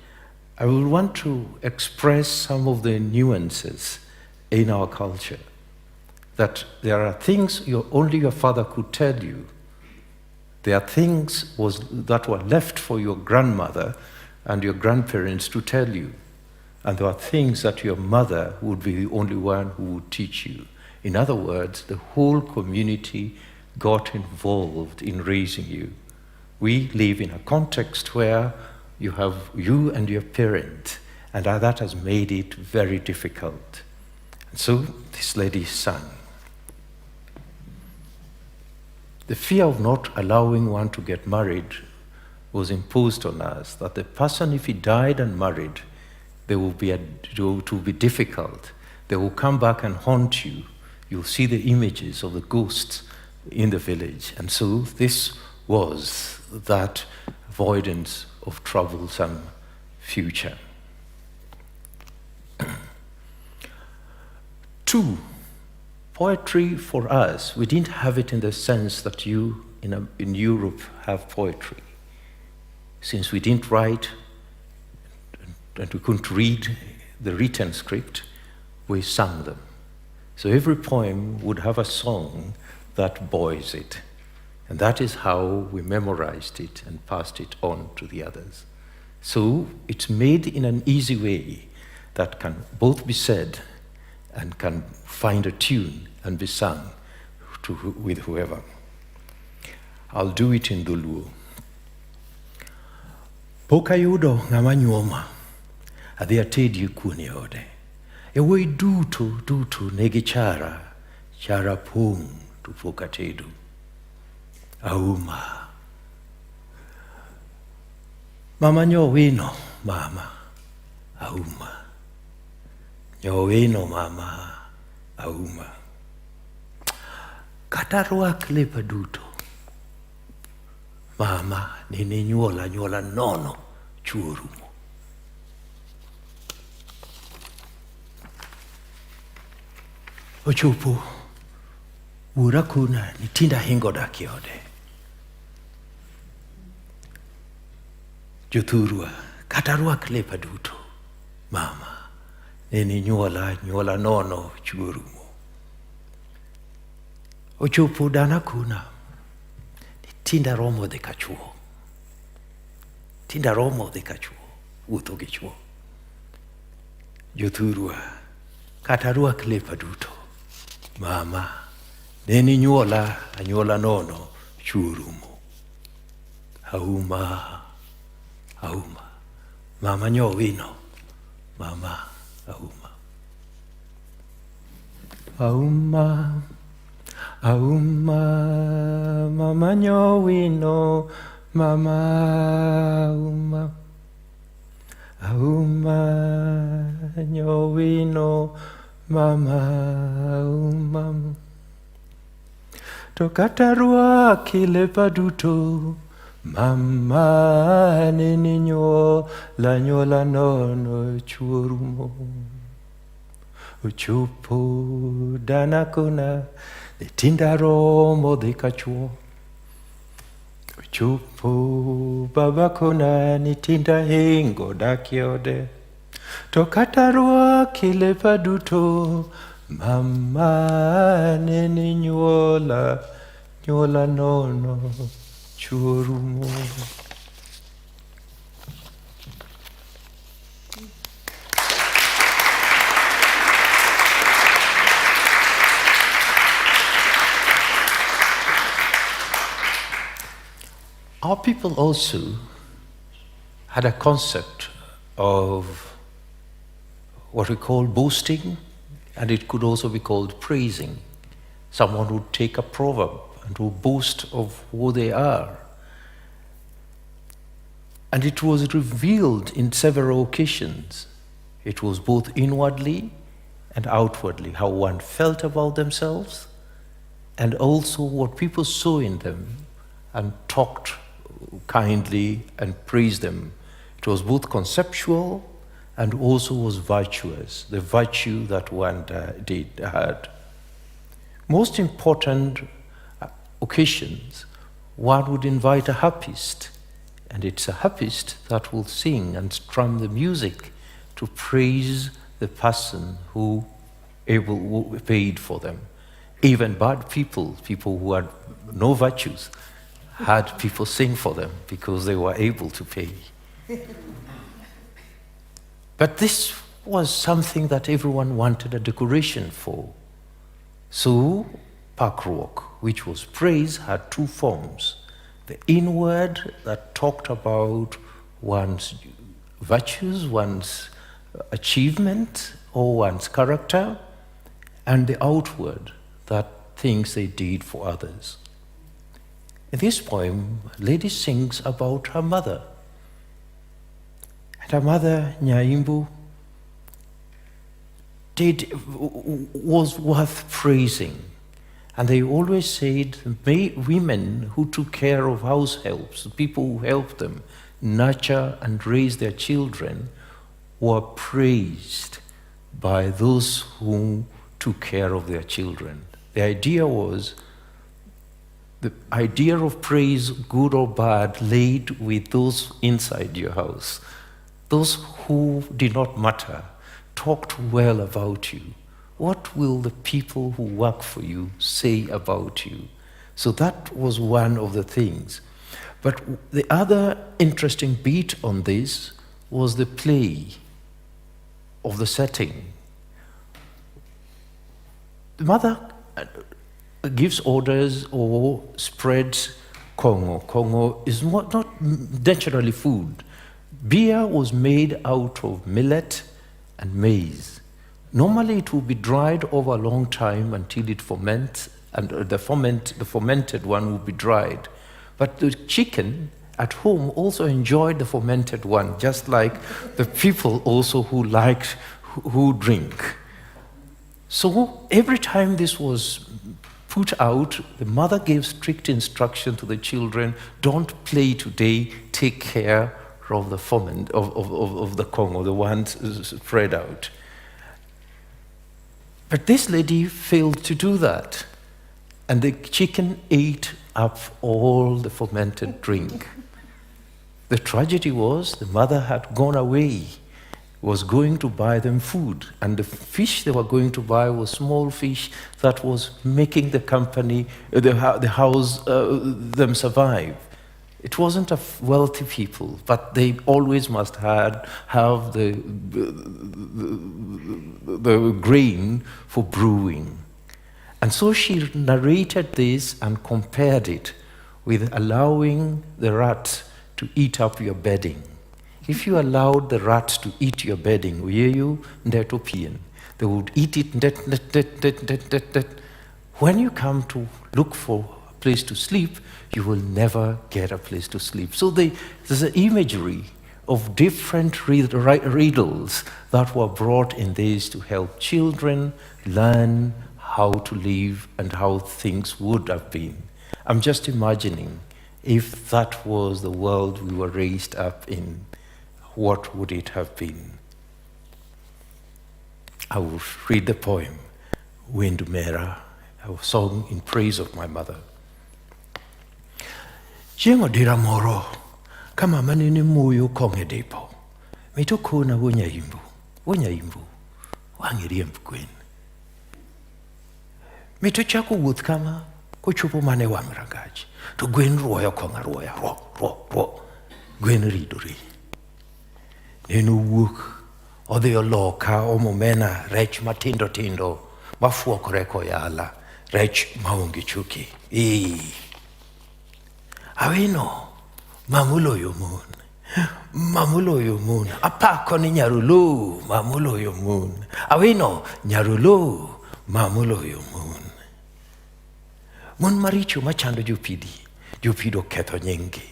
I will want to express some of the nuances in our culture. That there are things only your father could tell you. There are things that were left for your grandmother and your grandparents to tell you. And there are things that your mother would be the only one who would teach you. In other words, the whole community got involved in raising you. We live in a context where you have you and your parent, and that has made it very difficult. And so this lady sang. The fear of not allowing one to get married was imposed on us, that the person, if he died and married, it would be difficult. They will come back and haunt you. You'll see the images of the ghosts in the village. And so this was that avoidance of troublesome future. 2, poetry for us, we didn't have it in the sense that you in Europe have poetry. Since we didn't write and we couldn't read the written script, we sang them. So every poem would have a song that buoys it. And that is how we memorized it and passed it on to the others. So it's made in an easy way that can both be said and can find a tune and be sung with whoever. I'll do it in Dholuo. Pok ayudo ng'ama nyuoma, adhi atedi kuon e ode. E wuoyi duto negi chara pong' to pok atedo. Auma. Mama nyowino, mama, auma. Nyowino, mama, auma. Kata rwak lepa duto. Mama, nini nyuola nono, chuorumo. Ochopo, ura kuna nitinda hingo dak e ode. Jothurwa, kata rwak lepa duto. Mama, nini nyuola nono, chuorumo. Ochopo dana kuna. Tinda romo de kachuo. Tinda romo de kachuo. Wuotho gi chuo. Jothurwa, kata rwak lepa duto. Mama, neni anyuola nono, chuo rumo. Auma. Mama nyowino. Mama, auma. Auma, mama nyowino, mama auma. Auma nyowino, mama auma. To kata rwaki lepa duto, mama neni nyuola nono chuorumo. Ochopo dana kona, tinda romo de kachuo. Ochopo baba kona, tinda hingo dak e ode. To kata rwaki lepa duto, mama neni nyuola nono chuorumo. Our people also had a concept of what we call boasting, and it could also be called praising. Someone would take a proverb and would boast of who they are. And it was revealed in several occasions. It was both inwardly and outwardly, how one felt about themselves, and also what people saw in them and talked kindly and praised them. It was both conceptual and also was virtuous, the virtue that one had. Most important occasions, one would invite a harpist, and it's a harpist that will sing and strum the music to praise the person who paid for them. Even bad people who had no virtues, had people sing for them because they were able to pay. But this was something that everyone wanted a decoration for. So, Pakruok, which was praise, had two forms. The inward that talked about one's virtues, one's achievement, or one's character, and the outward, that things they did for others. In this poem, a lady sings about her mother. And her mother, Nyaimbu, was worth praising. And they always said women who took care of house helps, the people who helped them nurture and raise their children, were praised by those who took care of their children. The idea was, the idea of praise, good or bad, laid with those inside your house. Those who did not matter, talked well about you. What will the people who work for you say about you? So that was one of the things. But the other interesting beat on this was the play of the setting. The mother gives orders or spreads kongo. Kongo is not naturally food. Beer was made out of millet and maize. Normally it will be dried over a long time until it ferments, and the fermented one will be dried. But the chicken at home also enjoyed the fermented one, just like the people also who drink. So every time this was put out, the mother gave strict instruction to the children: don't play today, take care of the ferment of the Congo, the ones spread out. But this lady failed to do that, and the chicken ate up all the fermented drink. The tragedy was the mother had gone away, was going to buy them food, and the fish they were going to buy was small fish that was making the company, the house, them survive. It wasn't a wealthy people, but they always must have the grain for brewing. And so she narrated this and compared it with allowing the rat to eat up your bedding. If you allowed the rat to eat your bedding, they would eat it. When you come to look for a place to sleep, you will never get a place to sleep. So there's an imagery of different riddles that were brought in this to help children learn how to live and how things would have been. I'm just imagining if that was the world we were raised up in, what would it have been? I will read the poem, Windumera, a song in praise of my mother. Jengo dira moro, kama manini muyo konge depo. Mito kuna wonyaimbu, wangiriembu kwen. Mito chako wuth kama, kochopo mane wamrangach. To gwen ruoyo konga ruoya, ro. Gwen ridori. Nenu wuok, odhi oloka omomena rech matindo, mafuokore koyala, rech maonge chuki. Awino, mamuloyo mun, apako ni nyarulo, mamuloyo mun. Awino, nyarulo, mamuloyo mun. Mun maricho machando jopido ketho nyingi.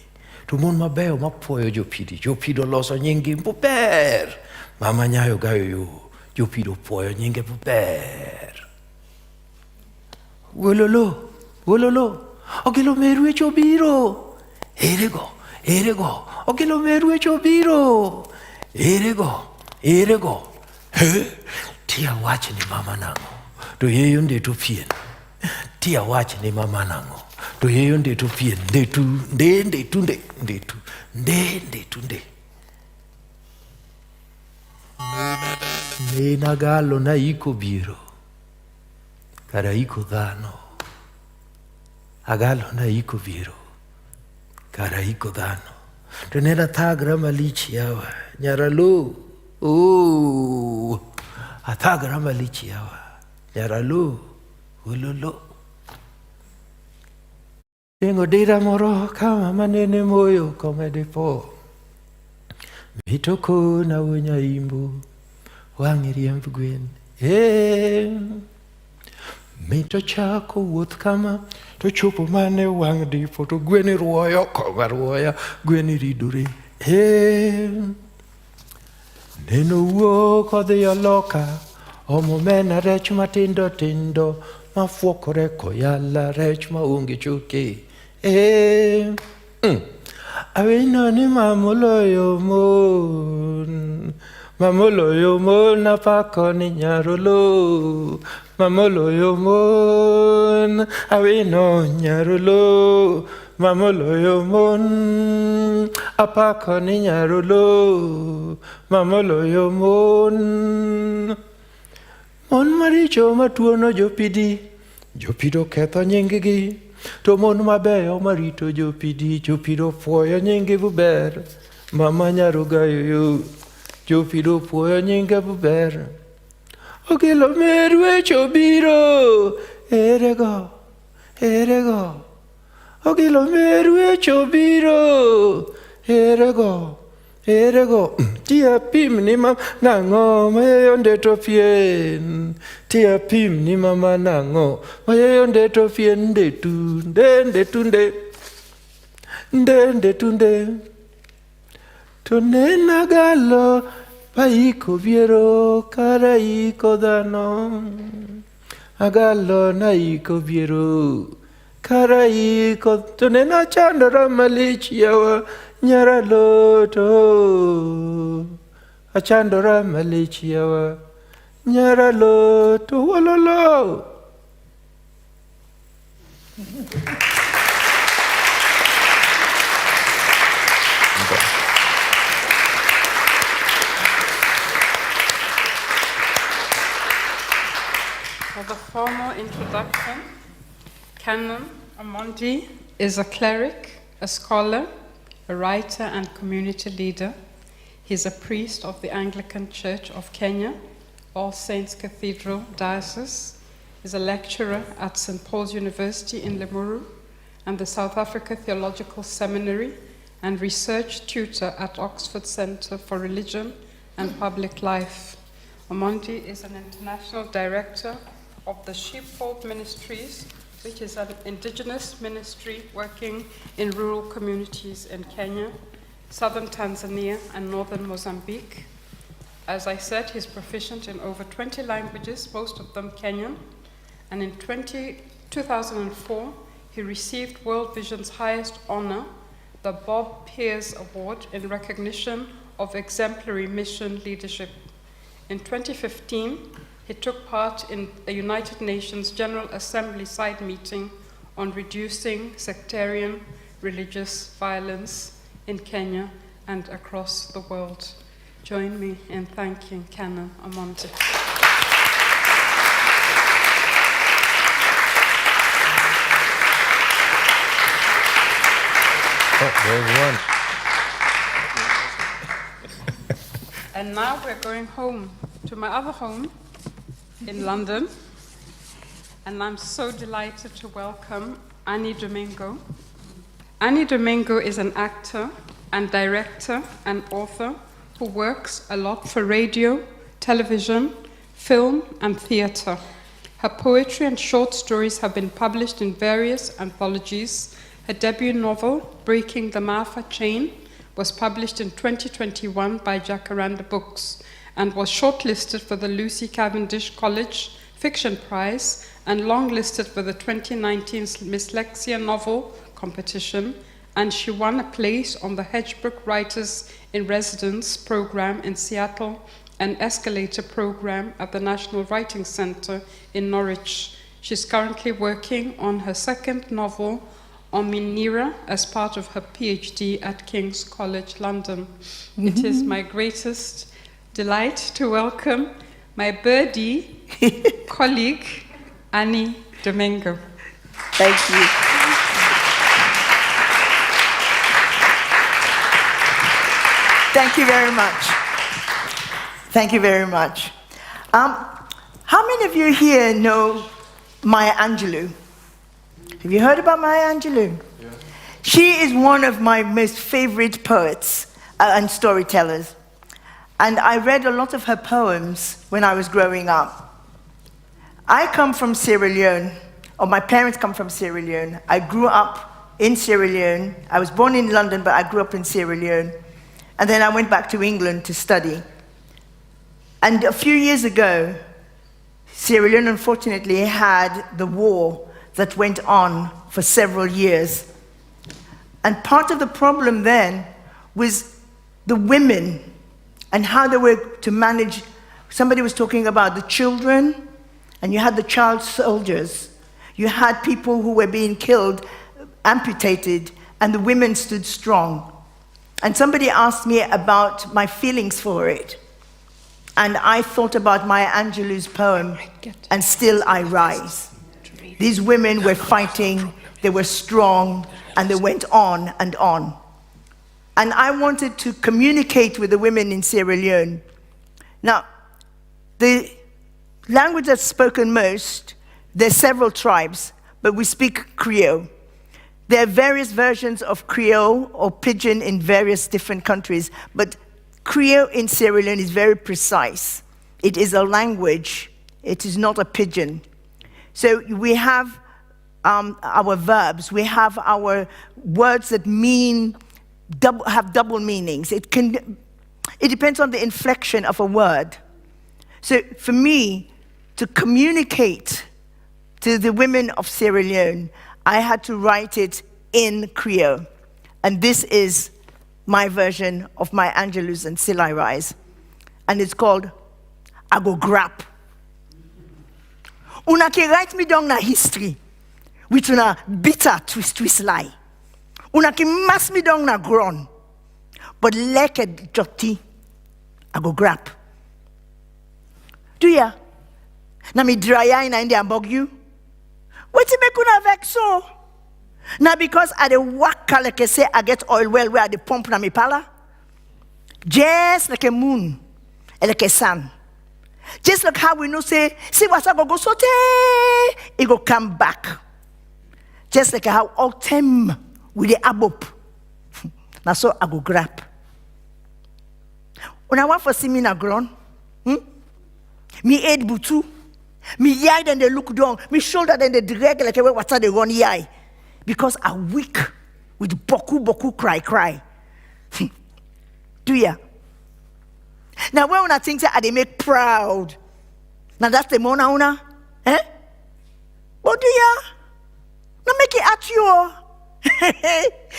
To mun mabeyo mapuoyo jopido loso nyingi maber. Mama nyayo gayo jopido puoyo nyingi maber. Wololo. Ogelo meru e chobiro. Erego. Ogelo meru e chobiro. Erego. Tia wach ni mama nango. To yeyo ndeto pien. Tia wach ni mama nango. To yeyo ndeto pien. Ndetu. Nena galo na iko biro. Kara iko dhano. Agalo na iko biro, kara iko dhano. To nena thagra malich yawa, nyaralo, athagra malich yawa, nyaralo, ulolo. Tengo dira moro kama manene moyo komede po. Mitoko na wonyaimbu, wangiriembu gwen. Mito chako wuoth kama, to chopo mane wang' dipo, to gweni ruoyo, koga ruoya, gweni ridore. Neno wuok odhi oloka, omo mena rech matindo tindo, mafuokore koyala rech maonge choke. Awino ni mamoloyo mon apako ni nyarolo. Mamoloyo mon, awino nyarolo. Mamoloyo mon, apako ni nyarolo. Mamoloyo mon. Mon maricho matuono jopidi, jopido ketho nying-gi. To mon mabeyo marito jopidi, jopido puoyo nying-gi buber. Mama nyarogayo, jopido puoyo nying-gi buber. Okelo merwech obiro, erego. Okelo merwech obiro, erego. Tia pim ni mama nango, mayonde to pien. Tia pim ni mama nango, mayonde to pien nde tunde. To nena galo, paiko viero, karaiko dano. Agalo naiko viero, karaiko, to nena chandra malichiawa. Nyaraloto, achandora malichiawa. Nyaraloto, walolo. For the formal introduction, Canon Amonti is a cleric, a scholar, a writer and community leader. He is a priest of the Anglican Church of Kenya, All Saints Cathedral Diocese. He is a lecturer at St. Paul's University in Limuru and the South Africa Theological Seminary, and research tutor at Oxford Centre for Religion and Public Life. Omondi is an international director of the Sheepfold Ministries, which is an indigenous ministry working in rural communities in Kenya, southern Tanzania, and northern Mozambique. As I said, he's proficient in over 20 languages, most of them Kenyan, and in 2004, he received World Vision's highest honor, the Bob Pears Award, in recognition of exemplary mission leadership. In 2015, he took part in the United Nations General Assembly side meeting on reducing sectarian religious violence in Kenya and across the world. Join me in thanking Canon Amonti. Oh, there's one. And now we're going home to my other home in London, and I'm so delighted to welcome Annie Domingo. Annie Domingo is an actor and director and author who works a lot for radio, television, film, and theatre. Her poetry and short stories have been published in various anthologies. Her debut novel, Breaking the Martha Chain, was published in 2021 by Jacaranda Books and was shortlisted for the Lucy Cavendish College Fiction Prize and longlisted for the 2019 Dyslexia Novel Competition, and she won a place on the Hedgebrook Writers in Residence program in Seattle and Escalator program at the National Writing Center in Norwich. She's currently working on her second novel, Ominira, as part of her PhD at King's College London. It is my greatest delight to welcome my birdie colleague, Annie Domingo. Thank you. Thank you very much. Thank you very much. How many of you here know Maya Angelou? Have you heard about Maya Angelou? Yeah. She is one of my most favorite poets and storytellers. And I read a lot of her poems when I was growing up. I come from Sierra Leone, or my parents come from Sierra Leone. I grew up in Sierra Leone. I was born in London, but I grew up in Sierra Leone. And then I went back to England to study. And a few years ago, Sierra Leone, unfortunately, had the war that went on for several years. And part of the problem then was the women and how they were to manage. Somebody was talking about the children, and you had the child soldiers. You had people who were being killed, amputated, and the women stood strong. And somebody asked me about my feelings for it. And I thought about Maya Angelou's poem, And Still I Rise. These women were fighting, they were strong, and they went on and on. And I wanted to communicate with the women in Sierra Leone. Now, the language that's spoken most, there's several tribes, but we speak Creole. There are various versions of Creole or Pidgin in various different countries, but Creole in Sierra Leone is very precise. It is a language. It is not a pidgin. So we have our verbs. We have our words that have double meanings. It depends on the inflection of a word. So for me, to communicate to the women of Sierra Leone, I had to write it in Creole. And this is my version of Maya Angelou's And Still I Rise. And it's called I Go Grap. Una ki write me down na history with una bitter twist lie. Una ki mass me down na ground. But like a jotty, I go grap. Do ya? Na me dry eye na indi ambog you? What you make una vex so? Now because I the work like I say I get oil well where I the pump na me pala. Just like a moon, and like a sun. Just like how we know say, see what's go sote, it go come back. Just like how autumn with the abop. Now so I go grab. When I want for see me na ground, me head butu, me eye then they look down, me shoulder then they drag like a water they run eye. Because I'm weak with boku cry. Do ya? Now when I think that they make proud, now that's the mona una, eh? But do ya? Now make it at you.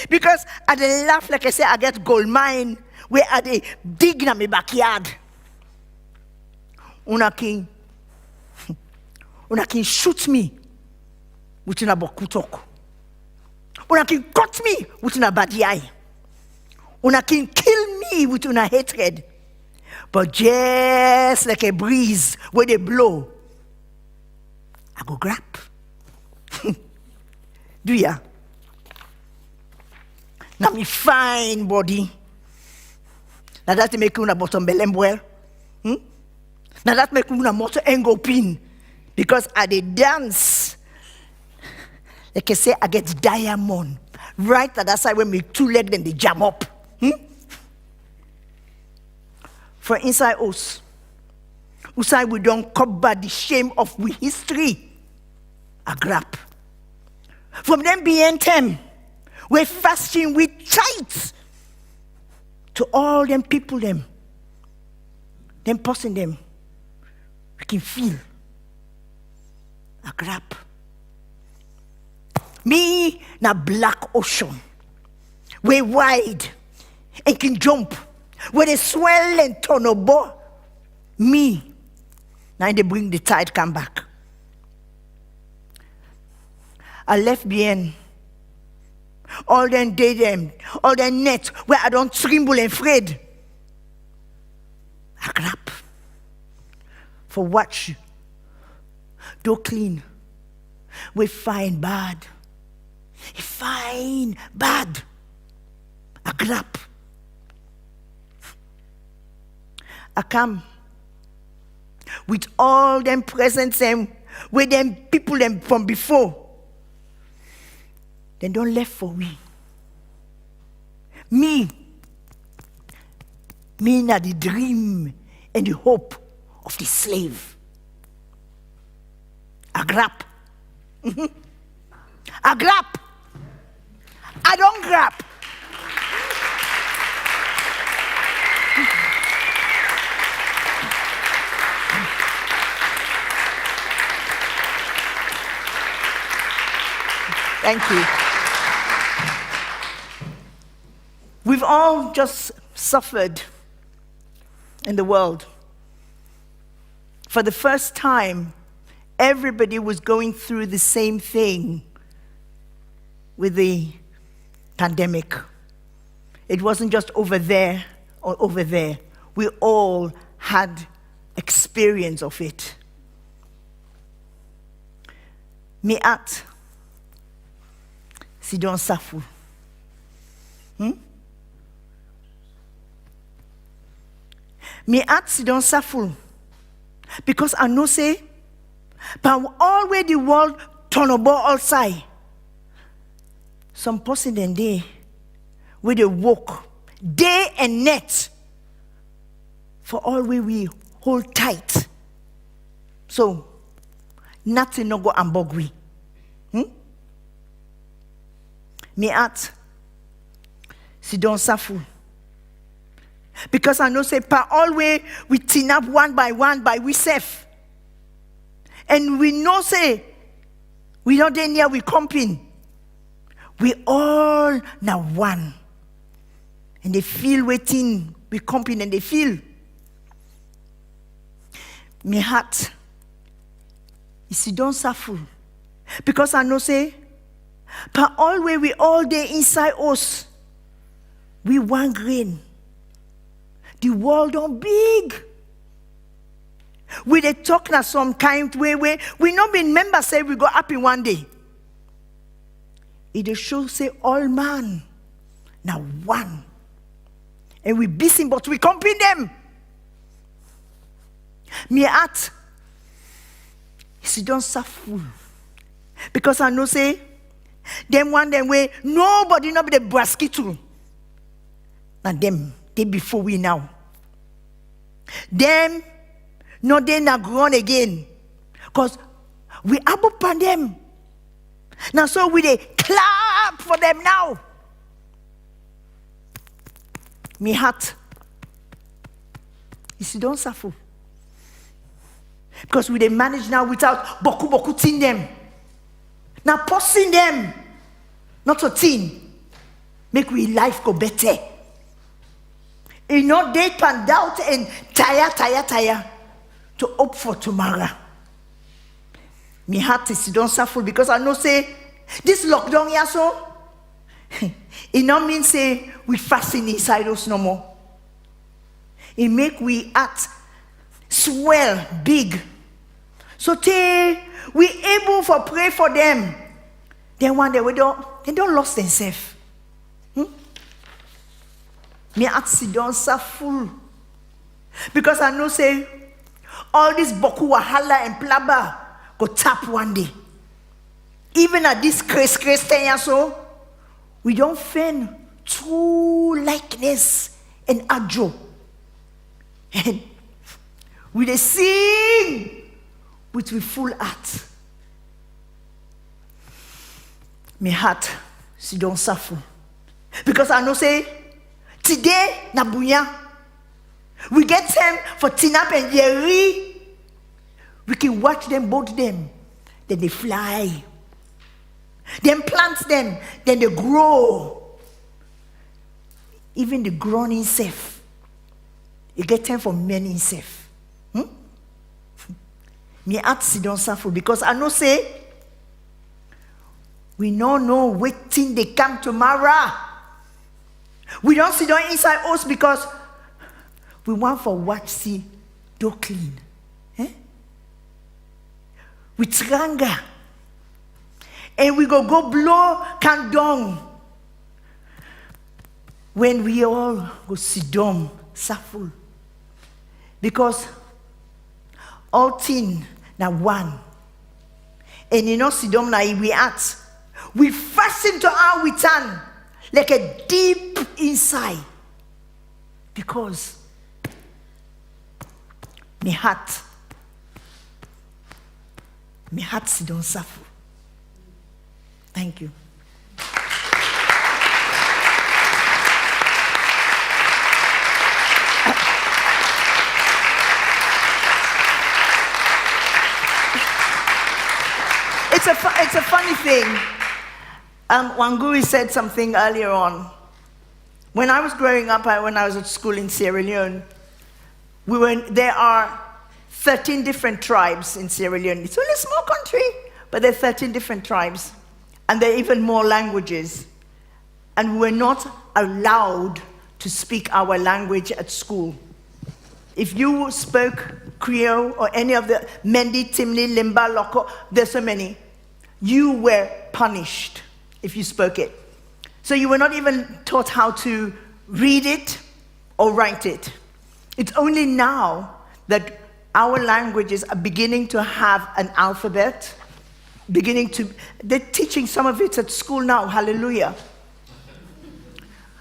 Because I dey laugh like I say I get gold mine where I dey dig in my backyard. Una king shoot me with una boku talk. Una can cut me with una bad eye. Una can kill me with una hatred. But just like a breeze where they blow, I go grab. Do ya? Now me fine body. Now that make una bottom belem well. Now that make una moto engo pin. Because I dey dance. Like I say, I get diamond. Right at that side when me two legs then they jam up. For inside us, inside we don't cover the shame of we history. A grab. From them being them, we're fasting with tight to all them people them person them. We can feel a grab. Me na black ocean, we wide and can jump, where they swell and turn over. Me, now they bring the tide come back. I left behind all them day them, all them net where I don't tremble and afraid. I grab for watch, do clean, we find bad. Fine, bad. A grab. I come with all them presents and with them people them from before. Then don't left for me. Me na the dream and the hope of the slave. I grab. I grab. I don't grab. Thank you. We've all just suffered in the world. For the first time, everybody was going through the same thing with the pandemic. It wasn't just over there or over there. We all had experience of it. Mi'at Sidon Safu. Mi'at Sidon Safu. Because I know say, but all where the world turn about outside. Some person in there where they walk day and night for all where we hold tight. So nothing no go ambogwi. Mi'at Sidon Safu. Because I know say pa all way we tin up one by we self. And we know say we not there near we comping. We all now one. And they feel waiting, we comping and they feel. My heart is Sidon Safu. Because I know say but all way we all there inside us. We one grain. The world don't big. We they talk na some kind way we not been members say we go happy one day. It show say all man now one. And we busy but we compete them. Me heart is don't suffer. Because I know say them one them way nobody not be the braskitu. And them they before we now. Them no they not grown again. Because we up upon them. Now so we they clap for them now. Me heart is don't suffer. Because we they manage now without boku tin them. Now posting them. Not a tin. Make we life go better. You know, they can doubt and tire to hope for tomorrow. My heart is don't suffer because I know say this lockdown here so it not mean say we fasten inside us no more. It make we act swell big. So we able for pray for them. Then one day they don't lost themselves. Me heart don't suffer. Because I know say all this boku wahala and plaba go tap one day. Even at this crazy thing so, we don't find true likeness and ajo. And we they sing with we full heart. My heart don't suffer. Because I know say today na bunya. We get them for Tinap and Jerry. We can watch them, both them. Then they fly. Then plant them. Then they grow. Even the grown insect. You get them for many insects. Me heart don't suffer because I know say we don't know waiting they come tomorrow. We don't sit down inside us because we want for what see do clean. With ranga. And we go blow can down. When we all go sit down, suffer. Because all thing now one. And you know sit down now we act. We fasten to our return like a deep inside. Because my heart Me hat si don safu. Thank you. It's a funny thing. Wangui said something earlier on. When I was growing up, when I was at school in Sierra Leone, there are 13 different tribes in Sierra Leone. It's only a small country, but there are 13 different tribes. And there are even more languages. And we were not allowed to speak our language at school. If you spoke Creole or any of the Mendi, Timni, Limba, Loko, there's so many, you were punished if you spoke it. So you were not even taught how to read it or write it. It's only now that our languages are beginning to have an alphabet, they're teaching some of it at school now, hallelujah.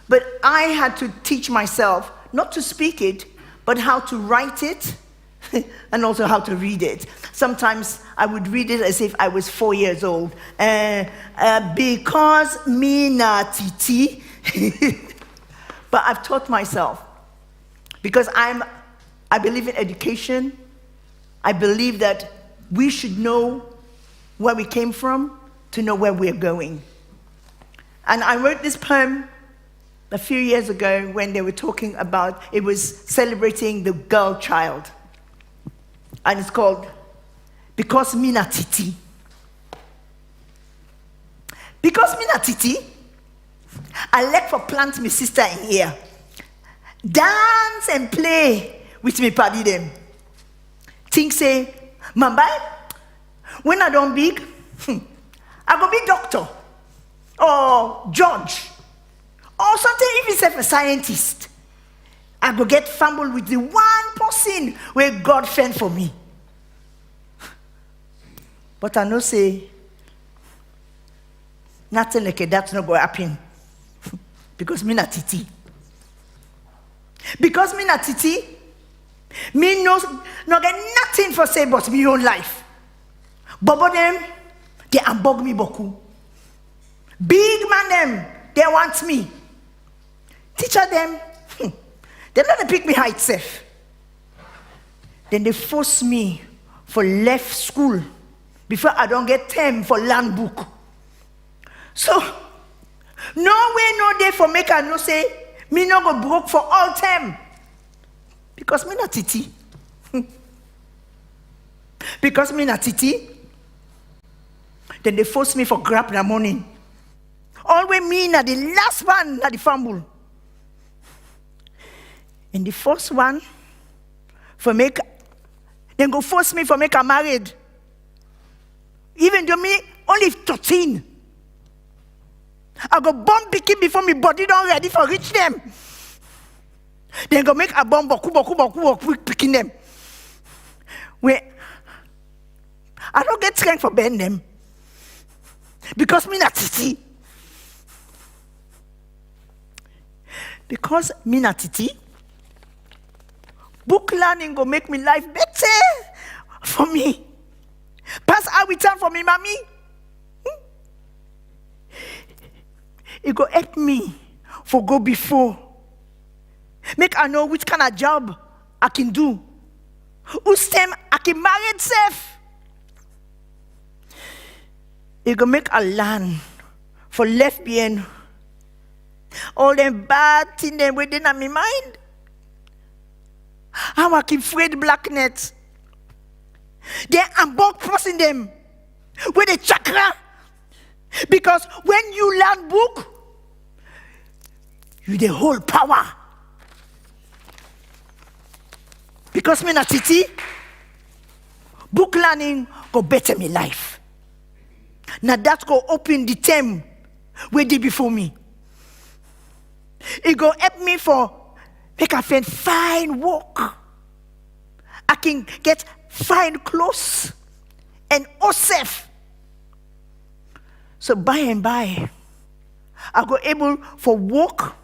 But I had to teach myself not to speak it, but how to write it and also how to read it. Sometimes I would read it as if I was 4 years old. Because me na titi. But I've taught myself. Because I believe in education. I believe that we should know where we came from to know where we're going. And I wrote this poem a few years ago when they were talking about, it was celebrating the girl child. And it's called Because Me Na Titi. Because me na titi, I like for plant my sister in here. Dance and play with me paddy them. Think say, Mambai, when I don't big, I go be doctor or judge or something if it's a scientist. I go get fumble with the one person where God sent for me. But I know say, nothing like that's not going to happen. Because me not titi. Because me not titi, me no get nothing for say but my own life. Bobo them, they ambog me boku. Big man them, they want me. Teacher them, they don't pick me height safe. Then they force me for left school before I don't get time for learn book. So, no way, no day for make I no say, me no go broke for all time. Because me not titi. Because me not titi. Then they force me for grab the money. Always me na the last one na the fumble. And the first one, for make, then go force me for make her married. Even though me only 13. I go bomb picking before me body don't ready for reach them. Then go make a bomb boku picking them. Where I don't get strength for bend them. Because me not titi. Because me not titi. Book learning go make me life better for me. Pass how we turn for me, mommy. It go help me for go before. Make I know which kind of job I can do. Whose time I can marry safe. It go make a learn for left behind all them bad things them within my mind. How I can afraid blackness. They ambog crossing them with a chakra. Because when you learn book, you the whole power. Because me na titi, book learning go better me life. Now that go open the term where they before me. It go help me for make I find fine work. I can get fine clothes and all safe. So by and by, I go able for work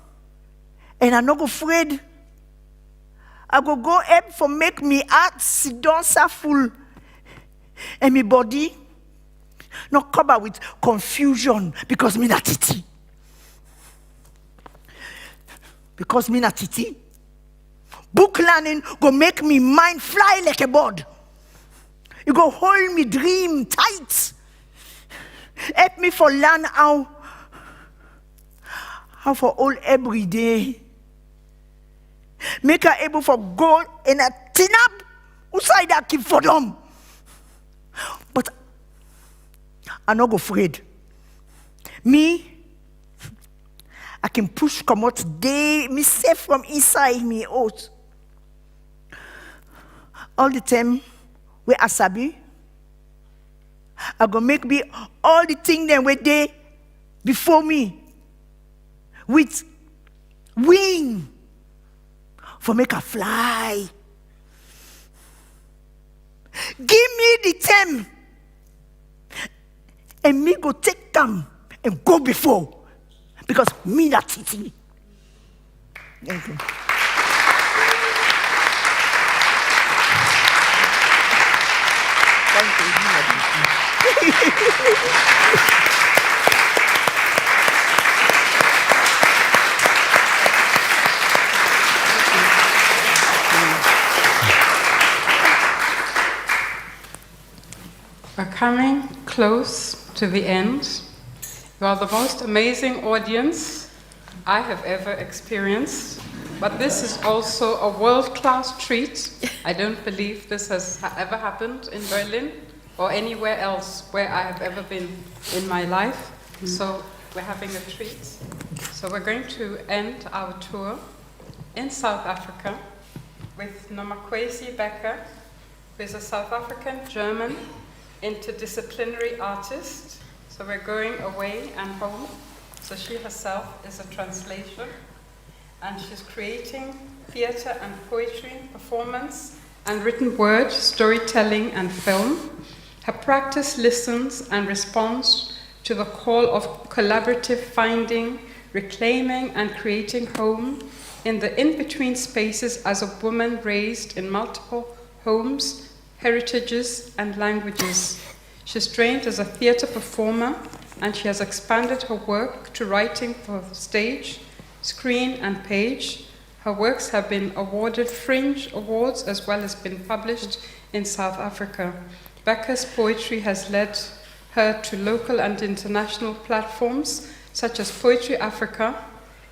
and I no go afraid. I go help for make me heart sit down so full. and my body not covered with confusion because me not titi. Because me not titi. Book learning go make me mind fly like a bird. It go hold me dream tight. Help me for learn how for all every day. Make her able for go in a tin up outside that keep for them. But I'm not afraid. Me, I can push come out day, me safe from inside me out. All the time, we asabi. I go make me all the things that were there before me with wing for make her fly. Give me the time and me go take them and go before because me not titi. Thank you. We're coming close to the end. You are the most amazing audience I have ever experienced, but this is also a world-class treat. I don't believe this has ever happened in Berlin or anywhere else where I have ever been in my life. So we're having a treat. So we're going to end our tour in South Africa with Nomakwesi Becker, who is a South African-German interdisciplinary artist. So we're going away and home. So she herself is a translation, and she's creating theater and poetry, performance, and written word, storytelling, and film. Her practice listens and responds to the call of collaborative finding, reclaiming, and creating home in the in-between spaces as a woman raised in multiple homes, heritages, and languages. She's trained as a theater performer, and she has expanded her work to writing for stage, screen, and page. Her works have been awarded Fringe Awards as well as been published in South Africa. Becker's poetry has led her to local and international platforms such as Poetry Africa,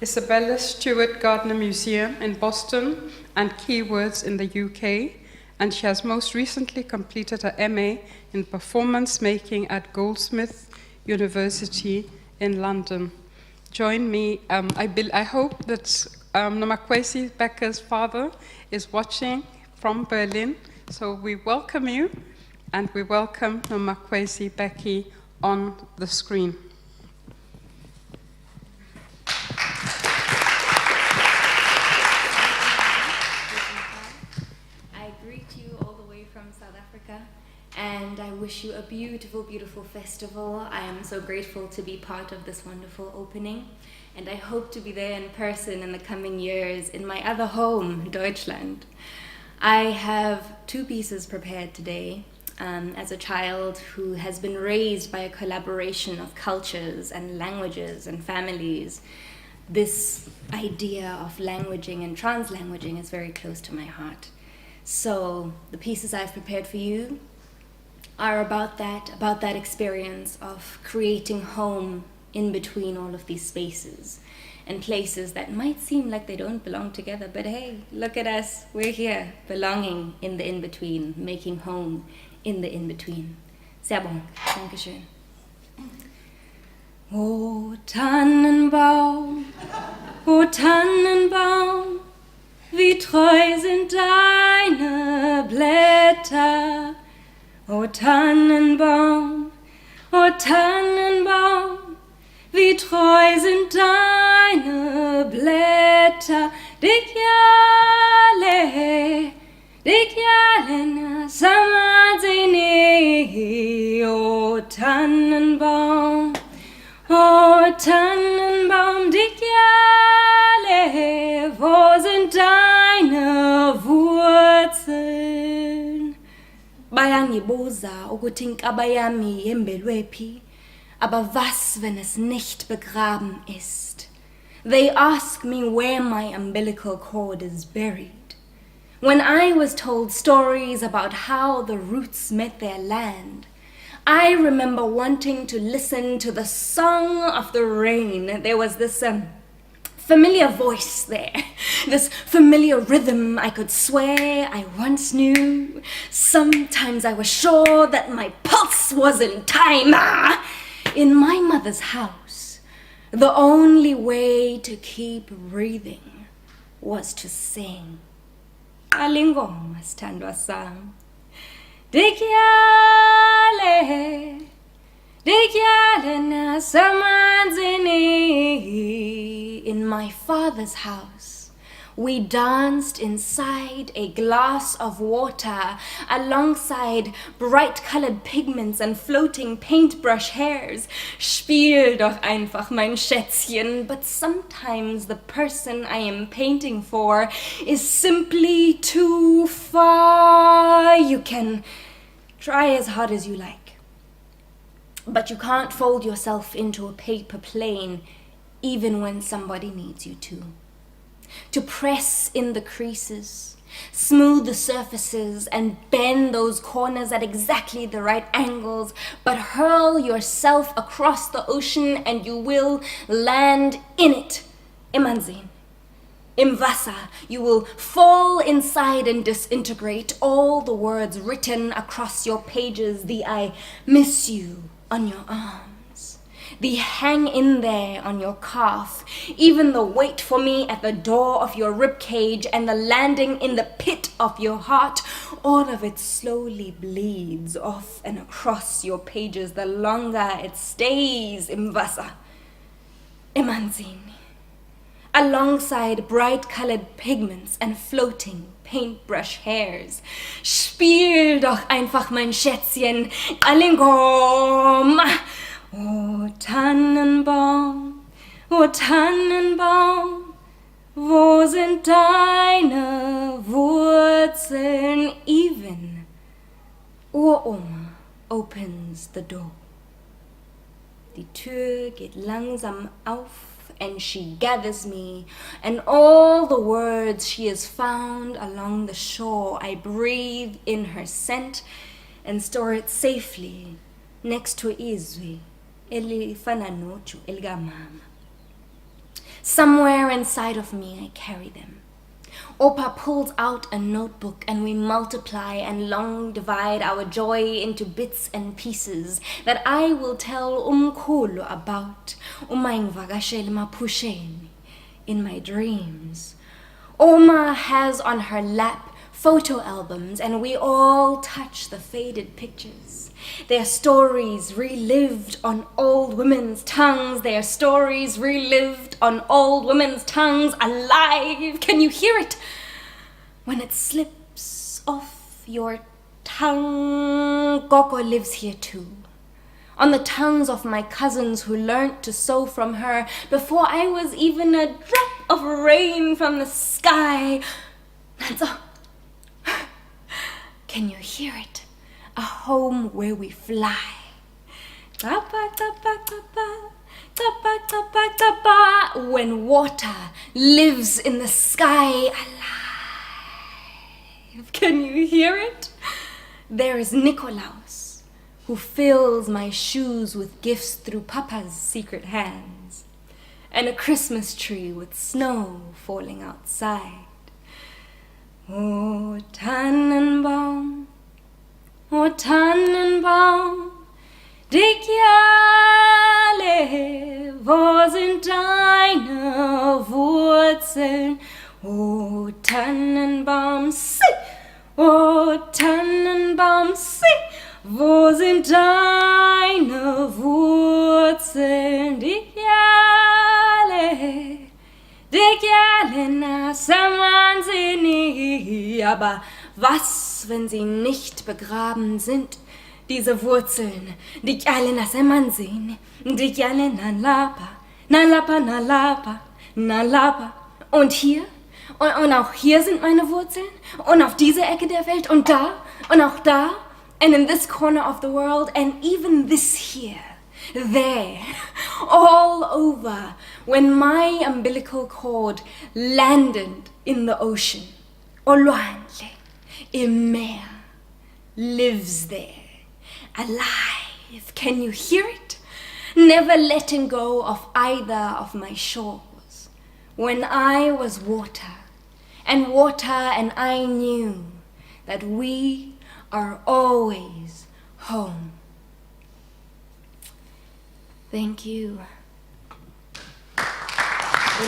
Isabella Stewart Gardner Museum in Boston, and Keywords in the UK. And she has most recently completed her MA in performance making at Goldsmiths University in London. Join me. I hope that Nomakwesi Becker's father is watching from Berlin. So we welcome you, and we welcome Nomakwesi Becky on the screen. And I wish you a beautiful, beautiful festival. I am so grateful to be part of this wonderful opening. And I hope to be there in person in the coming years in my other home, Deutschland. I have two pieces prepared today. As a child who has been raised by a collaboration of cultures and languages and families, this idea of languaging and translanguaging is very close to my heart. So the pieces I've prepared for you are about that experience of creating home in between all of these spaces and places that might seem like they don't belong together, but hey, look at us, we're here, belonging in the in-between, making home in the in-between. Sehr bon, Dankeschön. O Tannenbaum, wie treu sind deine Blätter. O Tannenbaum, wie treu sind deine Blätter. Dik jale na samadzini. O Tannenbaum, dik jale, wo sind deine Wurzeln? Bayangibuza ukuthi inkaba yami yembelwephi, aber was, wenn es nicht begraben ist? They ask me where my umbilical cord is buried. When I was told stories about how the roots met their land, I remember wanting to listen to the song of the rain. There was this familiar voice there, this familiar rhythm I could swear I once knew. Sometimes I was sure that my pulse was in time. In my mother's house, the only way to keep breathing was to sing. Alingoma sithandwa sami. Dikyale nasamanzini. In my father's house, we danced inside a glass of water alongside bright-colored pigments and floating paintbrush hairs. Spiel doch einfach, mein Schätzchen. But sometimes the person I am painting for is simply too far. You can try as hard as you like, but you can't fold yourself into a paper plane even when somebody needs you to. To press in the creases, smooth the surfaces, and bend those corners at exactly the right angles, but hurl yourself across the ocean and you will land in it. Imanzin. Im Wasser, you will fall inside and disintegrate all the words written across your pages, the I miss you on your arms, the hang in there on your calf, even the wait for me at the door of your ribcage and the landing in the pit of your heart. All of it slowly bleeds off and across your pages the longer it stays im Wasser. Imanzin. Alongside bright-colored pigments and floating paintbrush hairs. Spiel doch einfach, mein Schätzchen, Alingom. O Tannenbaum, wo sind deine Wurzeln? Even Uroma opens the door. Die Tür geht langsam auf, and she gathers me, and all the words she has found along the shore, I breathe in her scent and store it safely next to izwi elifana noju elgamama. Somewhere inside of me I carry them. Opa pulls out a notebook and we multiply and long divide our joy into bits and pieces that I will tell umkhulu about, umangivakashele mapusheni, in my dreams. Oma has on her lap photo albums and we all touch the faded pictures. Their stories relived on old women's tongues. Their stories relived on old women's tongues, alive. Can you hear it? When it slips off your tongue, Gogo lives here too. On the tongues of my cousins who learnt to sew from her before I was even a drop of rain from the sky. Nanzo, can you hear it? A home where we fly. When water lives in the sky, alive. Can you hear it? There is Nikolaus, who fills my shoes with gifts through Papa's secret hands, and a Christmas tree with snow falling outside. Oh, Tannenbaum, O Tannenbaum, Dikyale, wo sind deine Wurzeln? O Tannenbaum, sing! O Tannenbaum, sing! Wo sind deine Wurzeln? Dikyale, Dikyale nasamanzini. Aber was, wenn sie nicht begraben sind, diese Wurzeln? Dikyale nasamanzini, Dikyale nalapa, nalapa, nalapa, nalapa. Und hier? Und auch hier sind meine Wurzeln? Und auf dieser Ecke der Welt? Und da? Und auch da? and in this corner of the world, and even this here, there, all over, when my umbilical cord landed in the ocean, olwandle, Imer lives there, alive. Can you hear it? Never letting go of either of my shores. When I was water, and I knew that we are always home. Thank you. We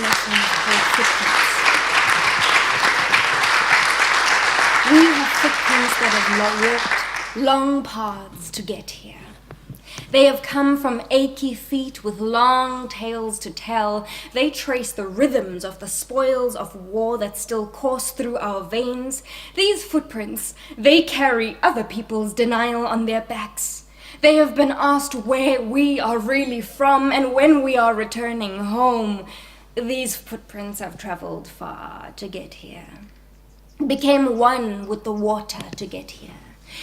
have footprints that have walked long paths to get here. They have come from achy feet with long tales to tell. They trace the rhythms of the spoils of war that still course through our veins. These footprints, they carry other people's denial on their backs. They have been asked where we are really from and when we are returning home. These footprints have traveled far to get here, became one with the water to get here,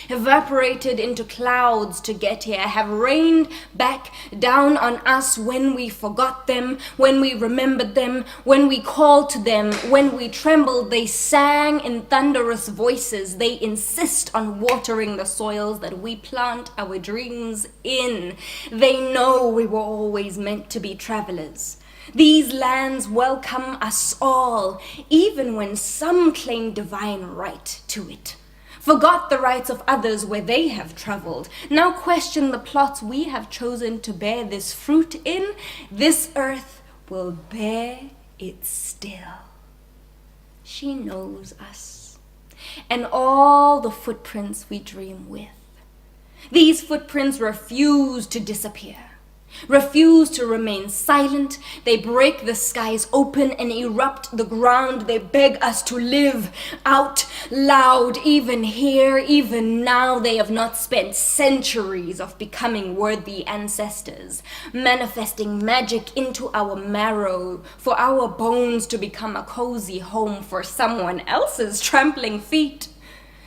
evaporated into clouds to get here, have rained back down on us when we forgot them, when we remembered them, when we called to them, when we trembled. They sang in thunderous voices. They insist on watering the soils that we plant our dreams in. They know we were always meant to be travelers. These lands welcome us all, even when some claim divine right to it. Forgot the rights of others where they have traveled. Now question the plots we have chosen to bear this fruit in. This earth will bear it still. She knows us, and all the footprints we dream with. These footprints refuse to disappear, refuse to remain silent. They break the skies open and erupt the ground. They beg us to live out loud. Even here, even now, they have not spent centuries of becoming worthy ancestors, manifesting magic into our marrow for our bones to become a cozy home for someone else's trampling feet.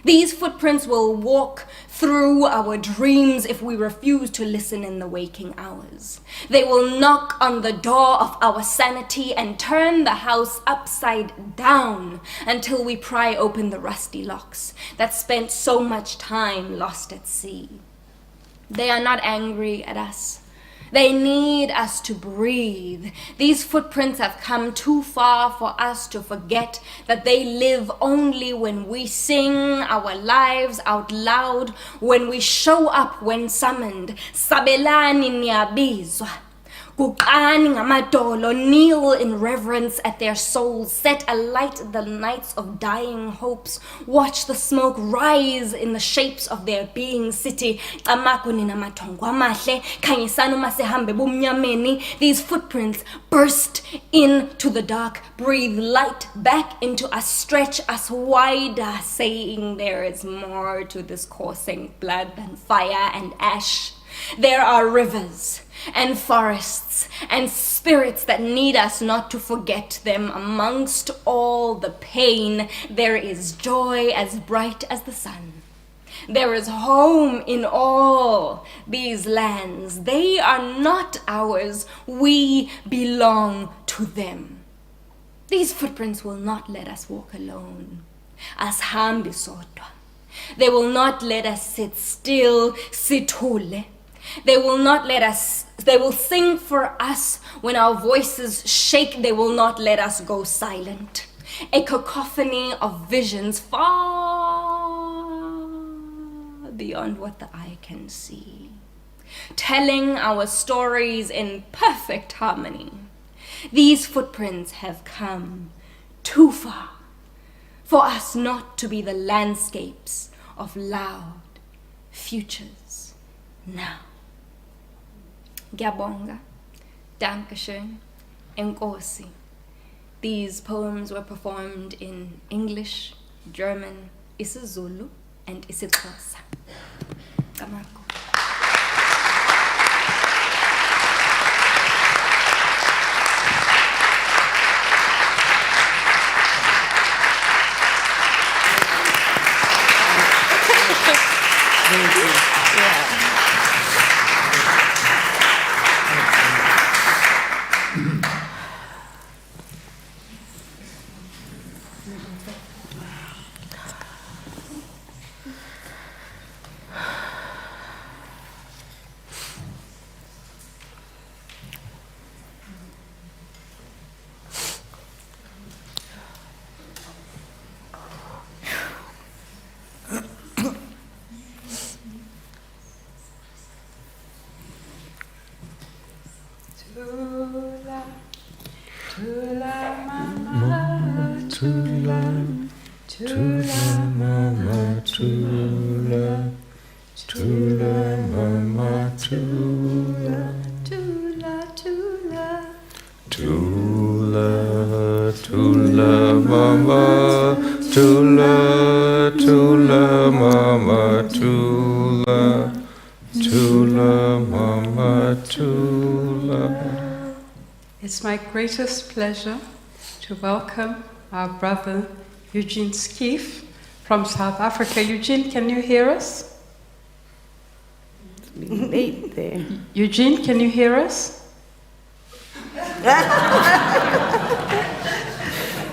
These footprints will walk through our dreams if we refuse to listen in the waking hours. They will knock on the door of our sanity and turn the house upside down until we pry open the rusty locks that spent so much time lost at sea. They are not angry at us. They need us to breathe. These footprints have come too far for us to forget that they live only when we sing our lives out loud, when we show up when summoned. Sabelani niyabizwa. Kuqani ngamadolo, kneel in reverence at their souls, set alight the nights of dying hopes, watch the smoke rise in the shapes of their being city. These footprints burst into the dark, breathe light back into us, stretch us wider, saying there is more to this coursing blood than fire and ash. There are rivers and forests and spirits that need us not to forget them. Amongst all the pain, there is joy as bright as the sun. There is home in all these lands. They are not ours. We belong to them. These footprints will not let us walk alone. Ashambi sodwa. They will not let us sit still, sithule. They will not let us, they will sing for us when our voices shake. They will not let us go silent. A cacophony of visions far beyond what the eye can see, telling our stories in perfect harmony. These footprints have come too far for us not to be the landscapes of loud futures now. Ngiyabonga, Dankeschön, Enkosi. These poems were performed in English, German, isiZulu, and isiXhosa. Kamako. Thank you. It's my greatest pleasure to welcome our brother Eugene Skeef from South Africa. Eugene, can you hear us? It's been late there. Eugene, can you hear us?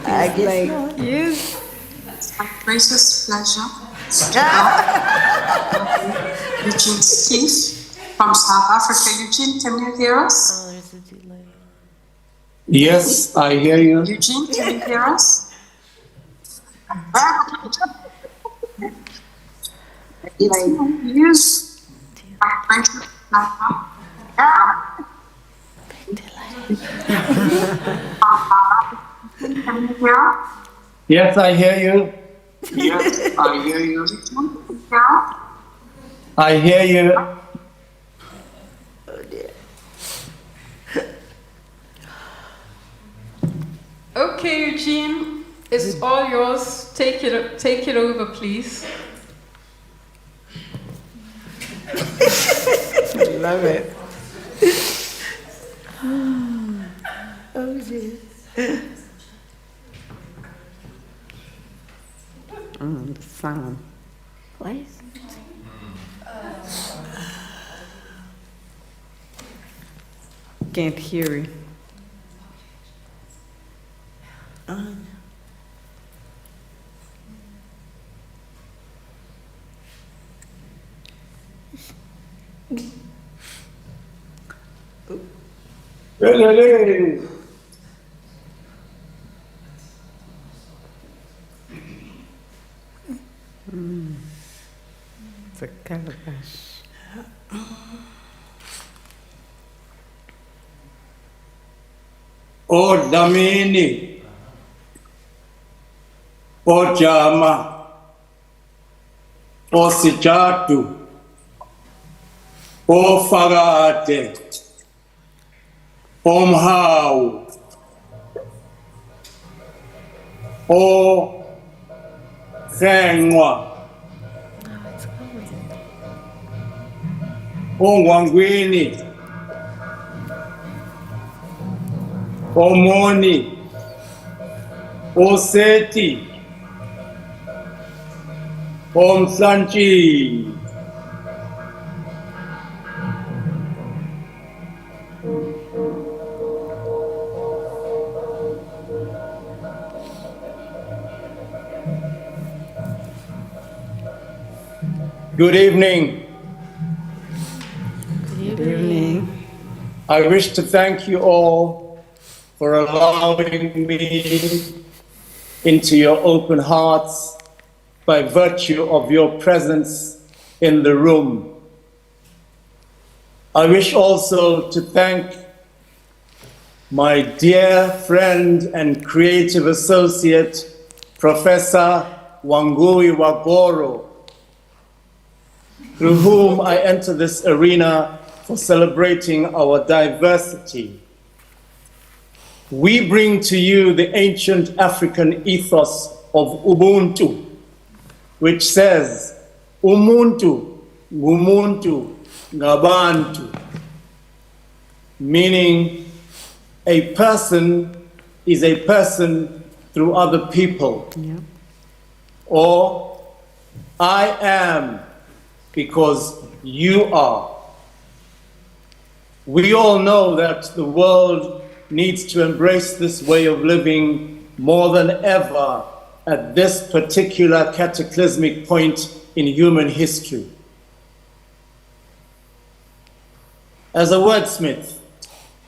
I guess not. Yes. It's my greatest pleasure to welcome Eugene Skeef from South Africa. Eugene, can you hear us? Oh, there's a delay. Yes, I hear you. Eugene, can you hear us? Yes. Can you hear us? Yes, I hear you. Yes, I hear you. I hear you. Oh dear. Okay, Eugene, it's all yours. Take it over, please. Love it. Oh dear. The sound. What is it? Can't hear it. Hey. It's a calabash. O Damini, O Jama, O Sijatu, O Fagate, O Mhau, O Khengwa, O Ngwangwini, O Moni, O Seti, O Msanchi, Good evening. Good evening. I wish to thank you all for allowing me into your open hearts by virtue of your presence in the room. I wish also to thank my dear friend and creative associate, Professor Wangui Wagoro, through whom I enter this arena for celebrating our diversity. We bring to you the ancient African ethos of Ubuntu, which says, Umuntu, Ngumuntu, Ngabantu, meaning a person is a person through other people. Yeah. Or I am because you are. We all know that the world needs to embrace this way of living more than ever at this particular cataclysmic point in human history. As a wordsmith,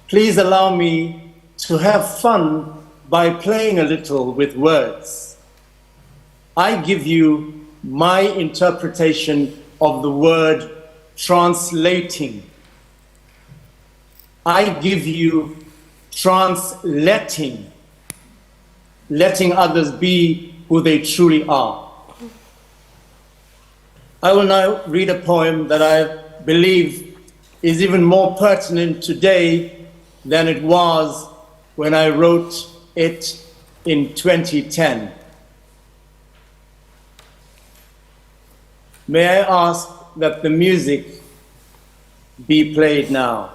please allow me to have fun by playing a little with words. I give you my interpretation of the word translating. I give you translating, letting others be who they truly are. I will now read a poem that I believe is even more pertinent today than it was when I wrote it in 2010. May I ask that the music be played now?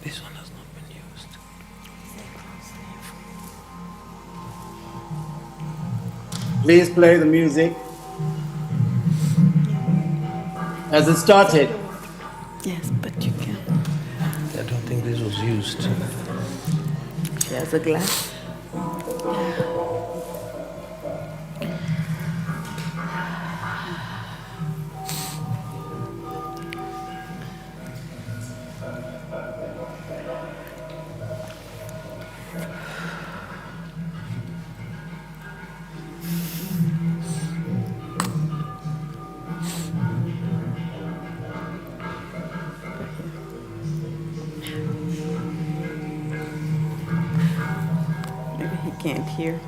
This one has not been used. Please play the music. Has it started? Yes, but you can. I don't think this was used. She has a glass. Can't hear.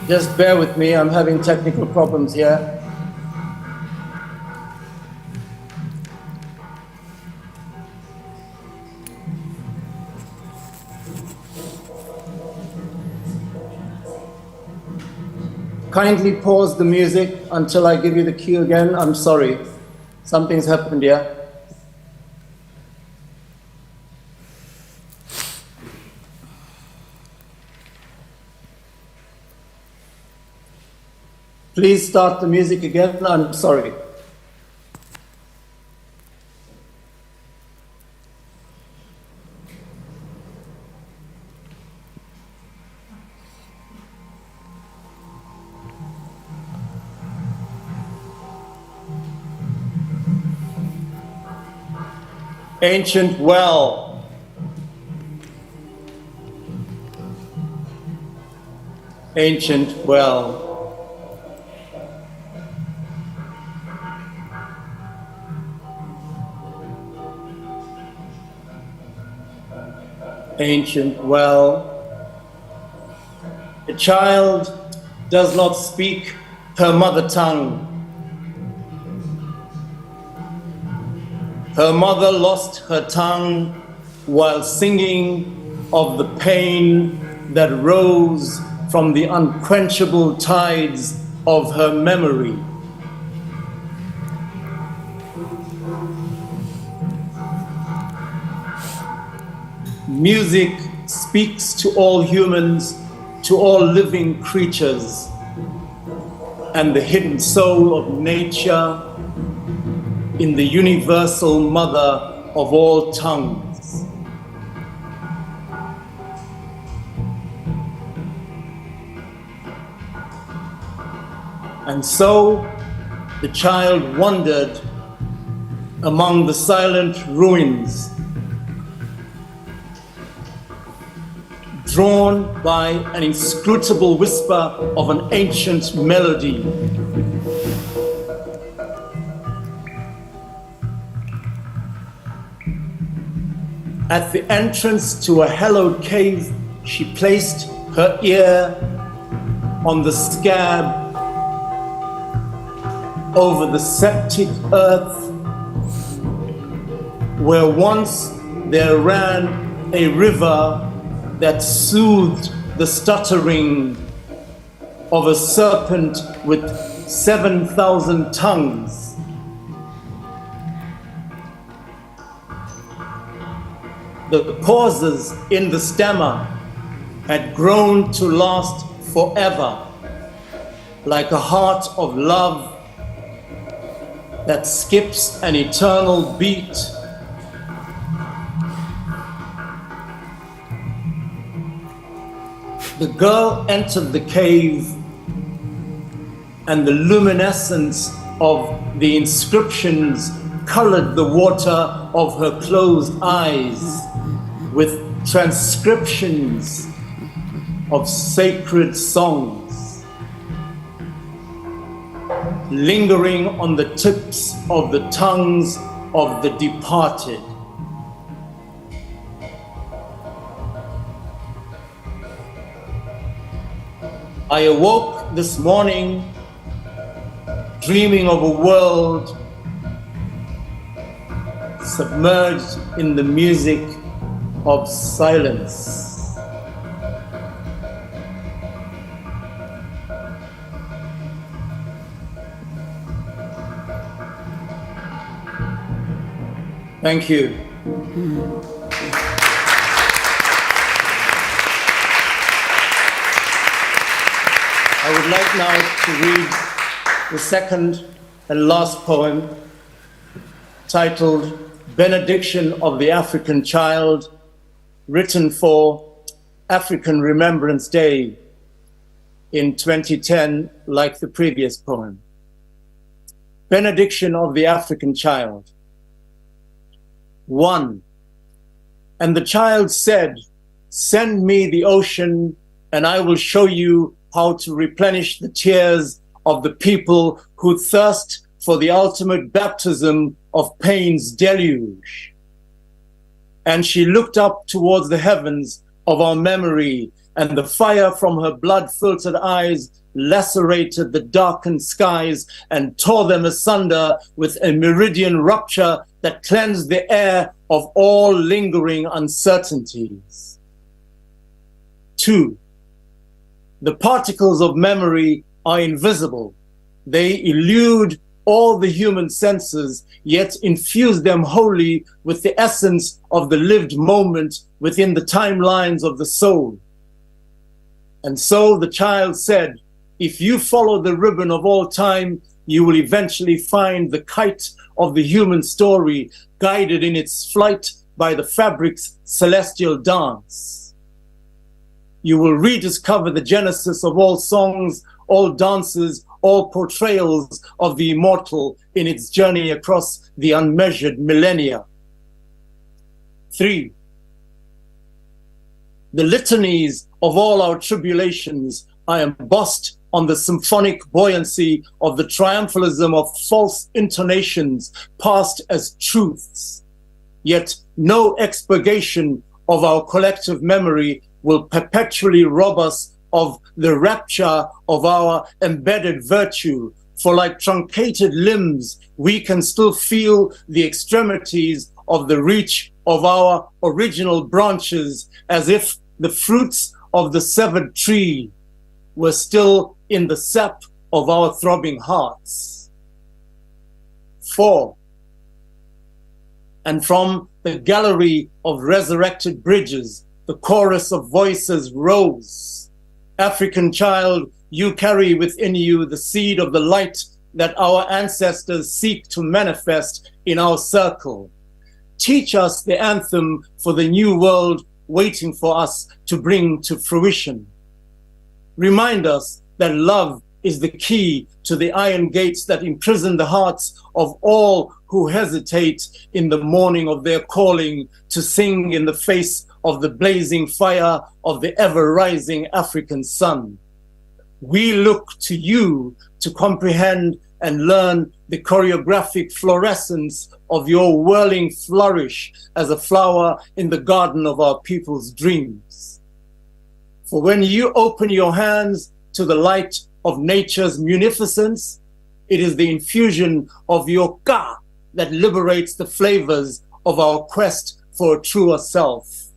Just bear with me, I'm having technical problems here. Kindly pause the music until I give you the cue again. I'm sorry, something's happened here. Please start the music again. I'm sorry. Ancient well. Ancient well. Ancient well. A child does not speak her mother tongue. Her mother lost her tongue while singing of the pain that rose from the unquenchable tides of her memory. Music speaks to all humans, to all living creatures, and the hidden soul of nature in the universal mother of all tongues. And so the child wandered among the silent ruins, drawn by an inscrutable whisper of an ancient melody. At the entrance to a hallowed cave, she placed her ear on the scab over the septic earth, where once there ran a river that soothed the stuttering of a serpent with 7,000 tongues. The pauses in the stammer had grown to last forever, like a heart of love that skips an eternal beat. The girl entered the cave, and the luminescence of the inscriptions colored the water of her closed eyes with transcriptions of sacred songs, lingering on the tips of the tongues of the departed. I awoke this morning dreaming of a world submerged in the music of silence. Thank you. I would like now to read the second and last poem, titled Benediction of the African Child, written for African Remembrance Day in 2010, like the previous poem. Benediction of the African Child. 1. And the child said, "Send me the ocean, and I will show you how to replenish the tears of the people who thirst for the ultimate baptism of pain's deluge." And she looked up towards the heavens of our memory, and the fire from her blood-filtered eyes lacerated the darkened skies and tore them asunder with a meridian rupture that cleansed the air of all lingering uncertainties. 2. The particles of memory are invisible. They elude all the human senses, yet infuse them wholly with the essence of the lived moment within the timelines of the soul. And so the child said, if you follow the ribbon of all time, you will eventually find the kite of the human story, guided in its flight by the fabric's celestial dance. You will rediscover the genesis of all songs, all dances, all portrayals of the immortal in its journey across the unmeasured millennia. 3. The litanies of all our tribulations are embossed on the symphonic buoyancy of the triumphalism of false intonations passed as truths. Yet no expurgation of our collective memory will perpetually rob us of the rapture of our embedded virtue, for like truncated limbs, we can still feel the extremities of the reach of our original branches, as if the fruits of the severed tree were still in the sap of our throbbing hearts. 4. And from the gallery of resurrected bridges, the chorus of voices rose. African child, you carry within you the seed of the light that our ancestors seek to manifest in our circle. Teach us the anthem for the new world waiting for us to bring to fruition. Remind us that love is the key to the iron gates that imprison the hearts of all who hesitate in the morning of their calling to sing in the face of the blazing fire of the ever-rising African sun. We look to you to comprehend and learn the choreographic fluorescence of your whirling flourish as a flower in the garden of our people's dreams. For when you open your hands to the light of nature's munificence, it is the infusion of your ka that liberates the flavors of our quest for a truer self.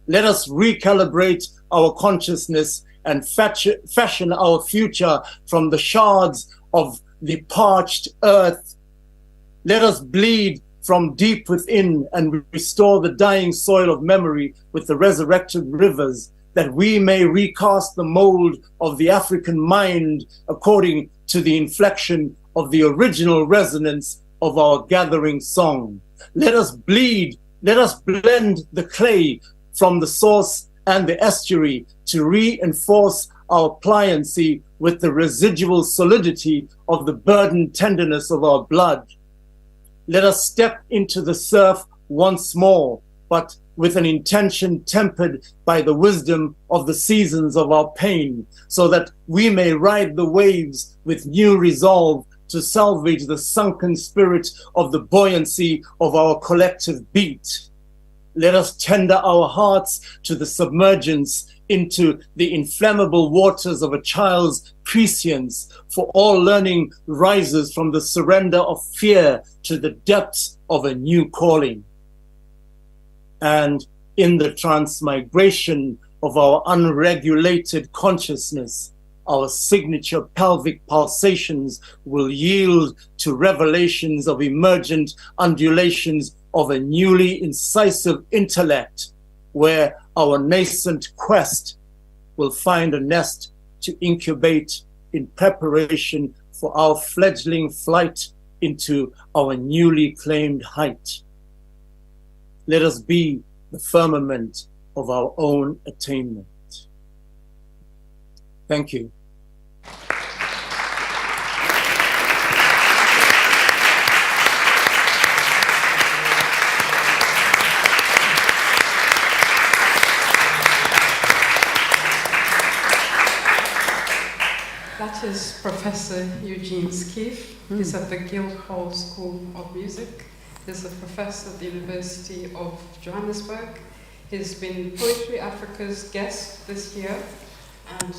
Let us recalibrate our consciousness and fashion our future from the shards of the parched earth. Let us bleed from deep within and restore the dying soil of memory with the resurrected rivers, that we may recast the mold of the African mind according to the inflection of the original resonance of our gathering song. Let us bleed, let us blend the clay from the source and the estuary to reinforce our pliancy with the residual solidity of the burdened tenderness of our blood. Let us step into the surf once more, but with an intention tempered by the wisdom of the seasons of our pain, so that we may ride the waves with new resolve to salvage the sunken spirit of the buoyancy of our collective beat. Let us tender our hearts to the submergence into the inflammable waters of a child's prescience, for all learning rises from the surrender of fear to the depths of a new calling. And in the transmigration of our unregulated consciousness, our signature pelvic pulsations will yield to revelations of emergent undulations of a newly incisive intellect, where our nascent quest will find a nest to incubate in preparation for our fledgling flight into our newly claimed height. Let us be the firmament of our own attainment. Thank you. That is Professor Eugene Skeef. He's at the Guildhall School of Music. He's a professor at the University of Johannesburg. He's been Poetry Africa's guest this year, and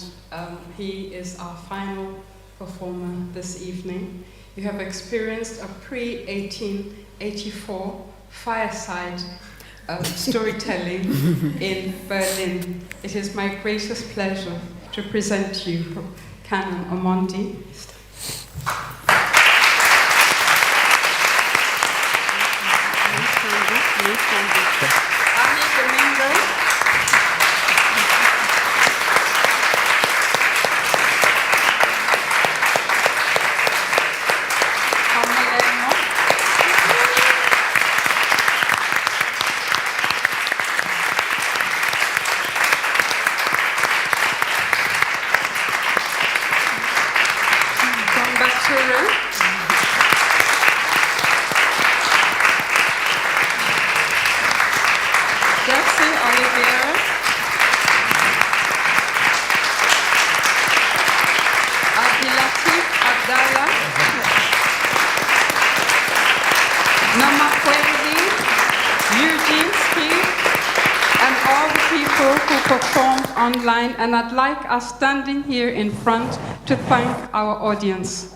he is our final performer this evening. You have experienced a pre-1884 fireside storytelling in Berlin. It is my greatest pleasure to present you Canon Omondi. Online, and I'd like us standing here in front to thank our audience.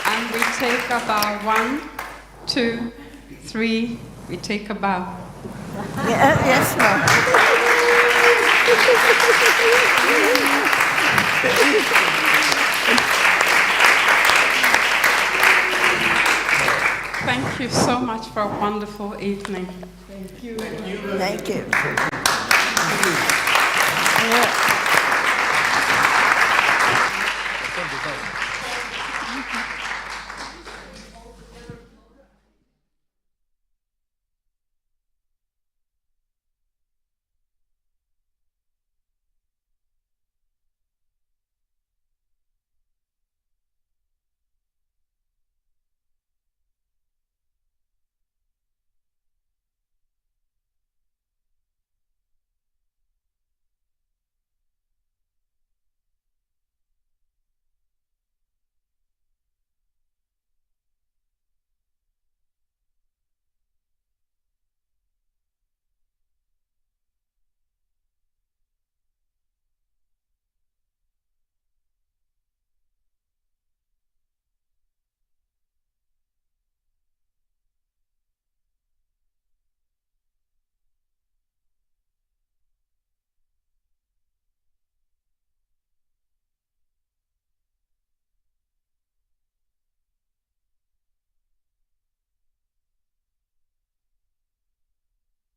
And we take a bow. 1, 2, 3. We take a bow. Yes, ma'am. Thank you so much for a wonderful evening. Thank you. Thank you. Yeah.